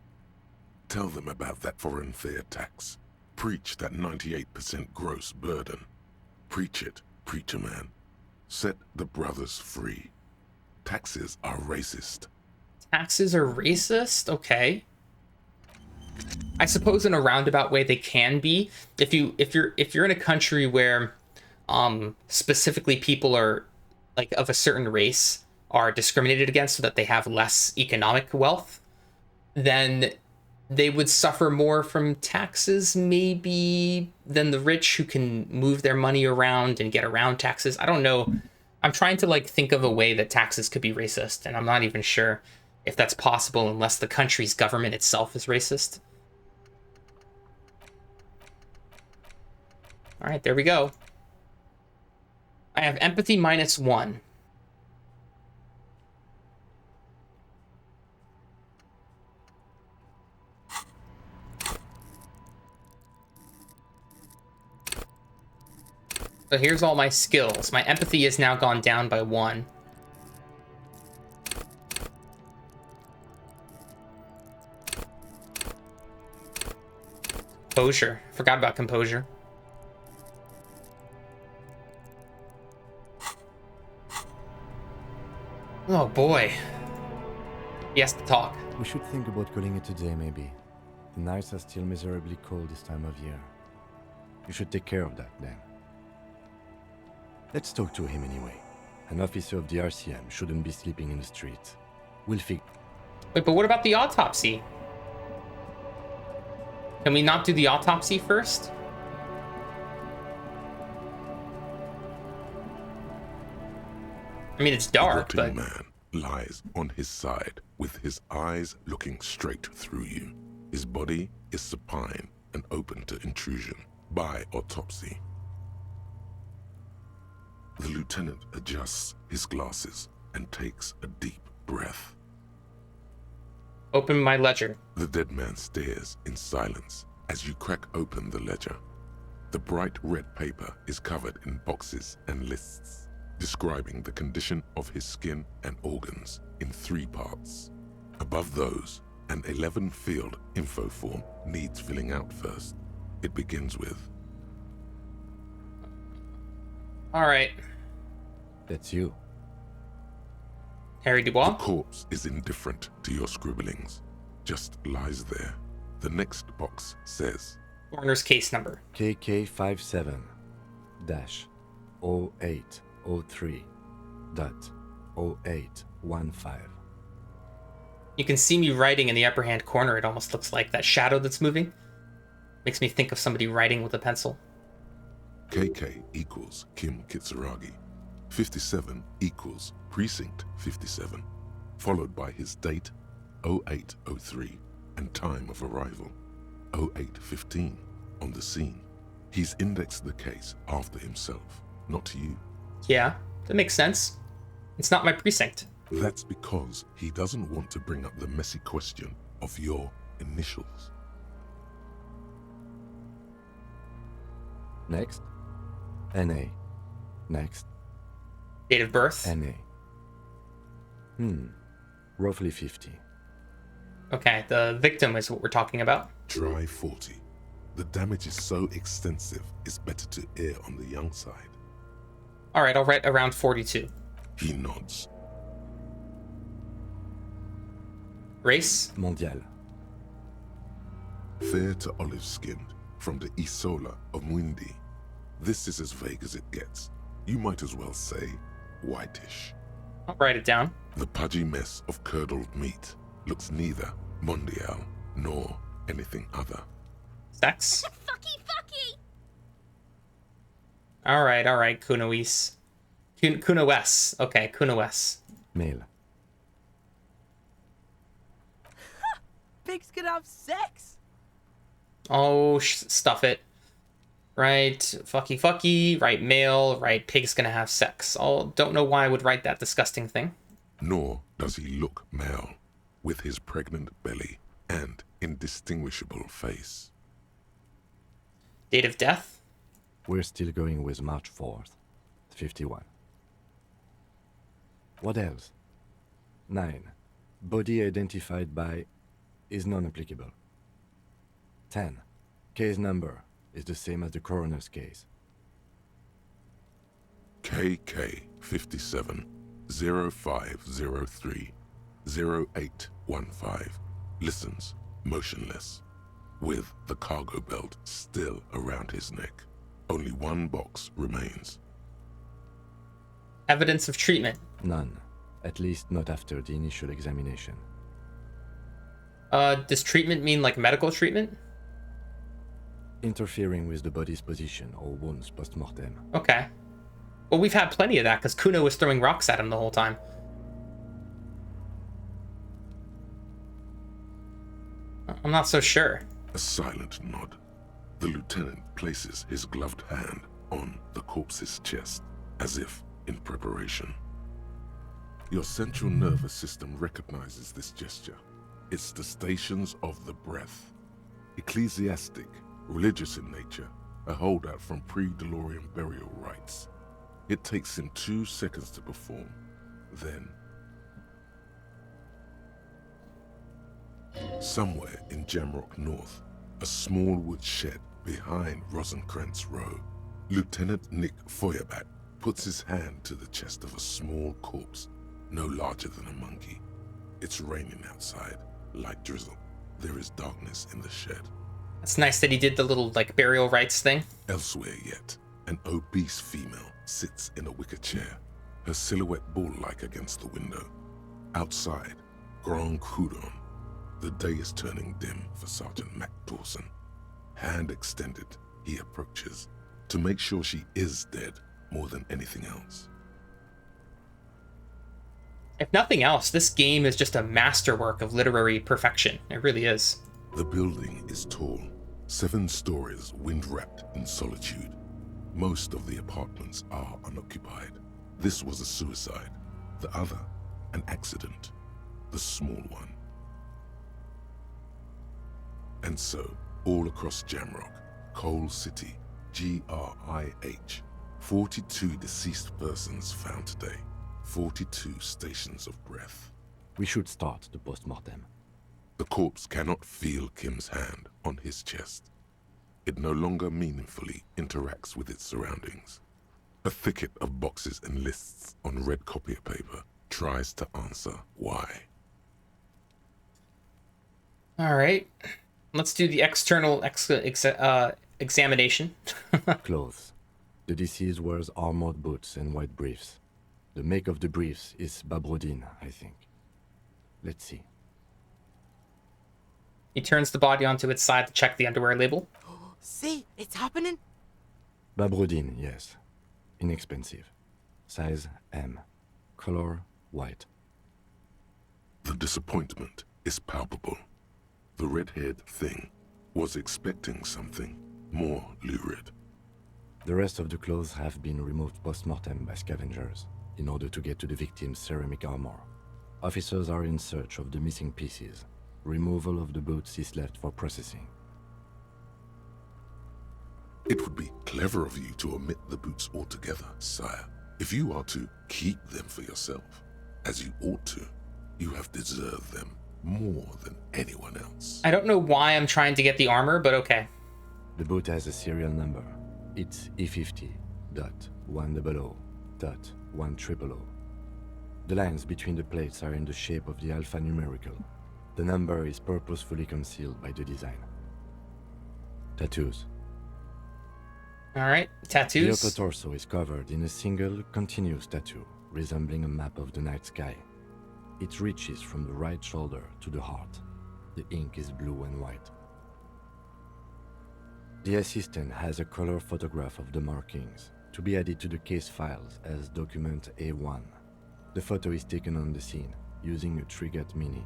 Tell them about that foreign fair tax. Preach that 98% gross burden. Preach it, preacher man. Set the brothers free. Taxes are racist. Taxes are racist? Okay. I suppose in a roundabout way they can be. If you're in a country where specifically people are like of a certain race are discriminated against so that they have less economic wealth, then they would suffer more from taxes maybe than the rich who can move their money around and get around taxes. I don't know. I'm trying to like think of a way that taxes could be racist, and I'm not even sure if that's possible unless the country's government itself is racist. All right, there we go. I have empathy -1. So here's all my skills. My empathy has now gone down by 1. Composure. Forgot about composure. Oh boy. He has to talk. We should think about calling it a day, maybe. The nights are still miserably cold this time of year. You should take care of that, then. Let's talk to him anyway. An officer of the RCM shouldn't be sleeping in the street. We'll figure... Wait, but what about the autopsy? Can we not do the autopsy first? I mean, it's dark, The rotting but... man lies on his side, with his eyes looking straight through you. His body is supine and open to intrusion by autopsy. The lieutenant adjusts his glasses and takes a deep breath. Open my ledger. The dead man stares in silence as you crack open the ledger. The bright red paper is covered in boxes and lists. describing the condition of his skin and organs in 3 parts. Above those, an 11-field info form needs filling out first. It begins with... All right. That's you. Harry Dubois? The corpse is indifferent to your scribblings. Just lies there. The next box says... Coroner's case number. KK57-0803.0815. You can see me writing in the upper hand corner. It almost looks like that shadow that's moving. Makes me think of somebody writing with a pencil. KK equals Kim Kitsuragi. 57 equals Precinct 57, followed by his date, 0803, and time of arrival, 0815, on the scene. He's indexed the case after himself, not you. Yeah, that makes sense. It's not my precinct. That's because he doesn't want to bring up the messy question of your initials. Next. NA. Next. Date of birth? NA. Roughly 50. Okay, the victim is what we're talking about. Dry 40. The damage is so extensive, it's better to err on the young side. All right, I'll write around 42. He nods. Race? Mondial. Fair to olive-skinned, from the Isola of Mwindi. This is as vague as it gets. You might as well say whitish. I'll write it down. The pudgy mess of curdled meat looks neither mondial nor anything other. Sex? Fucky! All right, Kunois. Kunoes. Okay, Kunoes. Male. Pigs can have sex? Oh, stuff it. Right, fucky, right, male, right, pig's gonna have sex. Don't know why I would write that disgusting thing. Nor does he look male, with his pregnant belly and indistinguishable face. Date of death? We're still going with March 4th, 51. What else? 9. Body identified by is non-applicable. 10. Case number is the same as the coroner's case. KK 57 0503 0815 listens motionless, with the cargo belt still around his neck. Only one box remains. Evidence of treatment? None. At least not after the initial examination. Does treatment mean like medical treatment? Interfering with the body's position or wounds post-mortem. Okay. Well, we've had plenty of that because Kuno was throwing rocks at him the whole time. I'm not so sure. A silent nod. The lieutenant places his gloved hand on the corpse's chest, as if in preparation. Your central nervous system recognizes this gesture. It's the stations of the breath. Ecclesiastic, religious in nature, a holdout from pre-DeLorean burial rites. It takes him 2 seconds to perform. Then, somewhere in Jamrock North, a small wood shed behind Rosencrantz Row, Lieutenant Nick Feuerbach puts his hand to the chest of a small corpse, no larger than a monkey. It's raining outside, light drizzle. There is darkness in the shed. It's nice that he did the little, like, burial rites thing. Elsewhere yet, an obese female sits in a wicker chair, her silhouette bull-like against the window. Outside, Grand Coudon. The day is turning dim for Sergeant Mac Dawson. Hand extended, he approaches, to make sure she is dead more than anything else. If nothing else, this game is just a masterwork of literary perfection. It really is. The building is tall, 7 stories wind-wrapped in solitude. Most of the apartments are unoccupied. This was a suicide. The other, an accident. The small one. And so, all across Jamrock, Coal City, GRIH, 42 deceased persons found today. 42 stations of breath. We should start the post-mortem. The corpse cannot feel Kim's hand on his chest. It no longer meaningfully interacts with its surroundings. A thicket of boxes and lists on red copier paper tries to answer why. All right. Let's do the external examination. Clothes. The deceased wears armored boots and white briefs. The make of the briefs is Babrodin, I think. Let's see. He turns the body onto its side to check the underwear label. See, it's happening. Babrodin, yes. Inexpensive. Size M. Color white. The disappointment is palpable. The red-haired thing was expecting something more lurid. The rest of the clothes have been removed post-mortem by scavengers in order to get to the victim's ceramic armor. Officers are in search of the missing pieces. Removal of the boots is left for processing. It would be clever of you to omit the boots altogether, sire. If you are to keep them for yourself, as you ought to, you have deserved them more than anyone else. I don't know why I'm trying to get the armor, but okay. The boot has a serial number. It's E50.100.100. The lines between the plates are in the shape of the alphanumerical. The number is purposefully concealed by the design. Tattoos. Alright, The tattoos. upper torso is covered in a single, continuous tattoo, resembling a map of the night sky. It reaches from the right shoulder to the heart. The ink is blue and white. The assistant has a color photograph of the markings, to be added to the case files as document A1. The photo is taken on the scene, using a Trigat Mini.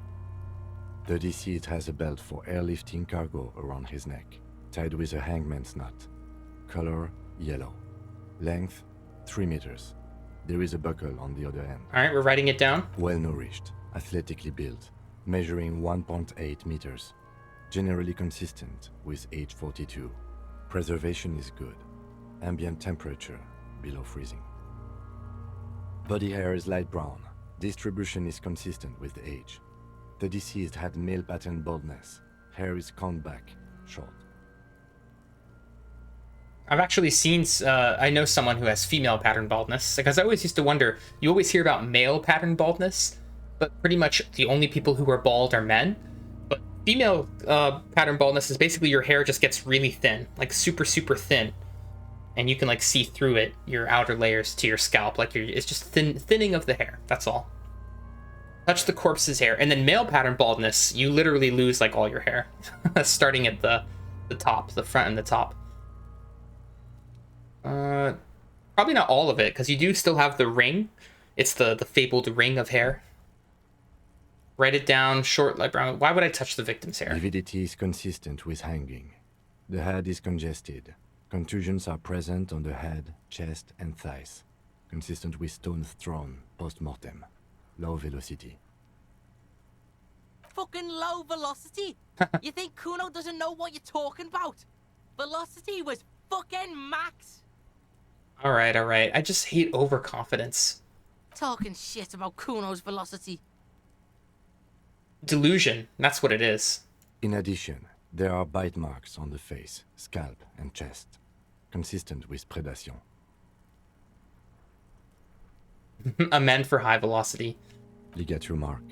The deceased has a belt for airlifting cargo around his neck, tied with a hangman's knot. Color yellow. Length 3 meters. There is a buckle on the other end. Alright, we're writing it down. Well nourished, athletically built, measuring 1.8 meters. Generally consistent with age 42. Preservation is good. Ambient temperature below freezing. Body hair is light brown. Distribution is consistent with the age. The deceased had male pattern baldness. Hair is combed back, short. I've actually seen, I know someone who has female pattern baldness, because I always used to wonder, you always hear about male pattern baldness, but pretty much the only people who are bald are men. But female pattern baldness is basically your hair just gets really thin, like super, super thin. And you can like see through it, your outer layers to your scalp, like it's just thinning of the hair, that's all. Touch the corpse's hair. And then male pattern baldness, you literally lose like all your hair, starting at the top, the front and the top. Probably not all of it, because you do still have the ring. It's the fabled ring of hair. Write it down, short, light brown. Why would I touch the victim's hair? Lividity is consistent with hanging. The head is congested. Contusions are present on the head, chest, and thighs. Consistent with stones thrown post-mortem. Low velocity. Fucking low velocity. You think Kuno doesn't know what you're talking about? Velocity was fucking max. Alright, alright. I just hate overconfidence. Talking shit about Kuno's velocity. Delusion. That's what it is. In addition, there are bite marks on the face, scalp, and chest. Consistent with predation. Amend for high velocity. Ligature mark.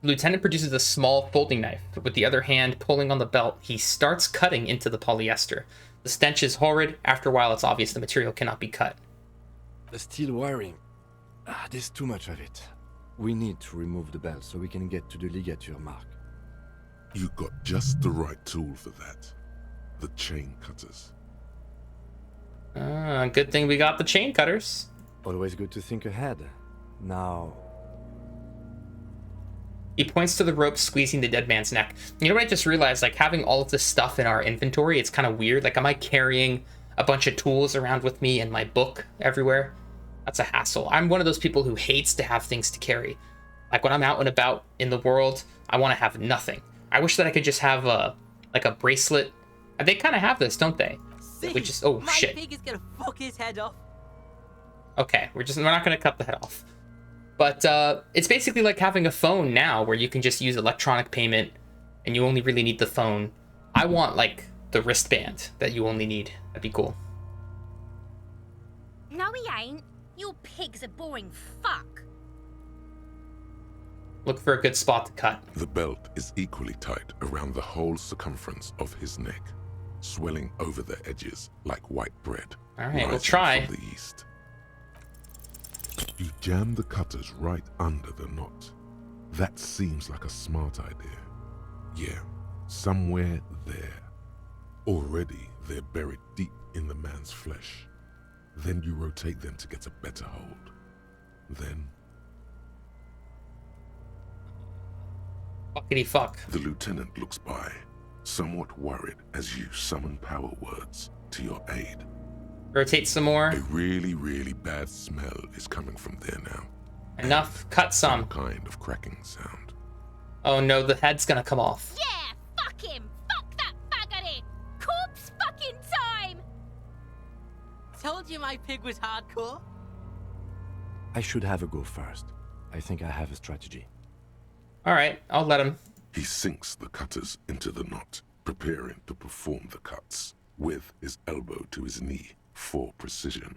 Lieutenant produces a small folding knife. With the other hand pulling on the belt, he starts cutting into the polyester. The stench is horrid. After a while, it's obvious the material cannot be cut. The steel wiring. There's too much of it. We need to remove the belt so we can get to the ligature mark. You got just the right tool for that. The chain cutters. Good thing we got the chain cutters. Always good to think ahead. Now... He points to the rope squeezing the dead man's neck. You know what I just realized? Like, having all of this stuff in our inventory, it's kind of weird. Like, am I carrying a bunch of tools around with me and my book everywhere? That's a hassle. I'm one of those people who hates to have things to carry. Like, when I'm out and about in the world, I want to have nothing. I wish that I could just have a bracelet. They kind of have this, don't they? we just... Oh, My shit. pig is gonna fuck his head off. Okay, we're not gonna cut the head off. But it's basically like having a phone now where you can just use electronic payment and you only really need the phone. I want, like, the wristband that you only need. That'd be cool. No, he ain't. Your pig's a boring fuck. Look for a good spot to cut. The belt is equally tight around the whole circumference of his neck, swelling over the edges like white bread. All right, we'll rising try. From the east. You jam the cutters right under the knot. That seems like a smart idea. Yeah, somewhere there. Already they're buried deep in the man's flesh. Then you rotate them to get a better hold. Then... Fuckity fuck. The lieutenant looks by, somewhat worried as you summon power words to your aid. Rotate some more. A really, really bad smell is coming from there now. Enough. Cut some. Kind of cracking sound. Oh no, the head's gonna come off. Yeah, fuck him. Fuck that faggoty. Corpse fucking time. Told you my pig was hardcore. I should have a go first. I think I have a strategy. Alright, I'll let him. He sinks the cutters into the knot, preparing to perform the cuts, with his elbow to his knee for precision.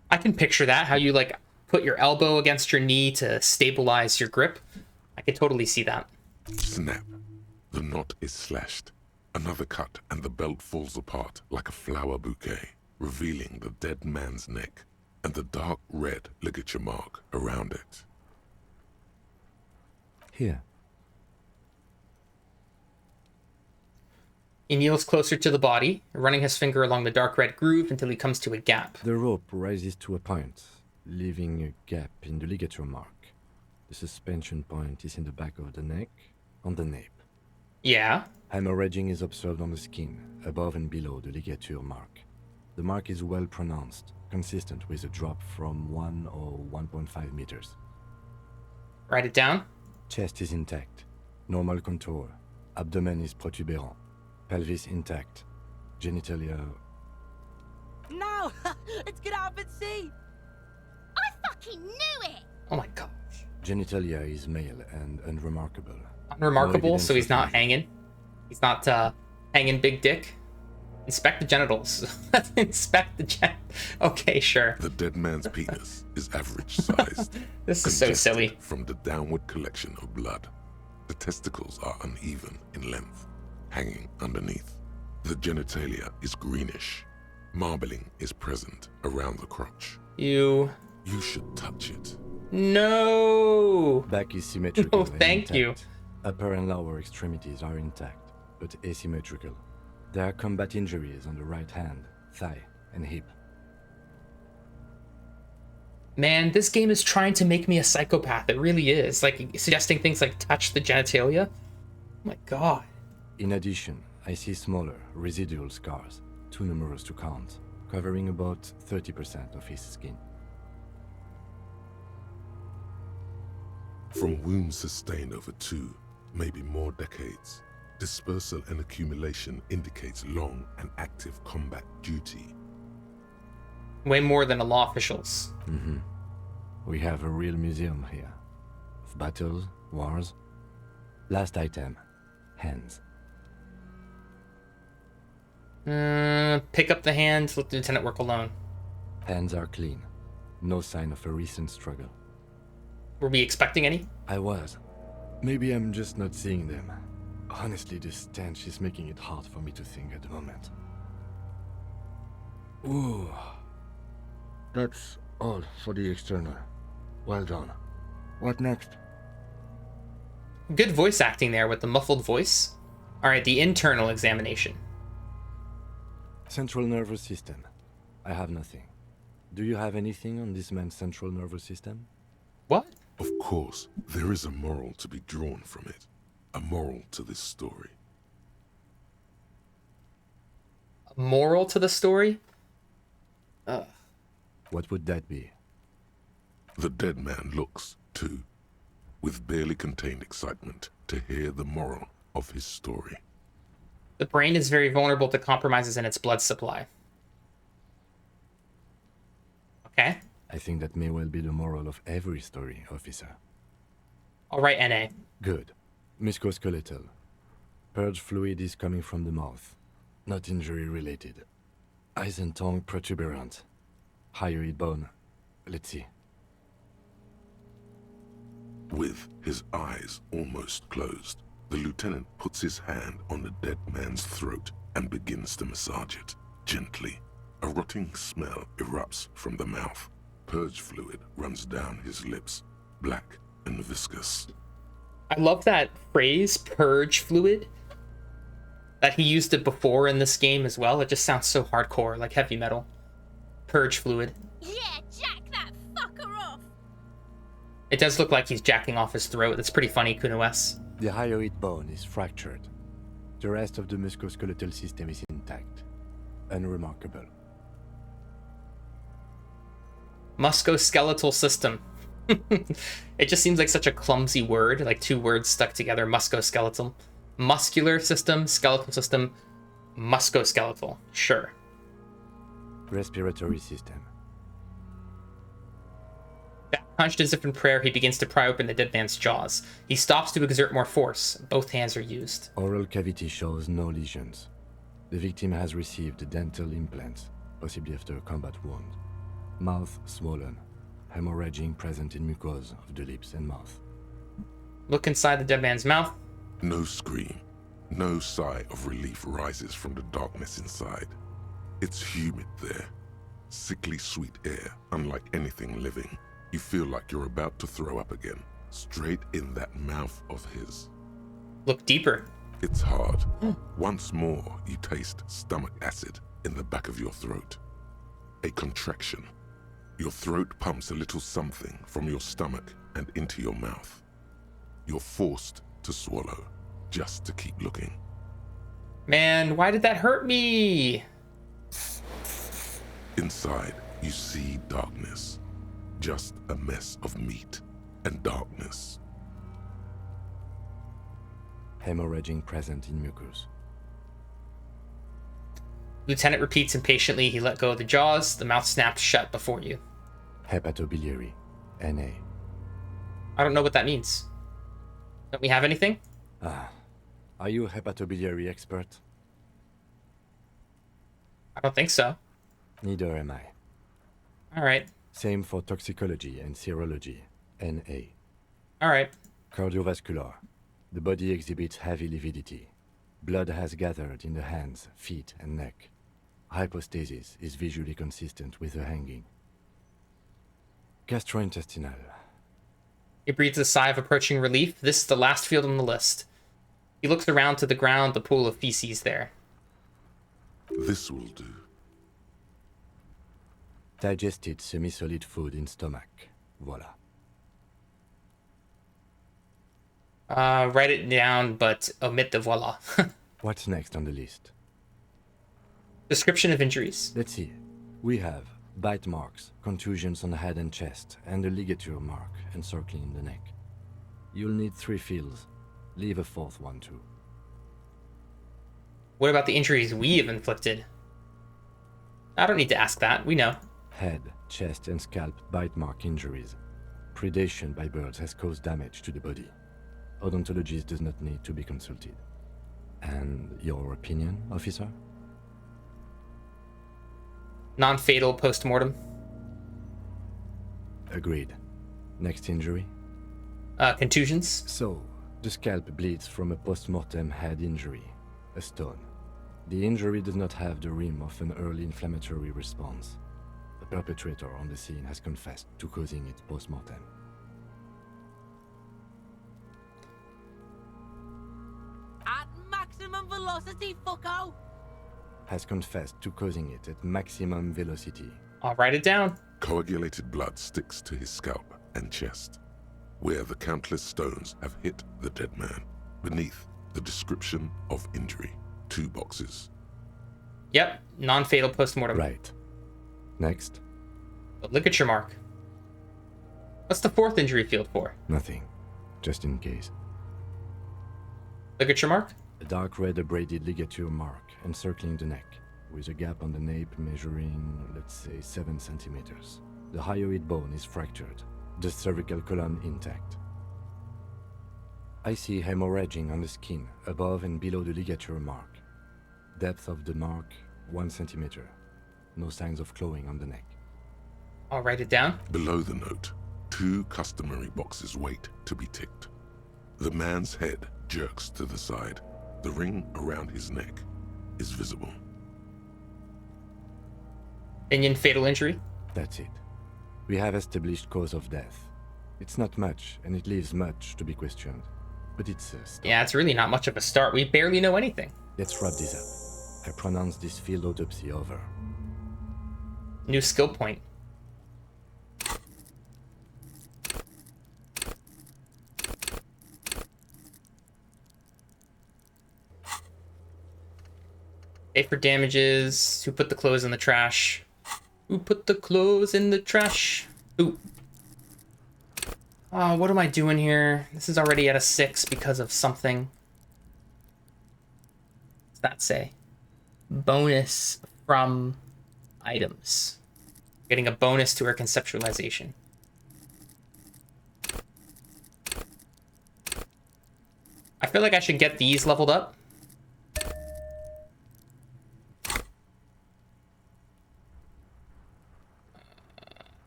I can picture that, how you, like, put your elbow against your knee to stabilize your grip. I could totally see that. Snap. The knot is slashed. Another cut and the belt falls apart like a flower bouquet, revealing the dead man's neck and the dark red ligature mark around it. Here. He kneels closer to the body, running his finger along the dark red groove until he comes to a gap. The rope rises to a point, leaving a gap in the ligature mark. The suspension point is in the back of the neck, on the nape. Yeah? Hemorrhaging is observed on the skin, above and below the ligature mark. The mark is well pronounced, consistent with a drop from 1 or 1.5 meters. Write it down. Chest is intact, normal contour. Abdomen is protuberant. Pelvis intact. Genitalia... No! It's gonna happen, see! I fucking knew it! Oh my gosh. Genitalia is male and unremarkable. Unremarkable, No so he's evidence not of hanging. He's not hanging big dick. Inspect the genitals. Inspect the Okay, sure. The dead man's penis is average sized. This is so silly. From the downward collection of blood. The testicles are uneven in length, hanging underneath. The genitalia is greenish. Marbling is present around the crotch. You should touch it. No! Back is symmetrical. No, thank you. Upper and lower extremities are intact, but asymmetrical. There are combat injuries on the right hand, thigh, and hip. Man, this game is trying to make me a psychopath. It really is. Like, suggesting things like touch the genitalia. Oh my god. In addition, I see smaller, residual scars, too numerous to count, covering about 30% of his skin. From wounds sustained over 2, maybe more decades, dispersal and accumulation indicates long and active combat duty. Way more than a law official's. Mm-hmm. We have a real museum here. Of battles, wars. Last item. Hands. Pick up the hand, let the lieutenant work alone. Hands are clean. No sign of a recent struggle. Were we expecting any? I was. Maybe I'm just not seeing them. Honestly, this stench is making it hard for me to think at the moment. Ooh. That's all for the external. Well done. What next? Good voice acting there with the muffled voice. Alright, the internal examination. Central nervous system. I have nothing. Do you have anything on this man's central nervous system? What? Of course, there is a moral to be drawn from it. A moral to this story. A moral to the story? What would that be? The dead man looks, too, with barely contained excitement to hear the moral of his story. The brain is very vulnerable to compromises in its blood supply. Okay. I think that may well be the moral of every story, officer. All right, NA. Good. Musculoskeletal. Purge fluid is coming from the mouth. Not injury-related. Eyes and tongue protuberant. Hyoid bone. Let's see. With his eyes almost closed, the lieutenant puts his hand on the dead man's throat and begins to massage it, gently. A rotting smell erupts from the mouth. Purge fluid runs down his lips, black and viscous. I love that phrase, purge fluid. That he used it before in this game as well. It just sounds so hardcore, like heavy metal. Purge fluid. Yeah, jack that fucker off. It does look like he's jacking off his throat. That's pretty funny, Kuno S. The hyoid bone is fractured. The rest of the musculoskeletal system is intact. Unremarkable. Musculoskeletal system. It just seems like such a clumsy word, like two words stuck together. Musculoskeletal. Muscular system, skeletal system, musculoskeletal. Sure. Respiratory system. Hunched as if in prayer, he begins to pry open the dead man's jaws. He stops to exert more force. Both hands are used. Oral cavity shows no lesions. The victim has received dental implants, possibly after a combat wound. Mouth swollen. Hemorrhaging present in mucosa of the lips and mouth. Look inside the dead man's mouth. No scream, no sigh of relief rises from the darkness inside. It's humid there. Sickly sweet air, unlike anything living. You feel like you're about to throw up again, straight in that mouth of his. Look deeper. It's hard. Once more, you taste stomach acid in the back of your throat. A contraction. Your throat pumps a little something from your stomach and into your mouth. You're forced to swallow, just to keep looking. Man, why did that hurt me? Inside, you see darkness. Just a mess of meat and darkness. Hemorrhaging present in mucus. Lieutenant repeats impatiently. He let go of the jaws. The mouth snapped shut before you. Hepatobiliary. NA. I don't know what that means. Don't we have anything? Are you a hepatobiliary expert? I don't think so. Neither am I. All right. Same for toxicology and serology. NA. All right. Cardiovascular. The body exhibits heavy lividity. Blood has gathered in the hands, feet, and neck. Hypostasis is visually consistent with the hanging. Gastrointestinal. He breathes a sigh of approaching relief. This is the last field on the list. He looks around to the ground, the pool of feces there. This will do. Digested semi-solid food in stomach. Voila. Write it down, but omit the voila. What's next on the list? Description of injuries. Let's see. We have bite marks, contusions on the head and chest, and a ligature mark encircling the neck. You'll need 3 fields. Leave a 4th one too. What about the injuries we have inflicted? I don't need to ask that. We know. Head, chest, and scalp bite mark injuries. Predation by birds has caused damage to the body. Odontologist does not need to be consulted. And your opinion, officer? Non-fatal post-mortem. Agreed. Next injury? Contusions. So, the scalp bleeds from a post-mortem head injury, a stone. The injury does not have the rim of an early inflammatory response. The perpetrator on the scene has confessed to causing it post-mortem. At maximum velocity, fucko! Has confessed to causing it at maximum velocity. I'll write it down. Coagulated blood sticks to his scalp and chest, where the countless stones have hit the dead man. Beneath, the description of injury. 2 boxes. Yep, non-fatal post-mortem. Right. Next? The ligature mark. What's the 4th injury field for? Nothing. Just in case. Ligature mark? A dark red abraded ligature mark encircling the neck, with a gap on the nape measuring, let's say, 7 centimeters. The hyoid bone is fractured, the cervical column intact. I see hemorrhaging on the skin, above and below the ligature mark. Depth of the mark, 1 centimeter. No signs of clawing on the neck. I'll write it down. Below the note, 2 customary boxes wait to be ticked. The man's head jerks to the side. The ring around his neck is visible. Opinion, fatal injury? That's it. We have established cause of death. It's not much, and it leaves much to be questioned. But it's a start. Yeah, it's really not much of a start. We barely know anything. Let's wrap this up. I pronounce this field autopsy over. New skill point. Pay for damages. Who put the clothes in the trash? Who put the clothes in the trash? Ooh. Oh, what am I doing here? This is already at a 6 because of something. What's that say? Bonus from items. Getting a bonus to our conceptualization. I feel like I should get these leveled up.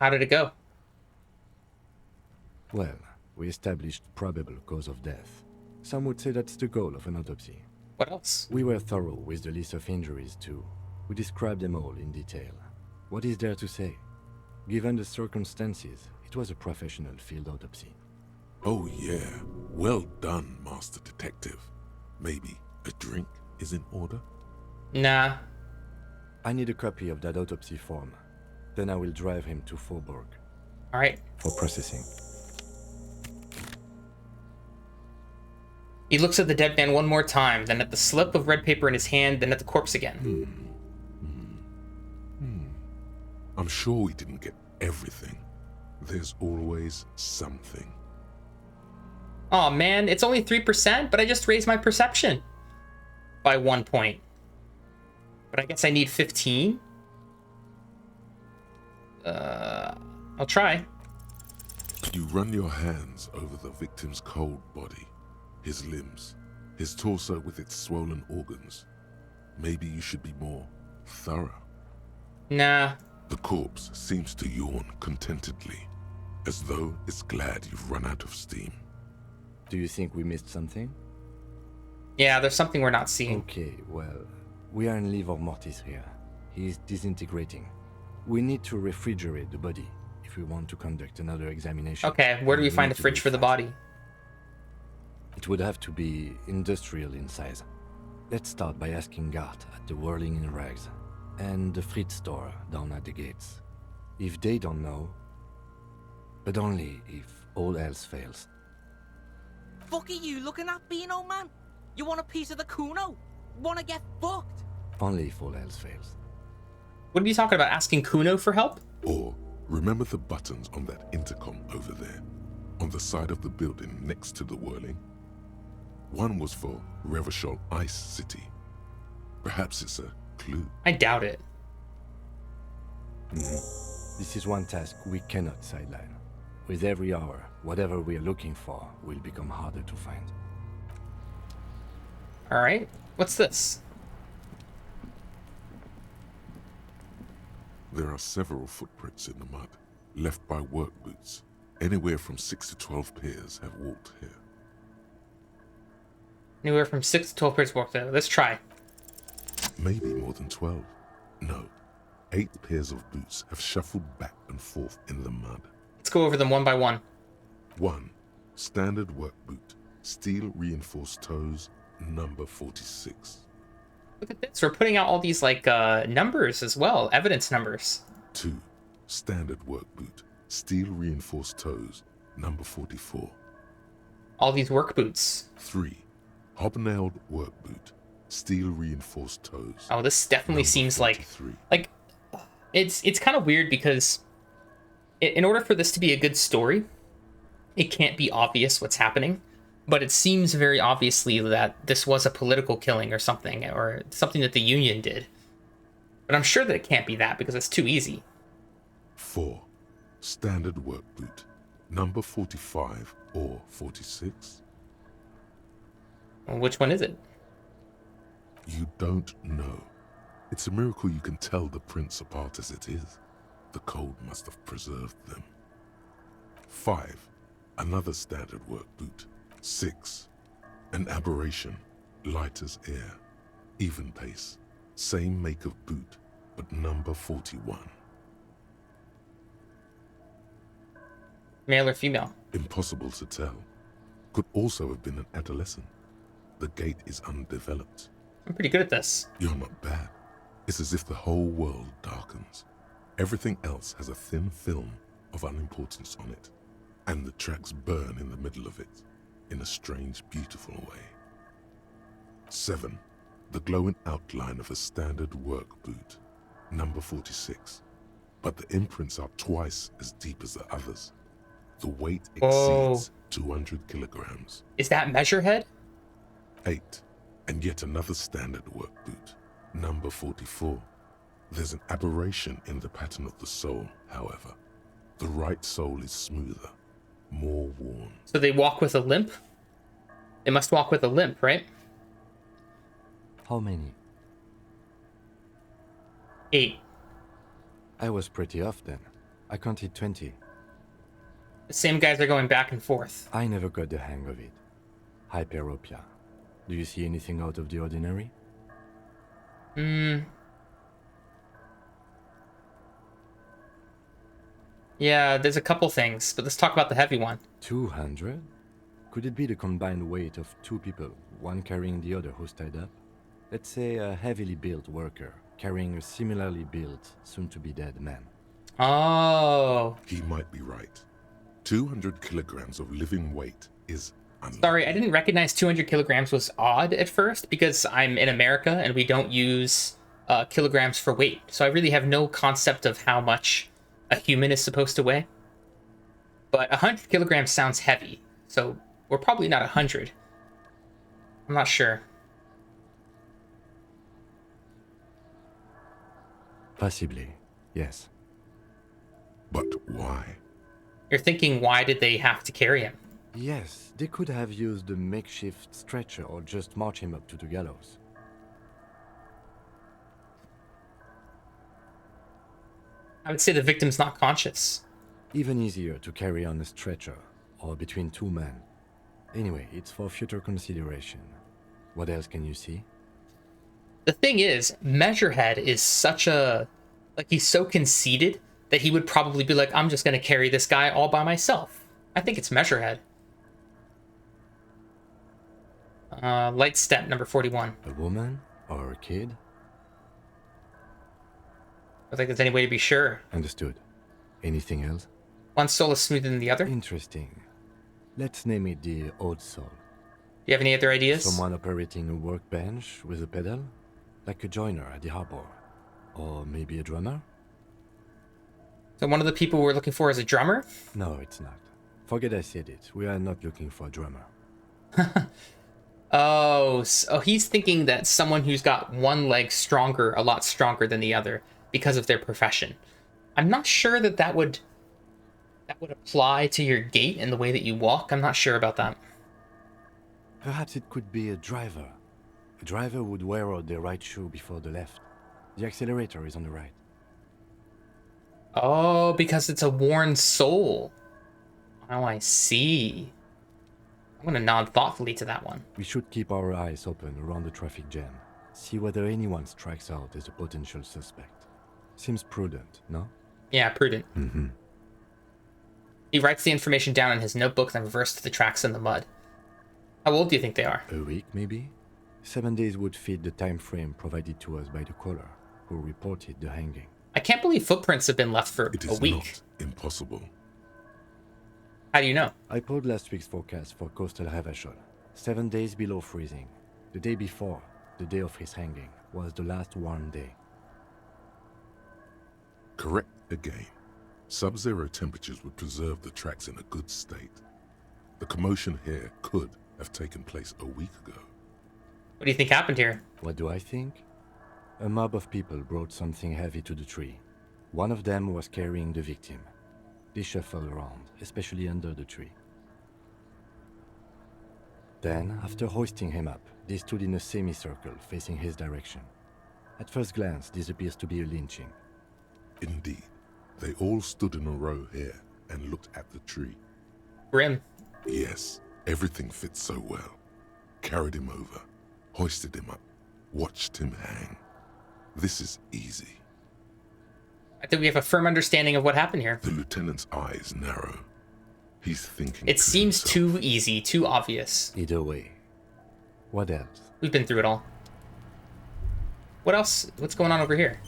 How did it go? Well, we established probable cause of death. Some would say that's the goal of an autopsy. What else? We were thorough with the list of injuries, too. We described them all in detail. What is there to say? Given the circumstances, it was a professional field autopsy. Oh yeah, well done, Master Detective. Maybe a drink is in order? Nah. I need a copy of that autopsy form. Then I will drive him to Faubourg. Alright. For processing. He looks at the dead man one more time, then at the slip of red paper in his hand, then at the corpse again. I'm sure we didn't get everything. There's always something. Aw, man, it's only 3%, but I just raised my perception by 1 point. But I guess I need 15? I'll try. You run your hands over the victim's cold body, his limbs, his torso with its swollen organs. Maybe you should be more thorough. Nah. The corpse seems to yawn contentedly, as though it's glad you've run out of steam. Do you think we missed something? Yeah, there's something we're not seeing. Okay, well, we are in livor mortis here. He is disintegrating. We need to refrigerate the body if we want to conduct another examination. Okay, where do we find a fridge for the body? It would have to be industrial in size. Let's start by asking Gart at the Whirling in Rags and the Fritz store down at the gates. If they don't know, but only if all else fails. Fuck are you looking at, Beano man? You want a piece of the Kuno? Wanna get fucked? Only if all else fails. What are you talking about? Asking Kuno for help? Or remember the buttons on that intercom over there, on the side of the building next to the Whirling? One was for Revachol Ice City. Perhaps it's a clue. I doubt it. This is one task we cannot sideline. With every hour, whatever we are looking for will become harder to find. Alright, what's this? There are several footprints in the mud, left by work boots. Anywhere from 6 to 12 pairs have walked here. Anywhere from 6 to 12 pairs walked there. Let's try. Maybe more than 12. No, 8 pairs of boots have shuffled back and forth in the mud. Let's go over them one by one. 1. Standard work boot, steel reinforced toes, number 46. Look at this. We're putting out all these, like, numbers as well. Evidence numbers. 2. Standard work boot, steel reinforced toes, number 44. All these work boots. 3. Hobnailed work boot, steel reinforced toes. Oh, this definitely number seems 43. like it's kind of weird because in order for this to be a good story, it can't be obvious what's happening. But it seems very obviously that this was a political killing or something that the Union did. But I'm sure that it can't be that because it's too easy. 4. Standard work boot. Number 45 or 46? Well, which one is it? You don't know. It's a miracle you can tell the prints apart as it is. The cold must have preserved them. 5. Another standard work boot. 6. An aberration. Light as air. Even pace. Same make of boot, but number 41. Male or female? Impossible to tell. Could also have been an adolescent. The gate is undeveloped. I'm pretty good at this. You're not bad. It's as if the whole world darkens. Everything else has a thin film of unimportance on it, and the tracks burn in the middle of it, in a strange, beautiful way. 7. The glowing outline of a standard work boot, number 46. But the imprints are twice as deep as the others. The weight exceeds 200 kilograms. Is that Measurehead? 8. And yet another standard work boot, number 44. There's an aberration in the pattern of the sole, however. The right sole is smoother, more worn. So they walk with a limp? They must walk with a limp, right? How many? 8. I was pretty off then. I counted 20. The same guys are going back and forth. I never got the hang of it. Hyperopia. Do you see anything out of the ordinary? Yeah, there's a couple things, but let's talk about the heavy one. 200? Could it be the combined weight of two people, one carrying the other who's tied up? Let's say a heavily built worker carrying a similarly built, soon-to-be-dead man. Oh. He might be right. 200 kilograms of living weight is Sorry, I didn't recognize 200 kilograms was odd at first because I'm in America and we don't use kilograms for weight. So I really have no concept of how much a human is supposed to weigh. But 100 kilograms sounds heavy. So we're probably not 100. I'm not sure. Possibly, yes. But why? You're thinking, why did they have to carry him? Yes, they could have used a makeshift stretcher or just march him up to the gallows. I would say the victim's not conscious. Even easier to carry on a stretcher, or between two men. Anyway, it's for future consideration. What else can you see? The thing is, Measurehead is such a... Like, he's so conceited that he would probably be like, I'm just going to carry this guy all by myself. I think it's Measurehead. Light step, number 41. A woman? Or a kid? I don't think there's any way to be sure. Understood. Anything else? One soul is smoother than the other. Interesting. Let's name it the old soul. Do you have any other ideas? Someone operating a workbench with a pedal? Like a joiner at the harbor. Or maybe a drummer? So one of the people we're looking for is a drummer? No, it's not. Forget I said it. We are not looking for a drummer. Oh, so he's thinking that someone who's got one leg stronger, a lot stronger than the other, because of their profession. I'm not sure that would apply to your gait and the way that you walk. I'm not sure about that. Perhaps it could be a driver. A driver would wear out their right shoe before the left. The accelerator is on the right. Oh, because it's a worn sole. Oh, I see. I'm going to nod thoughtfully to that one. We should keep our eyes open around the traffic jam. See whether anyone strikes out as a potential suspect. Seems prudent, no? Yeah, prudent. Mm-hmm. He writes the information down in his notebook and reverses the tracks in the mud. How old do you think they are? A week, maybe? 7 days would fit the time frame provided to us by the caller, who reported the hanging. I can't believe footprints have been left for a week. It is not impossible. How do you know? I pulled last week's forecast for coastal Havashol. 7 days below freezing. The day before, the day of his hanging, was the last warm day. Correct again. Sub-zero temperatures would preserve the tracks in a good state. The commotion here could have taken place a week ago. What do you think happened here? What do I think? A mob of people brought something heavy to the tree. One of them was carrying the victim. They shuffled around, especially under the tree. Then, after hoisting him up, they stood in a semicircle facing his direction. At first glance, this appears to be a lynching. Indeed. They all stood in a row here and looked at the tree. Grim. Yes, everything fits so well. Carried him over, hoisted him up, watched him hang. This is easy. I think we have a firm understanding of what happened here. The lieutenant's eyes narrow. He's thinking. It seems too easy, too obvious. Either way. What else? We've been through it all. What else? What's going on over here?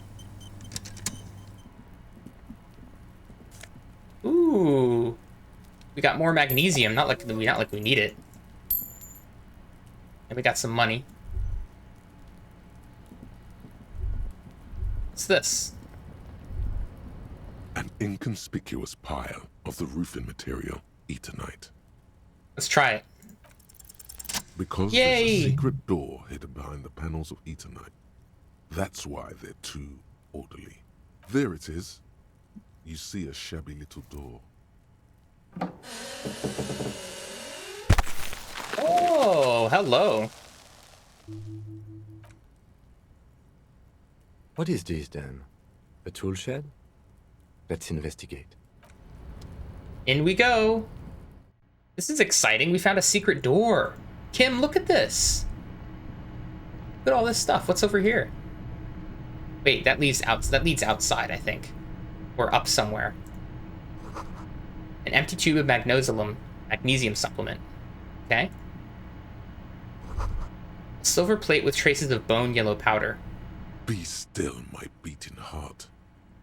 Ooh. We got more magnesium, not like we need it. And we got some money. What's this? An inconspicuous pile of the roofing material, Eternite. Let's try it. Because Yay! there's a secret door hidden behind the panels of Eternite. That's why they're too orderly. There it is. You see a shabby little door. Oh, hello. What is this then? A tool shed? Let's investigate. In we go. This is exciting. We found a secret door. Kim, look at this. Look at all this stuff. What's over here? Wait, that leads outside, I think. Or up somewhere. An empty tube of magnesium supplement. Okay. A silver plate with traces of bone yellow powder. Be still, my beating heart.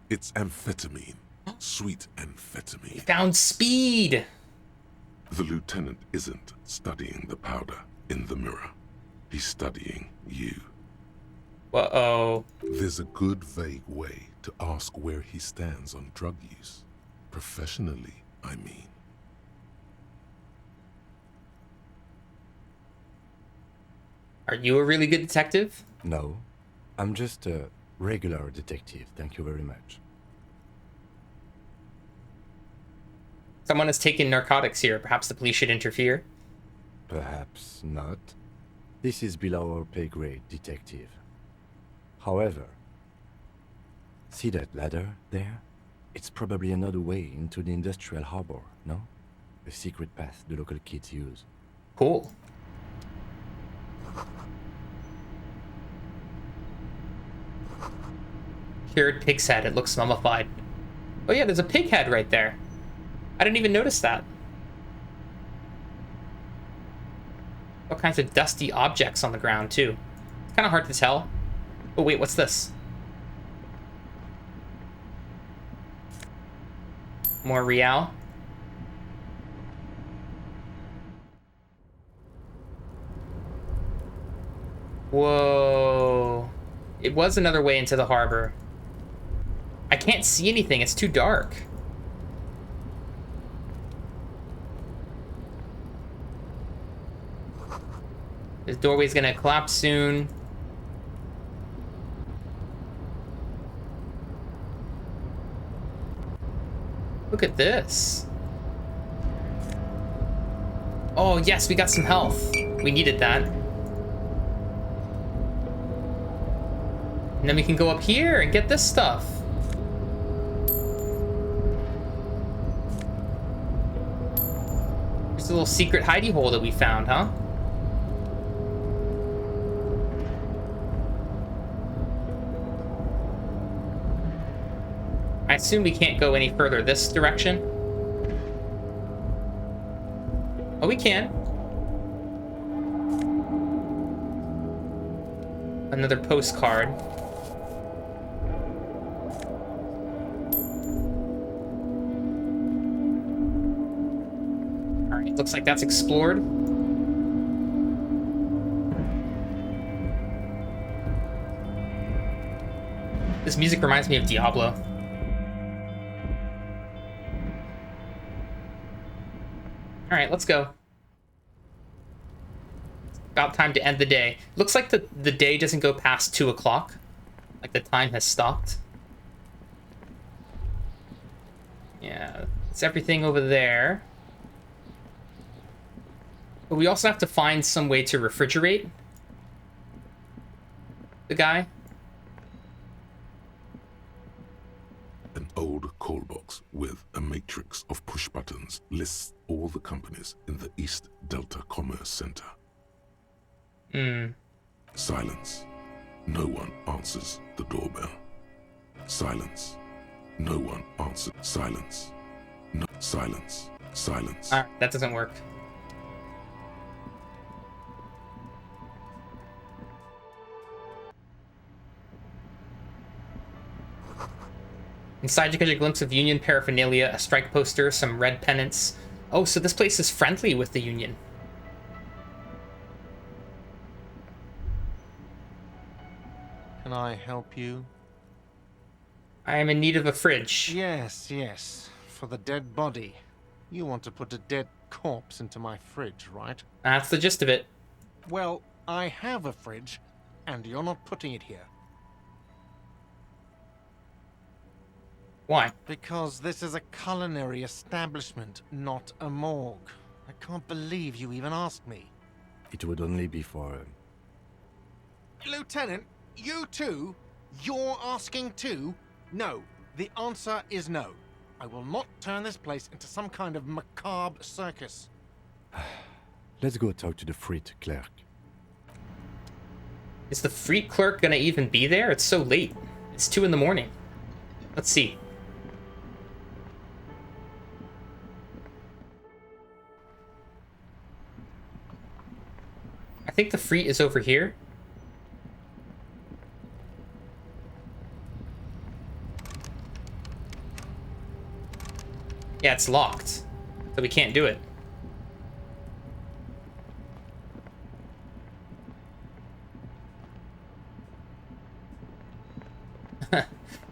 It's amphetamine. Sweet amphetamine. Found speed! The lieutenant isn't studying the powder in the mirror. He's studying you. Uh-oh. There's a good vague way to ask where he stands on drug use. Professionally, I mean. Are you a really good detective? No. I'm just a regular detective, thank you very much. Someone has taken narcotics here. Perhaps the police should interfere? Perhaps not. This is below our pay grade, detective. However, see that ladder there? It's probably another way into the industrial harbor, no? A secret path the local kids use. Cool. Cured pig's head. It looks mummified. Oh yeah, there's a pig head right there. I didn't even notice that. All kinds of dusty objects on the ground, too. It's kind of hard to tell. Oh wait, what's this? More Real. Whoa. It was another way into the harbor. I can't see anything. It's too dark. This doorway's gonna collapse soon. Look at this. Oh, yes, we got some health. We needed that. And then we can go up here and get this stuff. There's a little secret hidey hole that we found, huh? I assume we can't go any further this direction. Oh, we can. Another postcard. Alright, looks like that's explored. This music reminds me of Diablo. Alright, let's go. About time to end the day. Looks like the day doesn't go past 2 o'clock. Like the time has stopped. Yeah, it's everything over there. But we also have to find some way to refrigerate the guy. An old call box with a matrix of push buttons lists all the companies in the East Delta Commerce Center. Silence. No one answers the doorbell. Silence. No one answers. Silence. No. Silence. Silence. Alright, that doesn't work. Inside you catch a glimpse of Union paraphernalia, a strike poster, some red pennants. Oh, so this place is friendly with the Union. Can I help you? I am in need of a fridge. Yes, yes. For the dead body. You want to put a dead corpse into my fridge, right? That's the gist of it. Well, I have a fridge, and you're not putting it here. Why? Because this is a culinary establishment, not a morgue. I can't believe you even asked me. It would only be for... Lieutenant, you too? You're asking too? No. The answer is no. I will not turn this place into some kind of macabre circus. Let's go talk to the Frit clerk. Is the Frit clerk gonna even be there? It's so late. It's 2 in the morning. Let's see. I think the Frit is over here. Yeah, it's locked, so we can't do it.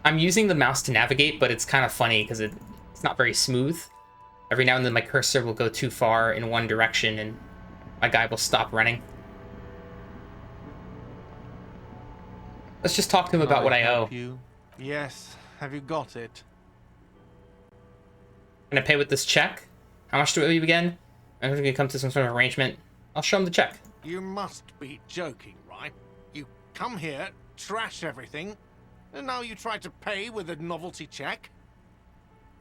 I'm using the mouse to navigate, but it's kind of funny because it's not very smooth. Every now and then my cursor will go too far in one direction and my guy will stop running. Let's just talk to him about what I owe. You? Yes. Have you got it? Can I pay with this check? How much do I owe you again? I'm going to come to some sort of arrangement. I'll show him the check. You must be joking, right? You come here, trash everything, and now you try to pay with a novelty check?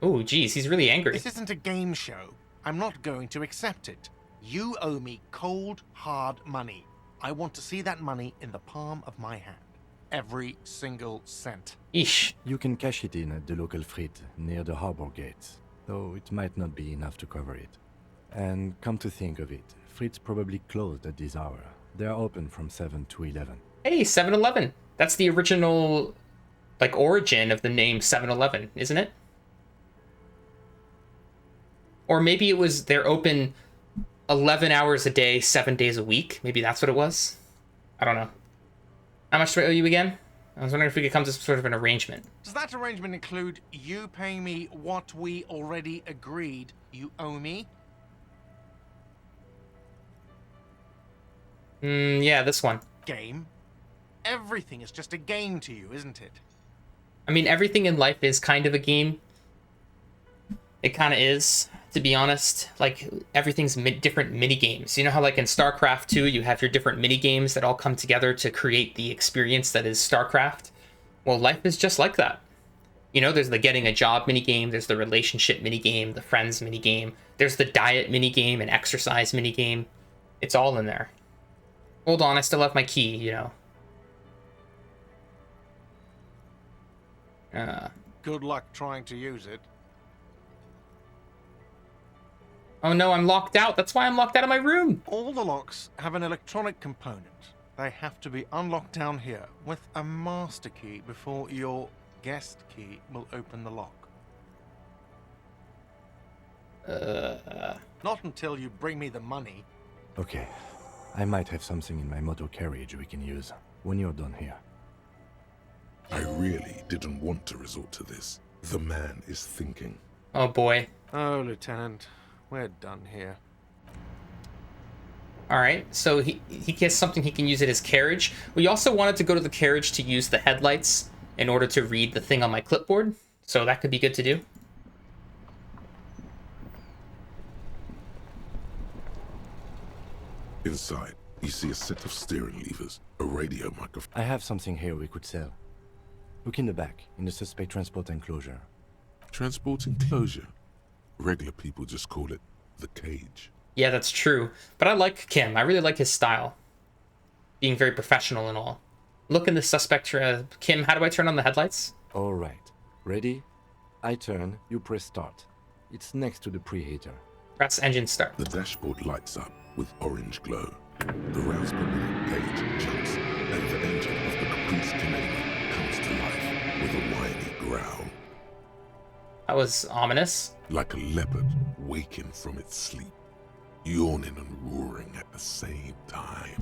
Oh, geez, he's really angry. This isn't a game show. I'm not going to accept it. You owe me cold, hard money. I want to see that money in the palm of my hand. Every single cent. Eesh. You can cash it in at the local Frit near the harbor gates, though it might not be enough to cover it. And come to think of it, Frit's probably closed at this hour. They are open from 7 to 11. Hey, 7-Eleven. That's the original, like, origin of the name 7-Eleven, isn't it? Or maybe it was they're open 11 hours a day, 7 days a week. Maybe that's what it was. I don't know. How much do I owe you again? I was wondering if we could come to some sort of an arrangement. Does that arrangement include you paying me what we already agreed you owe me? Yeah, this one. Game? Everything is just a game to you, isn't it? I mean, everything in life is kind of a game. It kind of is, to be honest. Like, everything's different mini-games. You know how, like, in StarCraft 2, you have your different mini-games that all come together to create the experience that is StarCraft? Well, life is just like that. You know, there's the getting a job mini-game, there's the relationship mini-game, the friends mini-game, there's the diet mini-game and exercise mini-game. It's all in there. Hold on, I still have my key, you know. Good luck trying to use it. Oh no, I'm locked out. That's why I'm locked out of my room. All the locks have an electronic component. They have to be unlocked down here with a master key before your guest key will open the lock. Not until you bring me the money. Okay. I might have something in my motor carriage we can use when you're done here. I really didn't want to resort to this. The man is thinking. Oh boy. Oh, Lieutenant. We're done here. All right, so he gets something he can use at his carriage. We also wanted to go to the carriage to use the headlights in order to read the thing on my clipboard, so that could be good to do. Inside, you see a set of steering levers, a radio microphone. I have something here we could sell. Look in the back, in the suspect transport enclosure. Transport enclosure? Regular people just call it the cage. Yeah, that's true. But I like Kim. I really like his style. Being very professional and all. Look in the suspect... Kim, how do I turn on the headlights? All right. Ready? I turn, you press start. It's next to the preheater. Press engine start. The dashboard lights up with orange glow. The rounds per minute gauge jumps, and the engine of the Caprice Canadian comes to life with a whiny growl. That was ominous. Like a leopard waking from its sleep, yawning and roaring at the same time.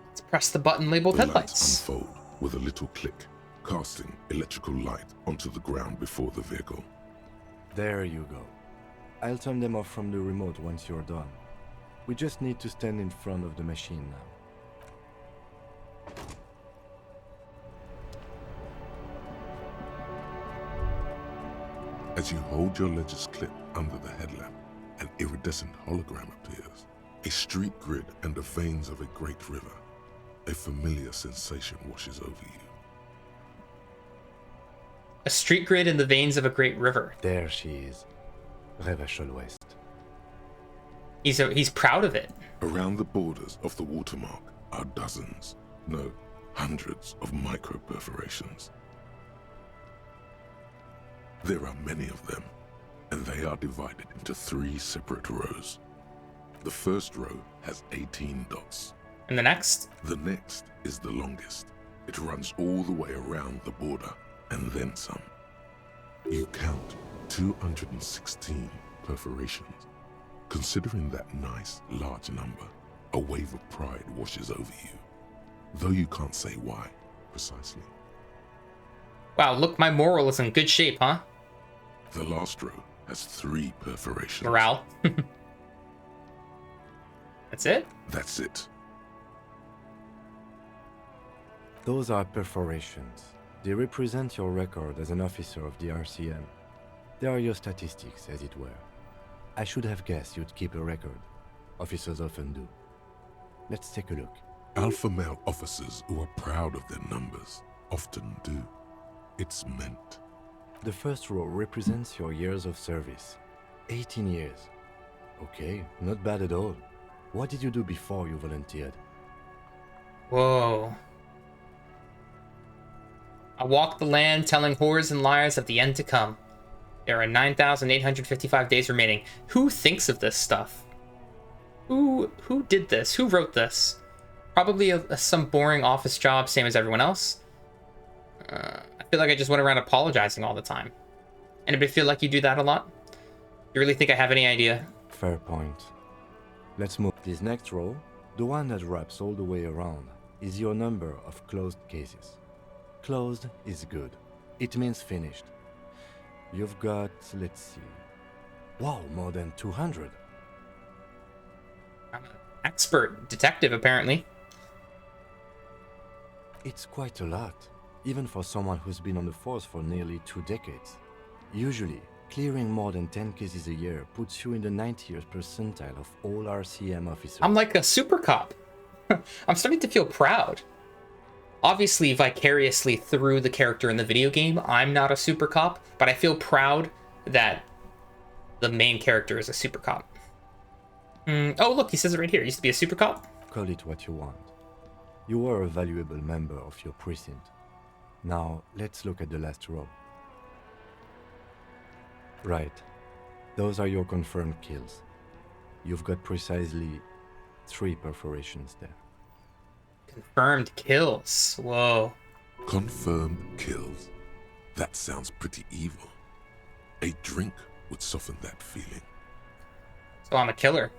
Let's press the button labeled The headlights. lights unfold with a little click, casting electrical light onto the ground before the vehicle. There you go. I'll turn them off from the remote once you're done. We just need to stand in front of the machine now. As you hold your ledger's clip under the headlamp, an iridescent hologram appears. A street grid and the veins of a great river. A familiar sensation washes over you. A street grid in the veins of a great river. There she is. Revachol West. He's proud of it. Around the borders of the watermark are dozens, no, hundreds of micro perforations. There are many of them, and they are divided into 3 separate rows. The first row has 18 dots. And the next? The next is the longest. It runs all the way around the border, and then some. You count 216 perforations. Considering that nice, large number, a wave of pride washes over you. Though you can't say why, precisely. Wow, look, my moral is in good shape, huh? The last row has 3 perforations. Morale. That's it? That's it. Those are perforations. They represent your record as an officer of the RCM. They are your statistics, as it were. I should have guessed you'd keep a record. Officers often do. Let's take a look. Alpha male officers who are proud of their numbers often do. It's meant. The first row represents your years of service. 18 years. Okay, not bad at all. What did you do before you volunteered? Whoa. I walk the land telling whores and liars of the end to come. There are 9,855 days remaining. Who thinks of this stuff? Who did this? Who wrote this? Probably some boring office job, same as everyone else. I feel like I just went around apologizing all the time. Anybody feel like you do that a lot? You really think I have any idea? Fair point. Let's move. This next row, the one that wraps all the way around, is your number of closed cases. Closed is good. It means finished. You've got, let's see. Wow, more than 200. I'm an expert detective, apparently. It's quite a lot, even for someone who's been on the force for nearly 2 decades. Usually, clearing more than 10 cases a year puts you in the 90th percentile of all RCM officers. I'm like a super cop. I'm starting to feel proud. Obviously, vicariously through the character in the video game, I'm not a super cop, but I feel proud that the main character is a super cop. Oh, look, he says it right here. He used to be a super cop. Call it what you want. You are a valuable member of your precinct. Now, let's look at the last row. Right. Those are your confirmed kills. You've got precisely 3 perforations there. Confirmed kills. Whoa. Confirmed kills. That sounds pretty evil. A drink would soften that feeling. So I'm a killer.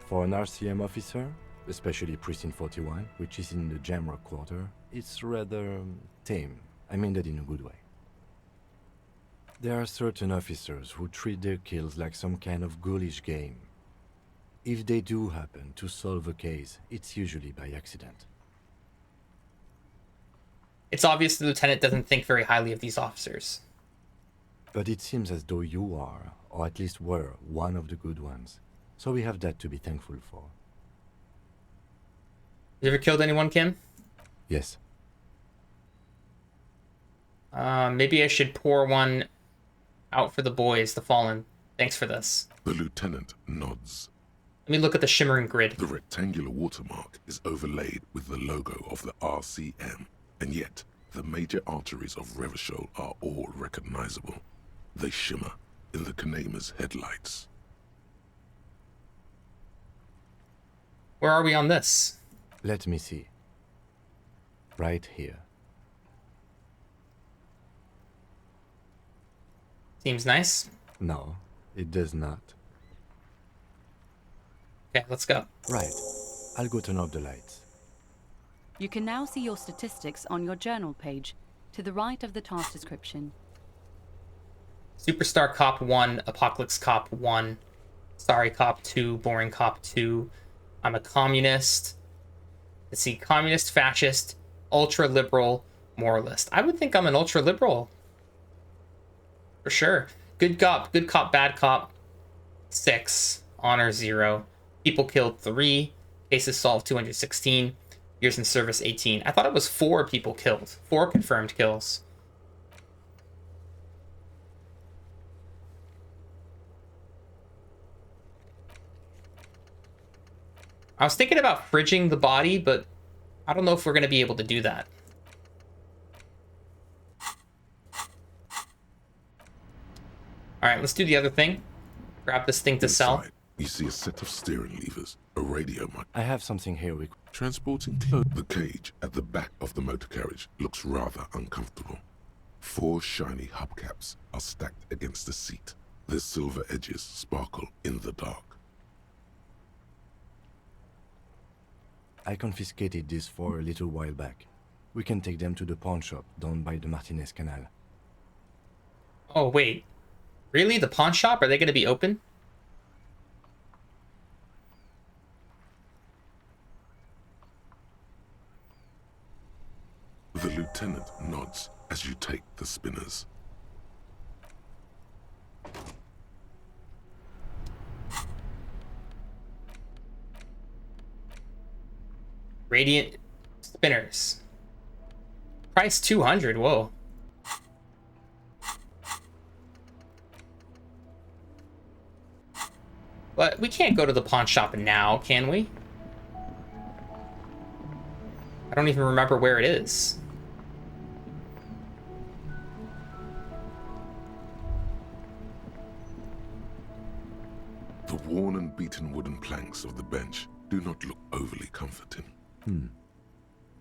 For an RCM officer, especially Precinct 41, which is in the Jamrock quarter, it's rather tame. I mean that in a good way. There are certain officers who treat their kills like some kind of ghoulish game. If they do happen to solve a case, it's usually by accident. It's obvious the lieutenant doesn't think very highly of these officers. But it seems as though you are, or at least were, one of the good ones. So we have that to be thankful for. You ever killed anyone, Kim? Yes. Maybe I should pour one out for the boys, the fallen. Thanks for this. The lieutenant nods. Let me look at the shimmering grid. The rectangular watermark is overlaid with the logo of the RCM, and yet the major arteries of Revachol are all recognizable. They shimmer in the Kanema's headlights. Where are we on this? Let me see. Right here. Seems nice. No, it does not. Okay, let's go. Right. I'll go turn off the lights. You can now see your statistics on your journal page, to the right of the task description. Superstar Cop 1, Apocalypse Cop 1, Sorry Cop 2, Boring Cop 2. I'm a communist. Let's see, communist, fascist, ultra-liberal, moralist. I would think I'm an ultra-liberal. For sure. Good cop, bad cop, 6. Honor, 0. People killed, 3. Cases solved, 216. Years in service, 18. I thought it was 4 people killed. 4 confirmed kills. I was thinking about fridging the body, but I don't know if we're going to be able to do that. Alright, let's do the other thing. Grab this thing to sell. Inside, you see a set of steering levers, a radio mic. I have something here we... Transporting clothes. The cage at the back of the motor carriage looks rather uncomfortable. 4 shiny hubcaps are stacked against the seat. Their silver edges sparkle in the dark. I confiscated these 4 a little while back. We can take them to the pawn shop down by the Martinez Canal. Oh, wait. Really? The pawn shop? Are they going to be open? The lieutenant nods as you take the spinners. Radiant spinners. Price 200. Whoa. But we can't go to the pawn shop now, can we? I don't even remember where it is. The worn and beaten wooden planks of the bench do not look overly comforting.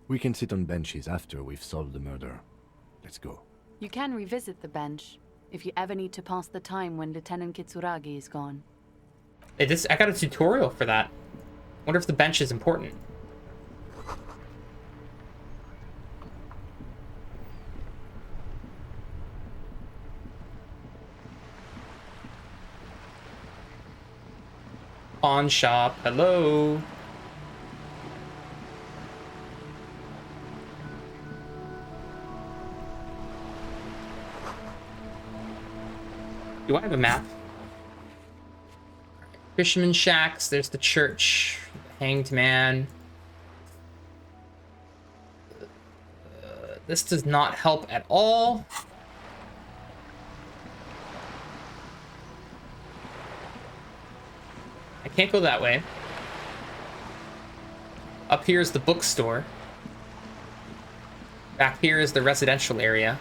We can sit on benches after we've solved the murder. Let's go. You can revisit the bench, if you ever need to pass the time when Lieutenant Kitsuragi is gone. Hey, I got a tutorial for that. Wonder if the bench is important. Pawn shop, hello. Do I have a map? Fisherman shacks, there's the church, hanged man. This does not help at all. I can't go that way. Up here is the bookstore. Back here is the residential area.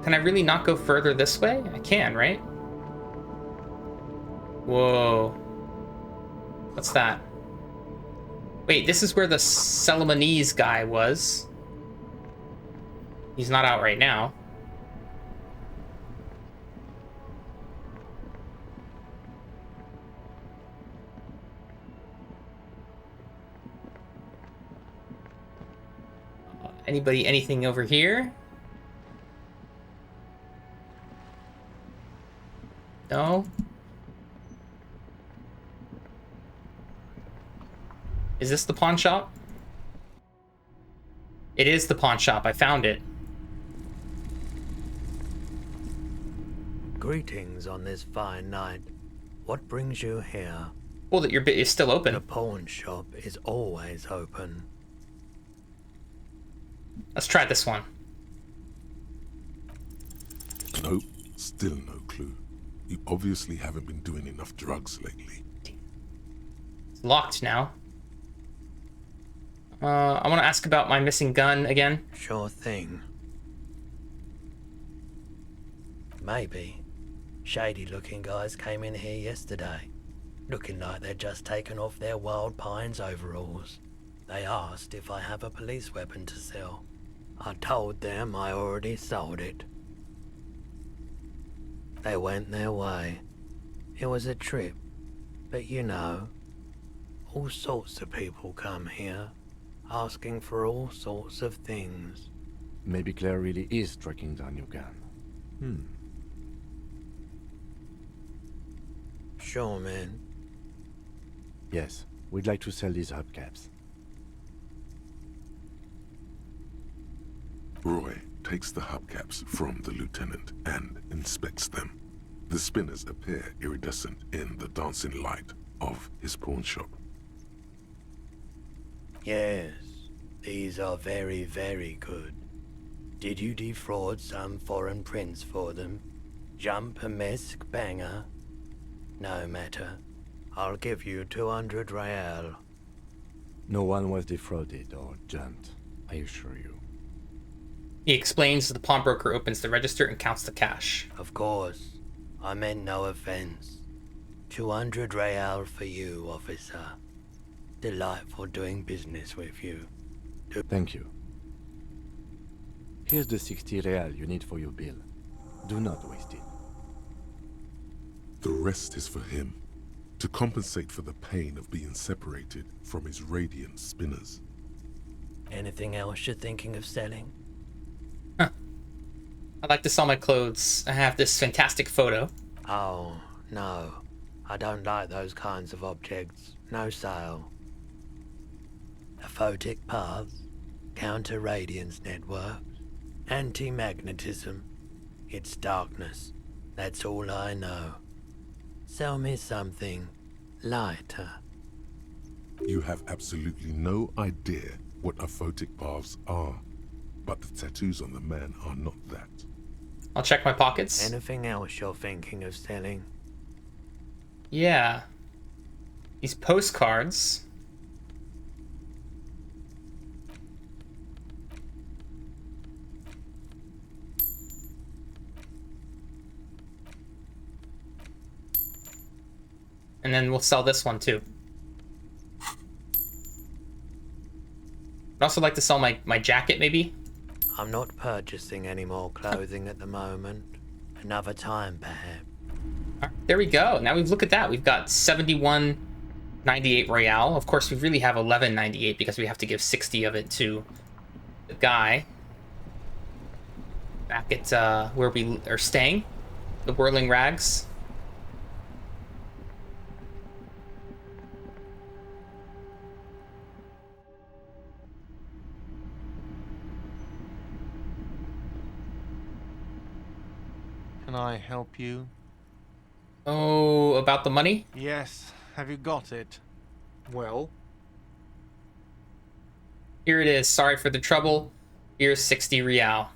Can I really not go further this way? I can, right? Whoa. What's that? Wait, this is where the Selemonese guy was. He's not out right now. Anybody, anything over here? No? Is this the pawn shop? It is the pawn shop. I found it. Greetings on this fine night. What brings you here? Well, that your bit is still open. The pawn shop is always open. Let's try this one. Nope, still no clue. You obviously haven't been doing enough drugs lately. It's locked now. I want to ask about my missing gun again. Sure thing. Maybe. Shady-looking guys came in here yesterday, looking like they'd just taken off their Wild Pines overalls. They asked if I have a police weapon to sell. I told them I already sold it. They went their way. It was a trip, but you know, all sorts of people come here, asking for all sorts of things. Maybe Claire really is tracking down your gun. Sure, man. Yes, we'd like to sell these hubcaps. Roy takes the hubcaps from the lieutenant and inspects them. The spinners appear iridescent in the dancing light of his pawn shop. Yes, these are very, very good. Did you defraud some foreign prince for them? Jump a mesk banger? No matter. I'll give you 200 real. No one was defrauded or jumped, I assure you. He explains as the pawnbroker opens the register and counts the cash. Of course. I meant no offense. 200 real for you, officer. Delightful doing business with you. Thank you. Here's the 60 real you need for your bill. Do not waste it. The rest is for him, to compensate for the pain of being separated from his radiant spinners. Anything else you're thinking of selling? I'd like to sell my clothes. I have this fantastic photo. Oh, no. I don't like those kinds of objects. No sale. Aphotic paths, counter-radiance networks, anti-magnetism. It's darkness. That's all I know. Sell me something lighter. You have absolutely no idea what aphotic paths are, but the tattoos on the man are not that. I'll check my pockets. Anything else you're thinking of selling? Yeah. These postcards. And then we'll sell this one too. I'd also like to sell my jacket, maybe. I'm not purchasing any more clothing at the moment. Another time, perhaps. There we go. Now we look at that. We've got 71.98 Royale. Of course, we really have 11.98 because we have to give 60 of it to the guy. Back at where we are staying, the Whirling Rags. Can I help you? Oh, about the money? Yes. Have you got it? Well? Here it is. Sorry for the trouble. Here's 60 Real.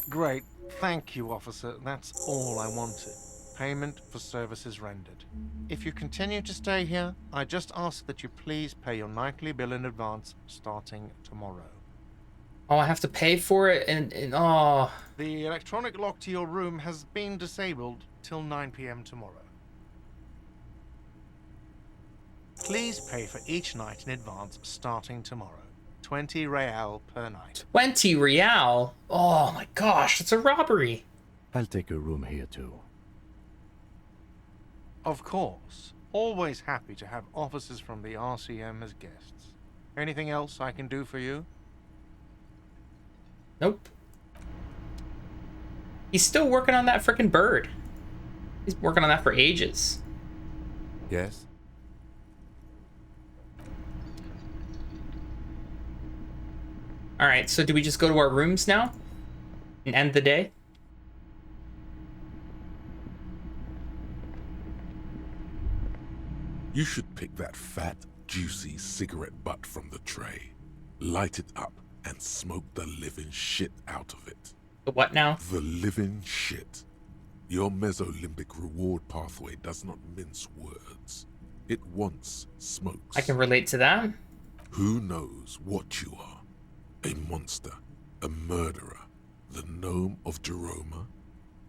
Great. Thank you, officer. That's all I wanted. Payment for services rendered. If you continue to stay here, I just ask that you please pay your nightly bill in advance starting tomorrow. Oh, I have to pay for it? And oh. The electronic lock to your room has been disabled till 9 p.m. tomorrow. Please pay for each night in advance starting tomorrow. 20 real per night. 20 Real? Oh my gosh, it's a robbery. I'll take a room here too. Of course. Always happy to have officers from the RCM as guests. Anything else I can do for you? Nope. He's still working on that frickin' bird. He's working on that for ages. Yes? Alright, so do we just go to our rooms now? And end the day? You should pick that fat, juicy cigarette butt from the tray, light it up, and smoke the living shit out of it. The what now? The living shit. Your mesolimbic reward pathway does not mince words. It wants smokes. I can relate to that. Who knows what you are? A monster, a murderer, the gnome of Jeroma?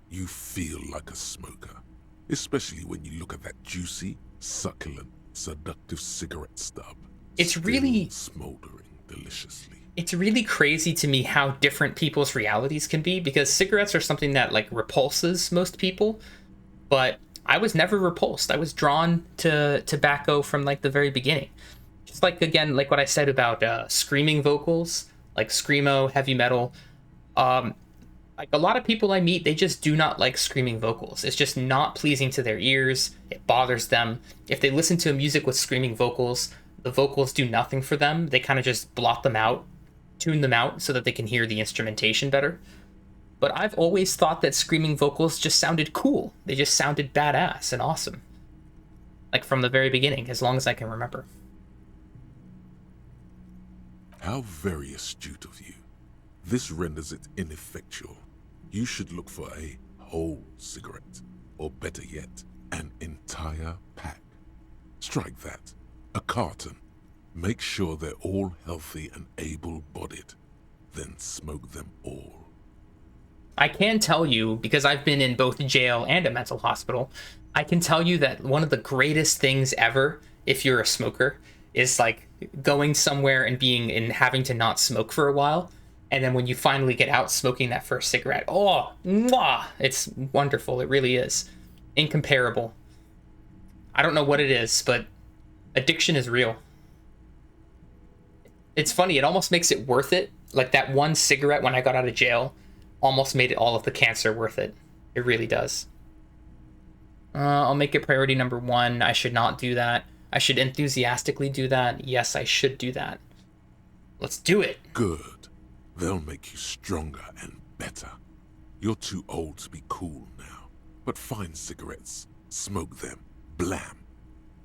You feel like a smoker, especially when you look at that juicy, succulent, seductive cigarette stub. It's really smoldering deliciously. It's really crazy to me how different people's realities can be, because cigarettes are something that like repulses most people, but I was never repulsed. I was drawn to tobacco from like the very beginning. Just like, again, like what I said about screaming vocals, like screamo, heavy metal. Like a lot of people I meet, they just do not like screaming vocals. It's just not pleasing to their ears. It bothers them. If they listen to music with screaming vocals, the vocals do nothing for them. They kind of just blot them out, tune them out so that they can hear the instrumentation better. But I've always thought that screaming vocals just sounded cool. They just sounded badass and awesome. Like from the very beginning, as long as I can remember. How very astute of you. This renders it ineffectual. You should look for a whole cigarette, or better yet, an entire pack. Strike that. A carton. Make sure they're all healthy and able-bodied. Then smoke them all. I can tell you, because I've been in both jail and a mental hospital, I can tell you that one of the greatest things ever, if you're a smoker, is like going somewhere and having to not smoke for a while. And then when you finally get out smoking that first cigarette, oh, mwah, it's wonderful. It really is. Incomparable. I don't know what it is, but addiction is real. It's funny, it almost makes it worth it. Like that one cigarette when I got out of jail almost made it all of the cancer worth it. It really does. I'll make it priority number 1. I should not do that. I should enthusiastically do that. Yes, I should do that. Let's do it. Good. They'll make you stronger and better. You're too old to be cool now. But find cigarettes, smoke them, blam.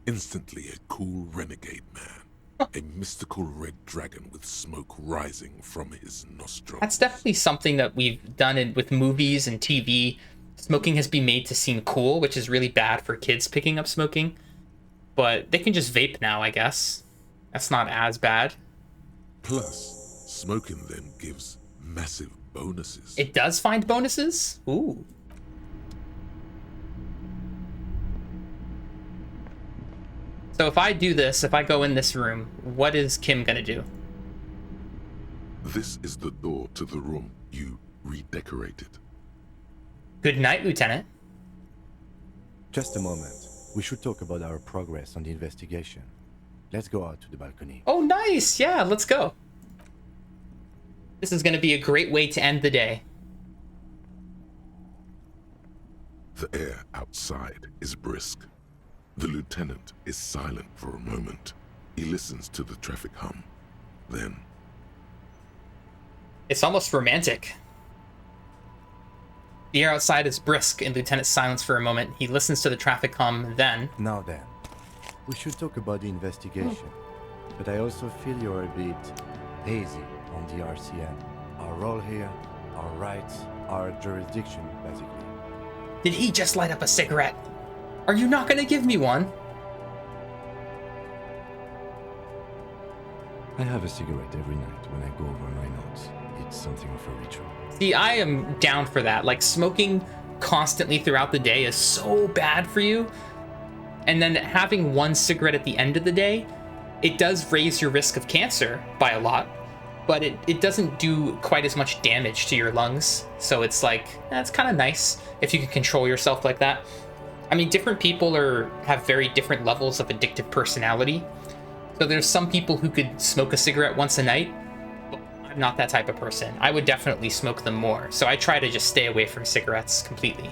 Instantly a cool renegade man. A mystical red dragon with smoke rising from his nostrils. That's definitely something that we've done with movies and TV. Smoking has been made to seem cool, which is really bad for kids picking up smoking. But they can just vape now, I guess. That's not as bad. Plus, smoking them gives massive bonuses. It does find bonuses? Ooh. So if I do this, if I go in this room, what is Kim gonna do? This is the door to the room you redecorated. Good night, Lieutenant. Just a moment. We should talk about our progress on the investigation. Let's go out to the balcony. Oh, nice! Yeah, let's go. This is gonna be a great way to end the day. The air outside is brisk. The lieutenant is silent for a moment. He listens to the traffic hum. Then... It's almost romantic. The air outside is brisk in Lieutenant's silence for a moment. He listens to the traffic hum, then... Now then, we should talk about the investigation. But I also feel you're a bit hazy on the RCM. Our role here, our rights, our jurisdiction, basically. Did he just light up a cigarette? Are you not gonna give me one? I have a cigarette every night when I go over my notes. It's something of a ritual. See, I am down for that. Like, smoking constantly throughout the day is so bad for you. And then having one cigarette at the end of the day, it does raise your risk of cancer by a lot, but it doesn't do quite as much damage to your lungs. So it's like, that's kind of nice if you can control yourself like that. I mean, different people have very different levels of addictive personality. So there's some people who could smoke a cigarette once a night, but I'm not that type of person. I would definitely smoke them more. So I try to just stay away from cigarettes completely.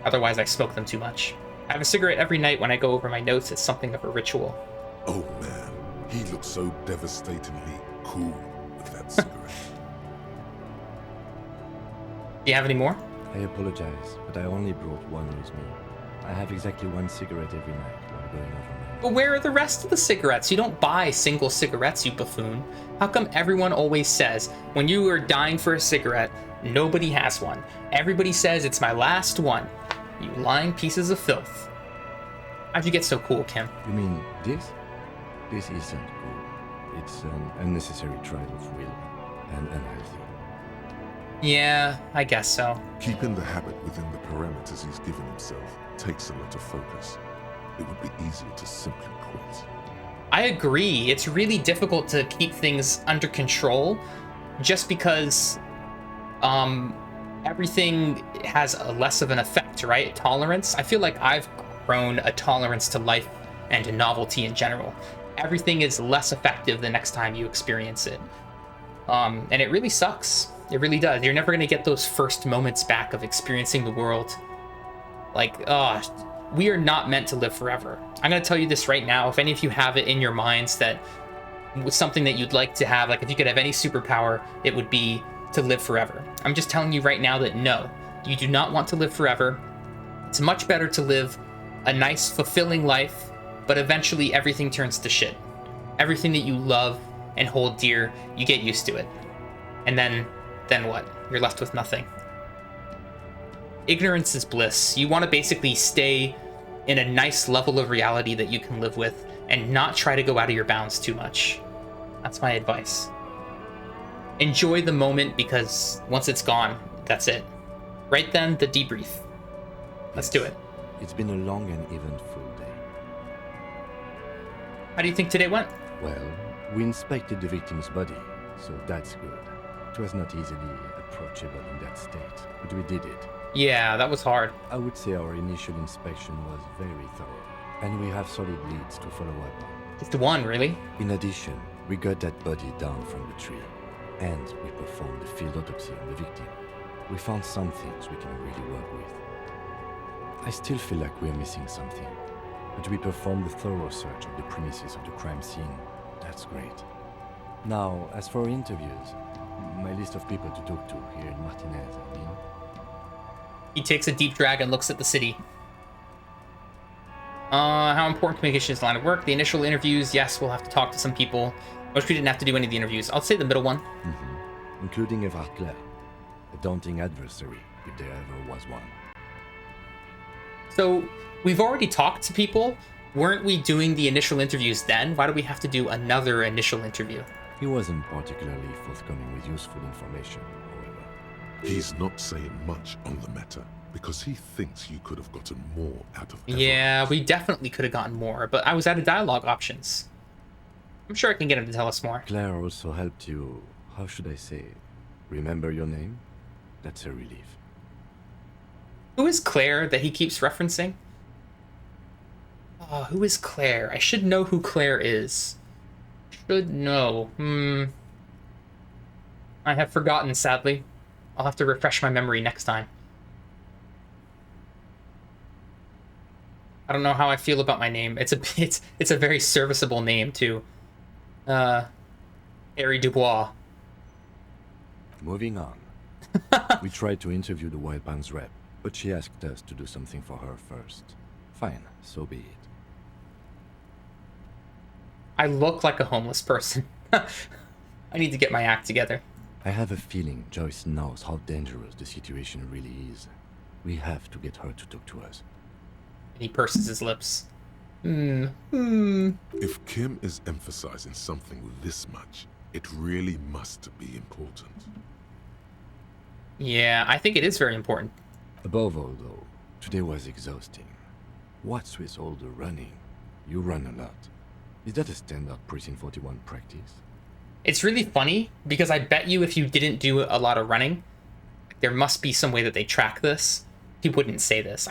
Otherwise, I smoke them too much. I have a cigarette every night when I go over my notes. It's something of a ritual. Oh man, he looks so devastatingly cool with that cigarette. Do you have any more? I apologize, but I only brought one with me. I have exactly one cigarette every night while going over my... But where are the rest of the cigarettes? You don't buy single cigarettes, you buffoon. How come everyone always says, when you are dying for a cigarette, nobody has one? Everybody says it's my last one. You lying pieces of filth. How'd you get so cool, Kim? You mean this? This isn't cool. It's an unnecessary trial of will, and unhealthy. Yeah, I guess so. Keeping the habit within the parameters he's given himself takes a lot of focus. It would be easier to simply quit. I agree. It's really difficult to keep things under control just because everything has a less of an effect, right? Tolerance. I feel like I've grown a tolerance to life and to novelty in general. Everything is less effective the next time you experience it. And it really sucks. It really does. You're never going to get those first moments back of experiencing the world. Like, we are not meant to live forever. I'm going to tell you this right now. If any of you have it in your minds that was something that you'd like to have, like if you could have any superpower, it would be to live forever. I'm just telling you right now that no, you do not want to live forever. It's much better to live a nice, fulfilling life, but eventually everything turns to shit. Everything that you love and hold dear, you get used to it. And then what? You're left with nothing. Ignorance is bliss. You want to basically stay in a nice level of reality that you can live with and not try to go out of your bounds too much. That's my advice. Enjoy the moment because once it's gone, that's it. Right then, the debrief. Let's do it. It's been a long and eventful day. How do you think today went? Well, we inspected the victim's body, so that's good. It was not easily approachable in that state, but we did it. Yeah, that was hard. I would say our initial inspection was very thorough, and we have solid leads to follow up on. Just one, really? In addition, we got that body down from the tree, and we performed a field autopsy on the victim. We found some things we can really work with. I still feel like we're missing something, but we performed a thorough search of the premises of the crime scene. That's great. Now, as for interviews, my list of people to talk to here in Martinez, I mean. He takes a deep drag and looks at the city. How important communication is the line of work? The initial interviews, yes, we'll have to talk to some people. Wish we didn't have to do any of the interviews. I'll say the middle one. Mm-hmm. Including Evrard Claire, a daunting adversary, if there ever was one. So, we've already talked to people. Weren't we doing the initial interviews then? Why do we have to do another initial interview? He wasn't particularly forthcoming with useful information, however. He's not saying much on the matter because he thinks you could have gotten more out of Everett. Yeah, we definitely could have gotten more, but I was out of dialogue options. I'm sure I can get him to tell us more. Claire also helped you, how should I say, remember your name? That's a relief. Who is Claire that he keeps referencing? Who is Claire? I should know who Claire is. Should know. I have forgotten, sadly. I'll have to refresh my memory next time. I don't know how I feel about my name. It's a very serviceable name too. Harry Dubois. Moving on. We tried to interview the Wild Pines rep, but she asked us to do something for her first. Fine, so be it. I look like a homeless person. I need to get my act together. I have a feeling Joyce knows how dangerous the situation really is. We have to get her to talk to us. And he purses his lips. If Kim is emphasizing something this much, it really must be important. Yeah, I think it is very important. Above all, though, today was exhausting. What's with all the running? You run a lot. Is that a standard Precinct 41 practice? It's really funny, because I bet you if you didn't do a lot of running, there must be some way that they track this. He wouldn't say this.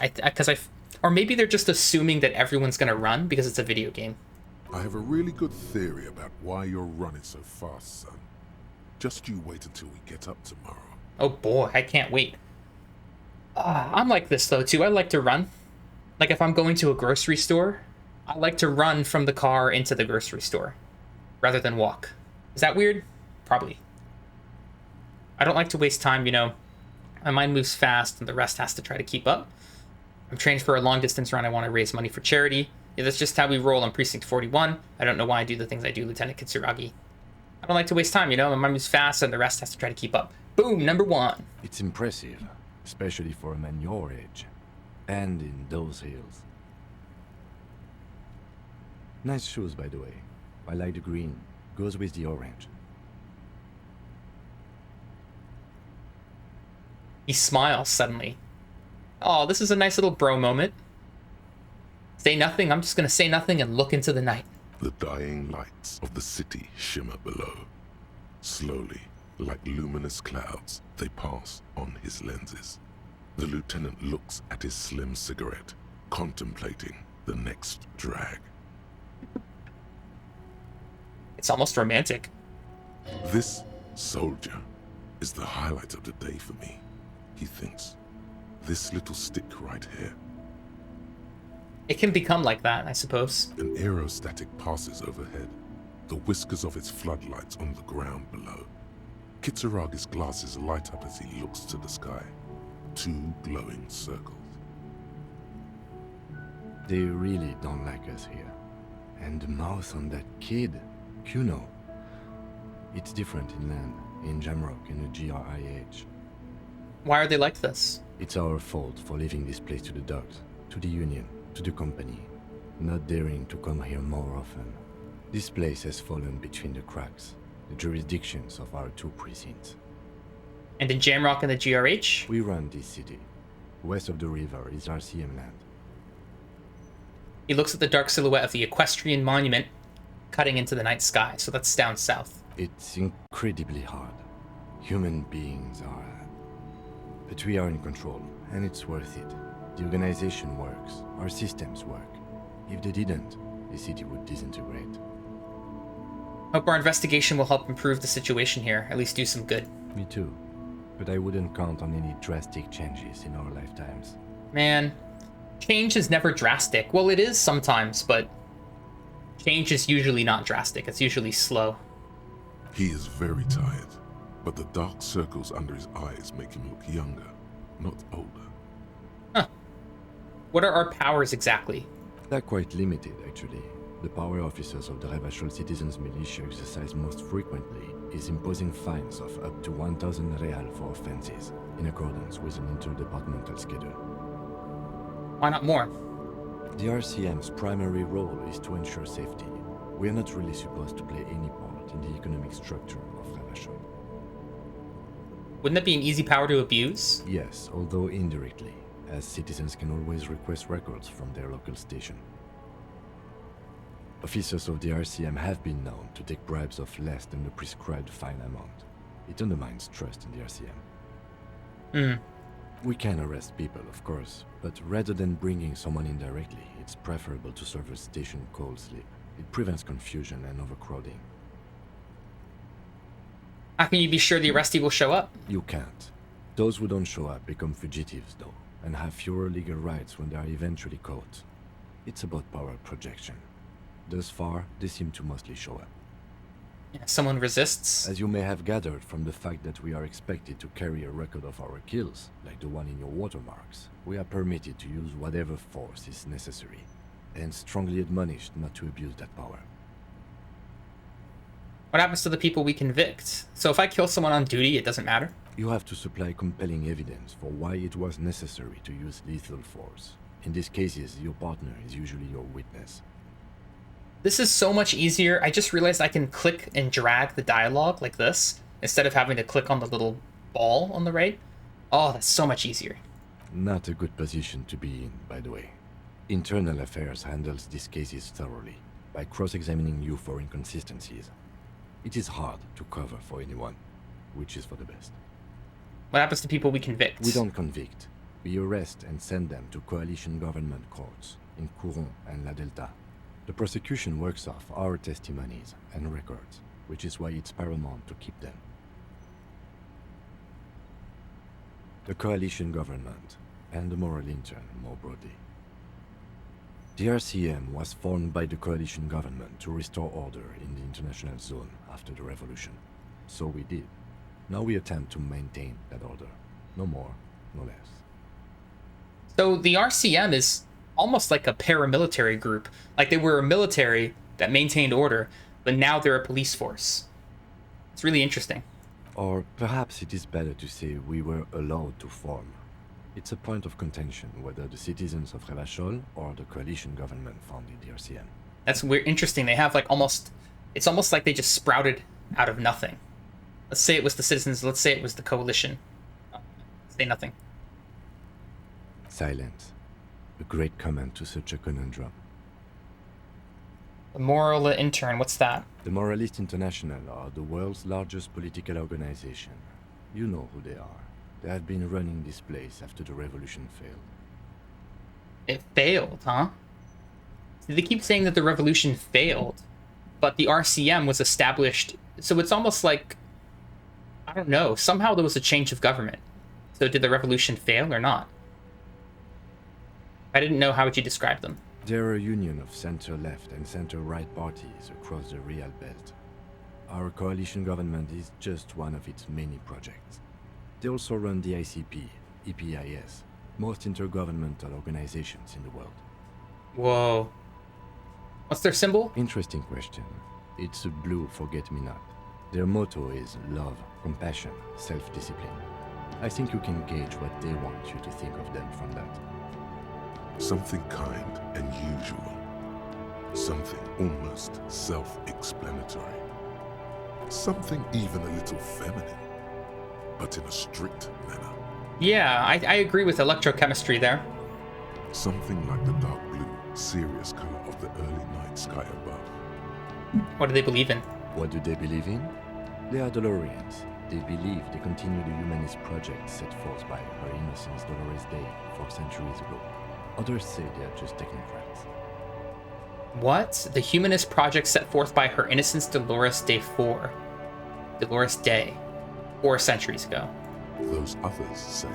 Or maybe they're just assuming that everyone's going to run because it's a video game. I have a really good theory about why you're running so fast, son. Just you wait until we get up tomorrow. Oh boy, I can't wait. I'm like this though too. I like to run. Like if I'm going to a grocery store, I like to run from the car into the grocery store rather than walk. Is that weird? Probably. I don't like to waste time, you know. My mind moves fast and the rest has to try to keep up. I'm trained for a long distance run. I want to raise money for charity. Yeah, that's just how we roll on Precinct 41. I don't know why I do the things I do, Lieutenant Kitsuragi. I don't like to waste time, you know. My mind moves fast and the rest has to try to keep up. Boom, number 1. It's impressive, especially for a man your age. And in those hills. Nice shoes, by the way. I like the green. Goes with the orange. He smiles suddenly. Oh, this is a nice little bro moment. Say nothing. I'm just gonna say nothing and look into the night. The dying lights of the city shimmer below. Slowly, like luminous clouds, they pass on his lenses. The lieutenant looks at his slim cigarette, contemplating the next drag. It's almost romantic. This soldier is the highlight of the day for me, he thinks. This little stick right here. It can become like that, I suppose. An aerostatic passes overhead, the whiskers of its floodlights on the ground below. Kitsuragi's glasses light up as he looks to the sky. 2 glowing circles. They really don't like us here. And the mouth on that kid, Kuno. It's different inland, in Jamrock and the GRIH. Why are they like this? It's our fault for leaving this place to the dogs, to the Union, to the company, not daring to come here more often. This place has fallen between the cracks, the jurisdictions of our 2 precincts. And in Jamrock and the GRH? We run this city. West of the river is RCM land. He looks at the dark silhouette of the equestrian monument cutting into the night sky, so that's down south. It's incredibly hard. Human beings are... But we are in control, and it's worth it. The organization works, our systems work. If they didn't, the city would disintegrate. Hope our investigation will help improve the situation here, at least do some good. Me too. But I wouldn't count on any drastic changes in our lifetimes. Man, change is never drastic. Well, it is sometimes, but change is usually not drastic. It's usually slow. He is very tired, but the dark circles under his eyes make him look younger, not older. Huh. What are our powers exactly? They're quite limited, actually. The power officers of the Revachol Citizens Militia exercise most frequently is imposing fines of up to 1,000 real for offenses, in accordance with an interdepartmental schedule. Why not more? The RCM's primary role is to ensure safety. We are not really supposed to play any part in the economic structure of Revachol. Wouldn't that be an easy power to abuse? Yes, although indirectly, as citizens can always request records from their local station. Officers of the RCM have been known to take bribes of less than the prescribed fine amount. It undermines trust in the RCM. We can arrest people, of course, but rather than bringing someone in directly, it's preferable to serve a station cold slip. It prevents confusion and overcrowding. How can you be sure the arrestee will show up? You can't. Those who don't show up become fugitives, though, and have fewer legal rights when they are eventually caught. It's about power projection. Thus far, they seem to mostly show up. Yeah, someone resists? As you may have gathered from the fact that we are expected to carry a record of our kills, like the one in your watermarks, we are permitted to use whatever force is necessary, and strongly admonished not to abuse that power. What happens to the people we convict? So if I kill someone on duty, it doesn't matter? You have to supply compelling evidence for why it was necessary to use lethal force. In these cases, your partner is usually your witness. This is so much easier. I just realized I can click and drag the dialogue like this, instead of having to click on the little ball on the right. Oh, that's so much easier. Not a good position to be in, by the way. Internal Affairs handles these cases thoroughly, by cross-examining you for inconsistencies. It is hard to cover for anyone, which is for the best. What happens to people we convict? We don't convict. We arrest and send them to coalition government courts in Couron and La Delta. The prosecution works off our testimonies and records, which is why it's paramount to keep them. The coalition government, and the moral intern more broadly. The RCM was formed by the coalition government to restore order in the international zone after the revolution. So we did. Now we attempt to maintain that order. No more, no less. So the RCM is almost like a paramilitary group. Like they were a military that maintained order, but now they're a police force. It's really interesting. Or perhaps it is better to say we were allowed to form. It's a point of contention whether the citizens of Revachol or the coalition government founded the RCM. That's weird. Interesting. They have like it's almost like they just sprouted out of nothing. Let's say it was the citizens. Let's say it was the coalition. Say nothing. Silence. A great comment to such a conundrum. The Moral Intern, what's that? The Moralists International are the world's largest political organization. You know who they are. They have been running this place after the revolution failed. It failed, huh? They keep saying that the revolution failed, but the RCM was established, so it's almost like, I don't know, somehow there was a change of government. So did the revolution fail or not? I didn't know, how would you describe them? They're a union of center-left and center-right parties across the Real Belt. Our coalition government is just one of its many projects. They also run the ICP, EPIS, most intergovernmental organizations in the world. Whoa. What's their symbol? Interesting question. It's a blue forget-me-not. Their motto is love, compassion, self-discipline. I think you can gauge what they want you to think of them from that. Something kind and usual. Something almost self-explanatory. Something even a little feminine, but in a strict manner. Yeah, I agree with electrochemistry there. Something like the dark blue, serious color of the early night sky above. What do they believe in? What do they believe in? They are Dolorians. They believe they continue the humanist project set forth by Her Innocence Dolores Day 4 centuries ago. Others say they are just technocrats. What? The humanist project set forth by Her Innocence Dolores Day 4. Dolores Day. 4 centuries ago. Those others say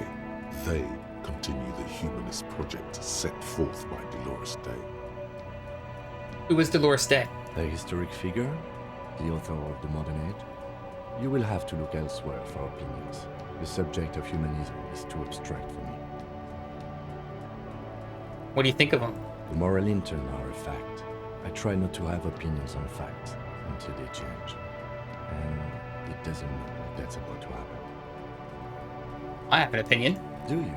they continue the humanist project set forth by Dolores Day. Who was Dolores Day? A historic figure? The author of the modern age? You will have to look elsewhere for opinions. The subject of humanism is too abstract for me. What do you think of them? The moral intern are a fact. I try not to have opinions on facts until they change. And it doesn't look like that's about to happen. I have an opinion. Do you?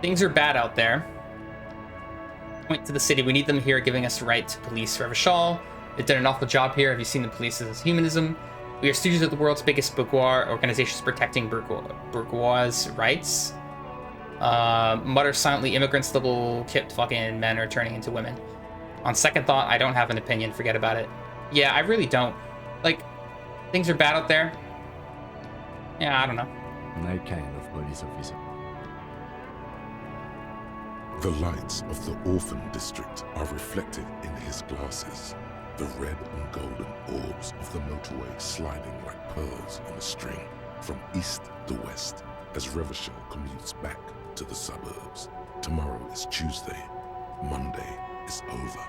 Things are bad out there. Point to the city. We need them here, giving us the right to police Revachol. They've done an awful job here. Have you seen the police's humanism? We are students of the world's biggest bourgeois organizations protecting bourgeois rights. Mutter silently, immigrants, double-kipped fucking men are turning into women. On second thought, I don't have an opinion. Forget about it. Yeah, I really don't. Like, things are bad out there. Yeah, I don't know. My kind of police officer. The lights of the orphan district are reflected in his glasses. The red and golden orbs of the motorway sliding like pearls on a string from east to west as Revachol commutes back to the suburbs. Tomorrow is Tuesday. Monday is over.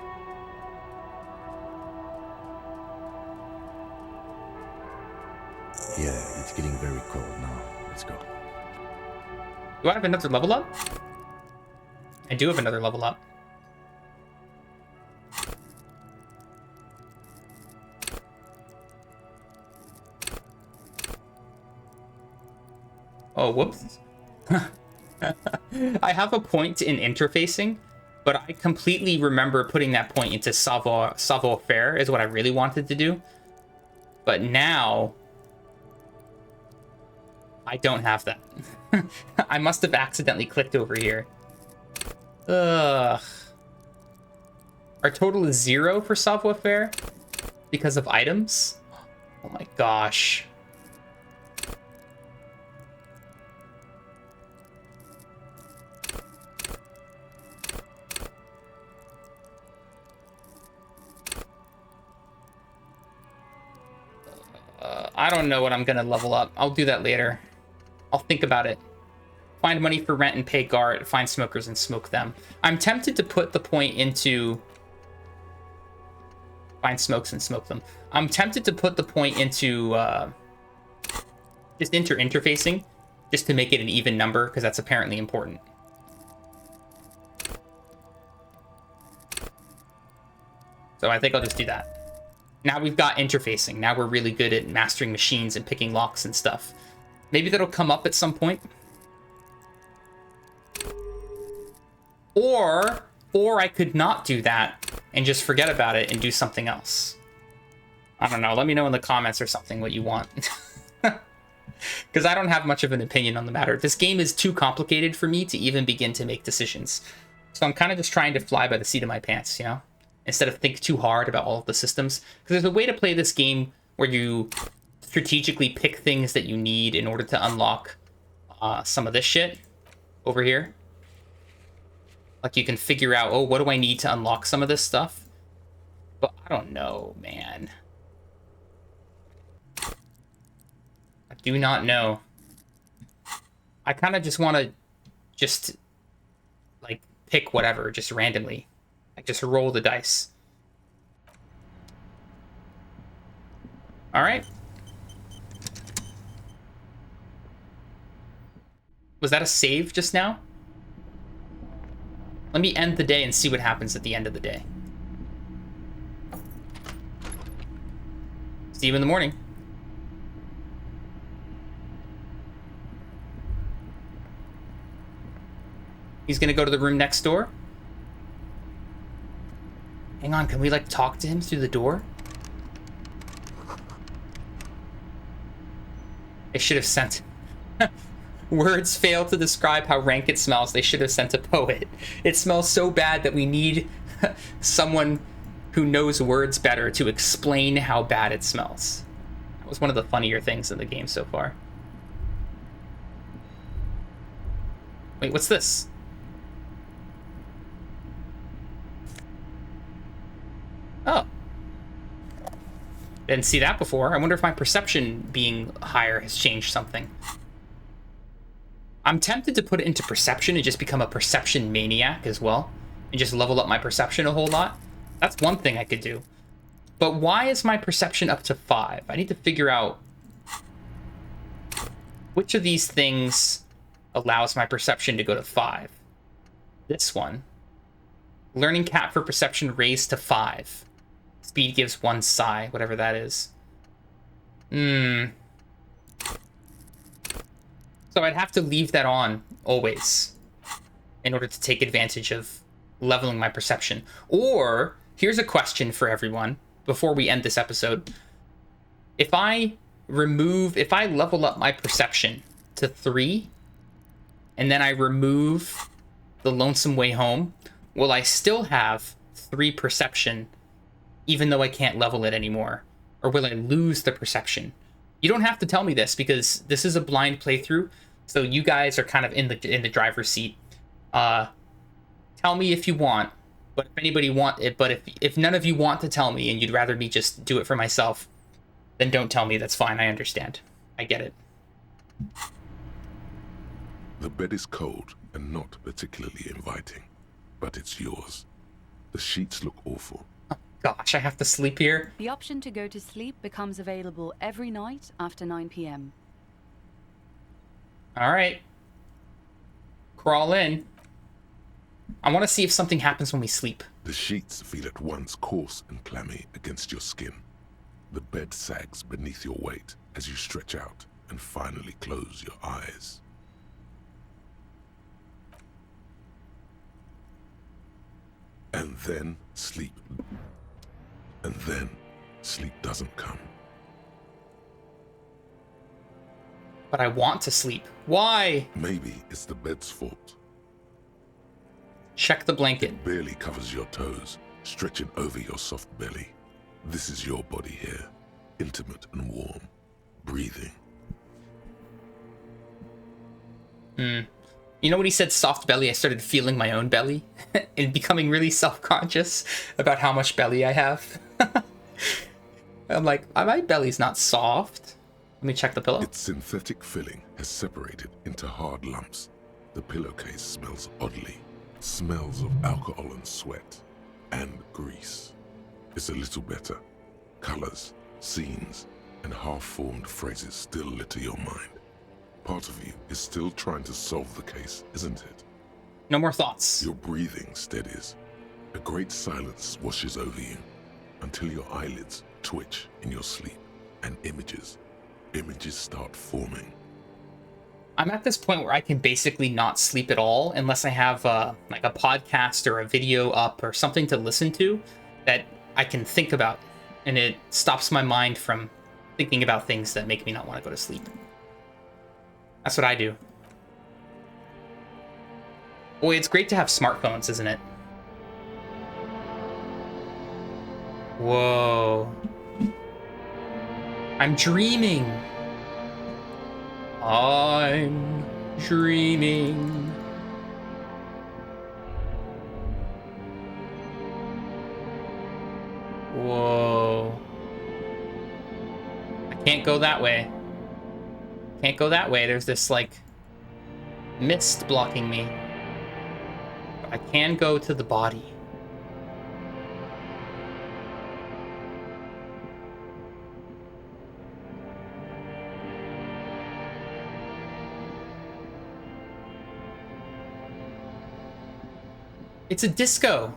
Yeah, it's getting very cold now. Let's go. Do I have another level up? I do have another level up. Oh, whoops. I have a point in interfacing, but I completely remember putting that point into savoir-faire is what I really wanted to do. But now, I don't have that. I must have accidentally clicked over here. Ugh. Our total is 0 for savoir-faire because of items? Oh my gosh. I don't know what I'm gonna level up. I'll do that later. I'll think about it. Find money for rent and pay guard. Find smokers and smoke them. I'm tempted to put the point into... Find smokes and smoke them. I'm tempted to put the point into just interfacing, just to make it an even number, because that's apparently important. So I think I'll just do that. Now we've got interfacing. Now we're really good at mastering machines and picking locks and stuff. Maybe that'll come up at some point. Or I could not do that and just forget about it and do something else. I don't know. Let me know in the comments or something what you want. Because I don't have much of an opinion on the matter. This game is too complicated for me to even begin to make decisions. So I'm kind of just trying to fly by the seat of my pants, you know? Instead of think too hard about all of the systems. Because there's a way to play this game where you strategically pick things that you need in order to unlock some of this shit over here. Like you can figure out, oh, what do I need to unlock some of this stuff? But I don't know, man. I do not know. I kind of just want to just like pick whatever, just randomly. Like just roll the dice. All right. Was that a save just now? Let me end the day and see what happens at the end of the day. See you in the morning. He's gonna go to the room next door. Hang on, can we like talk to him through the door? They should have sent... Words fail to describe how rank it smells. They should have sent a poet. It smells so bad that we need someone who knows words better to explain how bad it smells. That was one of the funnier things in the game so far. Wait, what's this? Oh. Didn't see that before. I wonder if my perception being higher has changed something. I'm tempted to put it into perception and just become a perception maniac as well. And just level up my perception a whole lot. That's one thing I could do. But why is my perception up to 5? I need to figure out which of these things allows my perception to go to 5. This one. Learning cap for perception raised to 5. Speed gives 1 psi, whatever that is. So I'd have to leave that on always in order to take advantage of leveling my perception. Or, here's a question for everyone before we end this episode. If I level up my perception to 3, and then I remove the Lonesome Way Home, will I still have 3 perception even though I can't level it anymore? Or will I lose the perception? You don't have to tell me this because this is a blind playthrough, so you guys are kind of in the driver's seat. Tell me if you want, but if anybody want it, but if none of you want to tell me and you'd rather me just do it for myself, then don't tell me. That's fine. I understand. I get it. The bed is cold and not particularly inviting, but it's yours. The sheets look awful. Oh, gosh, I have to sleep here. The option to go to sleep becomes available every night after 9 p.m. All right. Crawl in. I want to see if something happens when we sleep. The sheets feel at once coarse and clammy against your skin. The bed sags beneath your weight as you stretch out and finally close your eyes. And then sleep. And then sleep doesn't come. But I want to sleep. Why? Maybe it's the bed's fault. Check the blanket. It barely covers your toes, stretching over your soft belly. This is your body here, intimate and warm, breathing. You know when he said soft belly, I started feeling my own belly and becoming really self-conscious about how much belly I have. I'm like, my belly's not soft. Let me check the pillow. Its synthetic filling has separated into hard lumps. The pillowcase smells oddly. Smells of alcohol and sweat. And grease. It's a little better. Colors, scenes, and half-formed phrases still litter your mind. Part of you is still trying to solve the case, isn't it? No more thoughts. Your breathing steadies. A great silence washes over you until your eyelids twitch in your sleep, and images start forming. I'm at this point where I can basically not sleep at all unless I have like a podcast or a video up or something to listen to that I can think about, and it stops my mind from thinking about things that make me not want to go to sleep. That's what I do. Boy, it's great to have smartphones, isn't it? Whoa. I'm dreaming. I'm dreaming. Whoa. I can't go that way. Can't go that way. There's this, like, mist blocking me. But I can go to the body. It's a disco.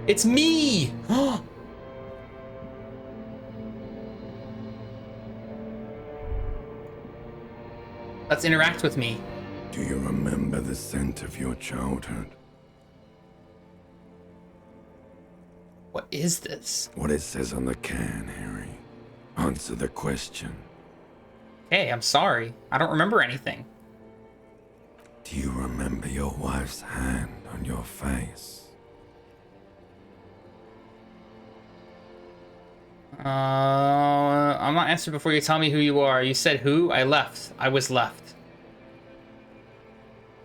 It's me. Let's interact with me. Do you remember the scent of your childhood? What is this? What it says on the can, Harry. Answer the question. Hey, I'm sorry. I don't remember anything. Do you remember your wife's hand on your face? I'm not answering before you tell me who you are. You said who? I left. I was left.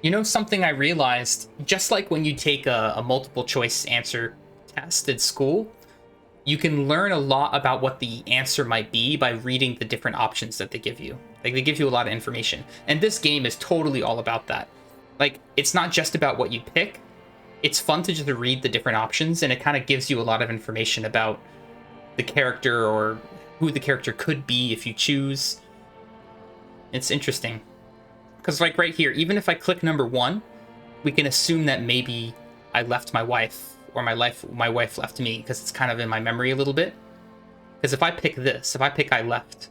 You know something I realized? Just like when you take a multiple choice answer test at school, you can learn a lot about what the answer might be by reading the different options that they give you. Like, they give you a lot of information. And this game is totally all about that. Like, it's not just about what you pick. It's fun to just read the different options, and it kind of gives you a lot of information about the character or who the character could be if you choose. It's interesting. Because, like, right here, even if I click number 1, we can assume that maybe I left my wife, or my wife left me, because it's kind of in my memory a little bit. Because if I pick this, if I pick I left.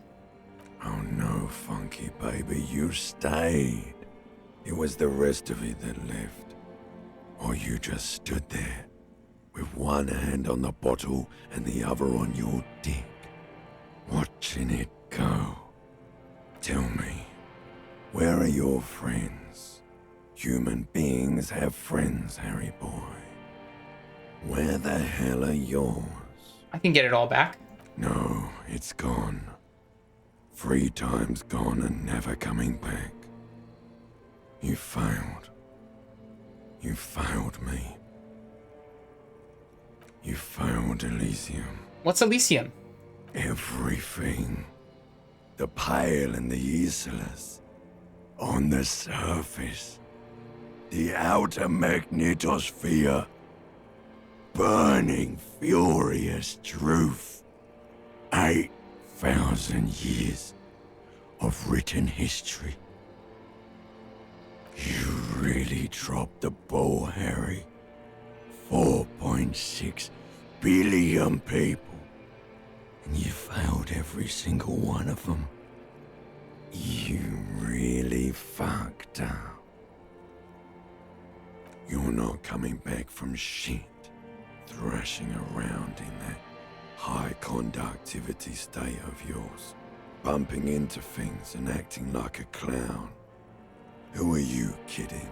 Oh no, Funky baby, you stayed. It was the rest of it that left. Or you just stood there, with one hand on the bottle and the other on your dick, watching it go. Tell me, where are your friends? Human beings have friends, Harry boy. Where the hell are yours? I can get it all back. No, it's gone. 3 times gone and never coming back. You failed. You failed me. You failed Elysium. What's Elysium? Everything. The Pale and the Islas. On the surface. The outer magnetosphere. Burning, furious truth. 8,000 years of written history. You really dropped the ball, Harry. 4.6 billion people. And you failed every single one of them. You really fucked up. You're not coming back from shit. Thrashing around in that high conductivity state of yours. Bumping into things and acting like a clown. Who are you kidding?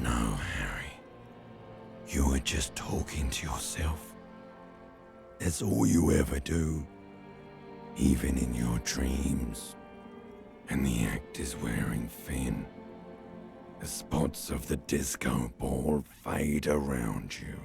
No, Harry. You were just talking to yourself. That's all you ever do. Even in your dreams. And the act is wearing thin. The spots of the disco ball fade around you.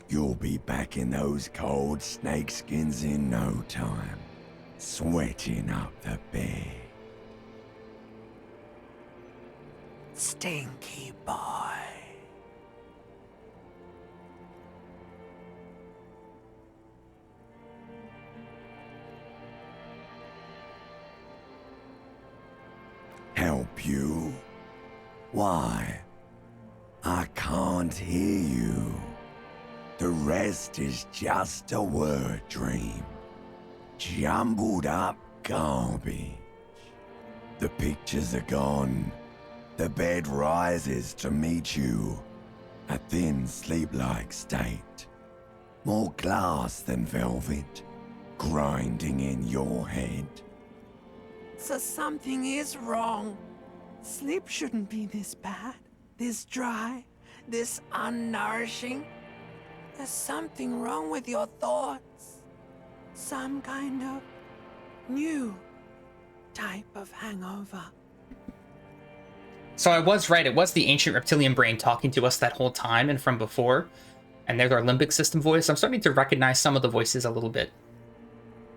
You'll be back in those cold snakeskins in no time, sweating up the bed. Stinky boy. Help you? Why? I can't hear you. The rest is just a word dream. Jumbled up garbage. The pictures are gone. The bed rises to meet you. A thin sleep-like state. More glass than velvet. Grinding in your head. So something is wrong. Sleep shouldn't be this bad, this dry, this unnourishing. There's something wrong with your thoughts. Some kind of new type of hangover. So I was right. It was the ancient reptilian brain talking to us that whole time and from before. And there's our limbic system voice. I'm starting to recognize some of the voices a little bit.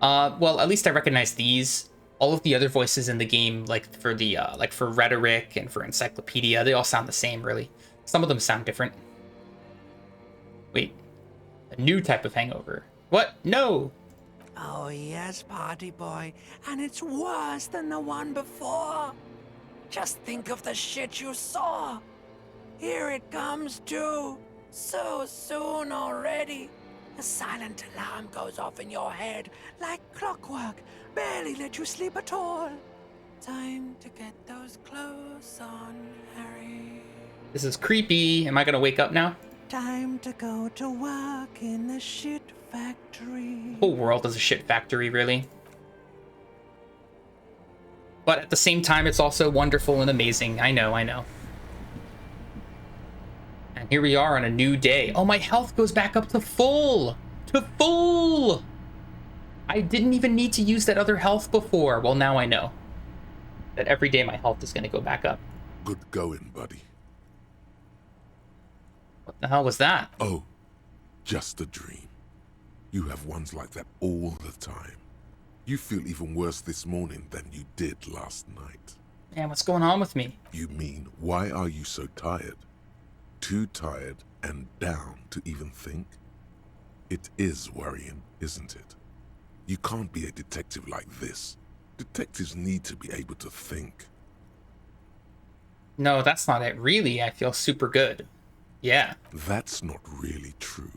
Well, at least I recognize these. All of the other voices in the game, like for the like for rhetoric and for encyclopedia, they all sound the same, really. Some of them sound different. Wait. A new type of hangover. What? No! Oh yes, party boy. And it's worse than the one before. Just think of the shit you saw. Here it comes too. So soon already. A silent alarm goes off in your head like clockwork. Barely let you sleep at all. Time to get those clothes on, Harry. This is creepy. Am I gonna wake up now? Time to go to work in the shit factory. The whole world is a shit factory, really. But at the same time, it's also wonderful and amazing. I know, I know. And here we are on a new day. Oh, my health goes back up to full! To full! I didn't even need to use that other health before. Well, now I know. That every day my health is going to go back up. Good going, buddy. What the hell was that? Oh, just a dream. You have ones like that all the time. You feel even worse this morning than you did last night. Man, what's going on with me? You mean, why are you so tired? Too tired and down to even think? It is worrying, isn't it? You can't be a detective like this. Detectives need to be able to think. No, that's not it. Really, I feel super good. Yeah. That's not really true.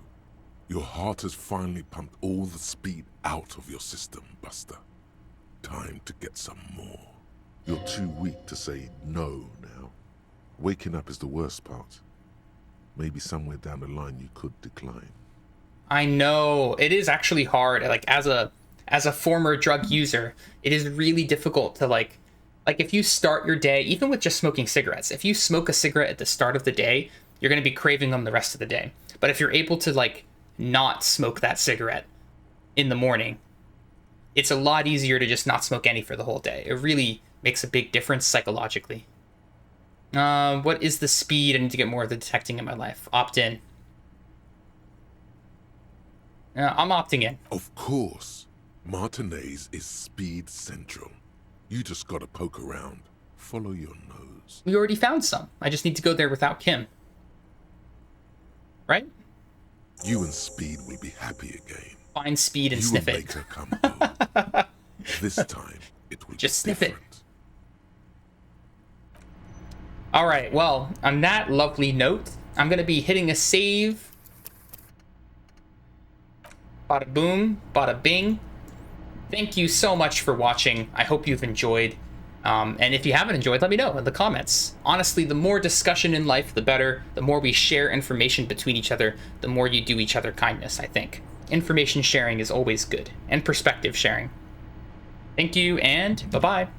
Your heart has finally pumped all the speed out of your system, Buster. Time to get some more. You're too weak to say no now. Waking up is the worst part. Maybe somewhere down the line you could decline. I know. It is actually hard. Like, as a former drug user, it is really difficult to like if you start your day, even with just smoking cigarettes, if you smoke a cigarette at the start of the day, you're going to be craving them the rest of the day. But if you're able to like not smoke that cigarette in the morning, it's a lot easier to just not smoke any for the whole day. It really makes a big difference psychologically. What is the speed? I need to get more of the detecting in my life. Opt in. I'm opting in. Of course. Martinez is speed central. You just gotta poke around. Follow your nose. We already found some. I just need to go there without Kim. Right? You and Speed will be happy again. Find Speed and you sniff will it. Make her come home. This time, it will Just be sniff different. it. Alright, well, on that lovely note, I'm going to be hitting a save. Bada boom, bada bing. Thank you so much for watching. I hope you've enjoyed. And if you haven't enjoyed, let me know in the comments. Honestly, the more discussion in life, the better. The more we share information between each other, the more you do each other kindness, I think. Information sharing is always good, and perspective sharing. Thank you, and bye-bye.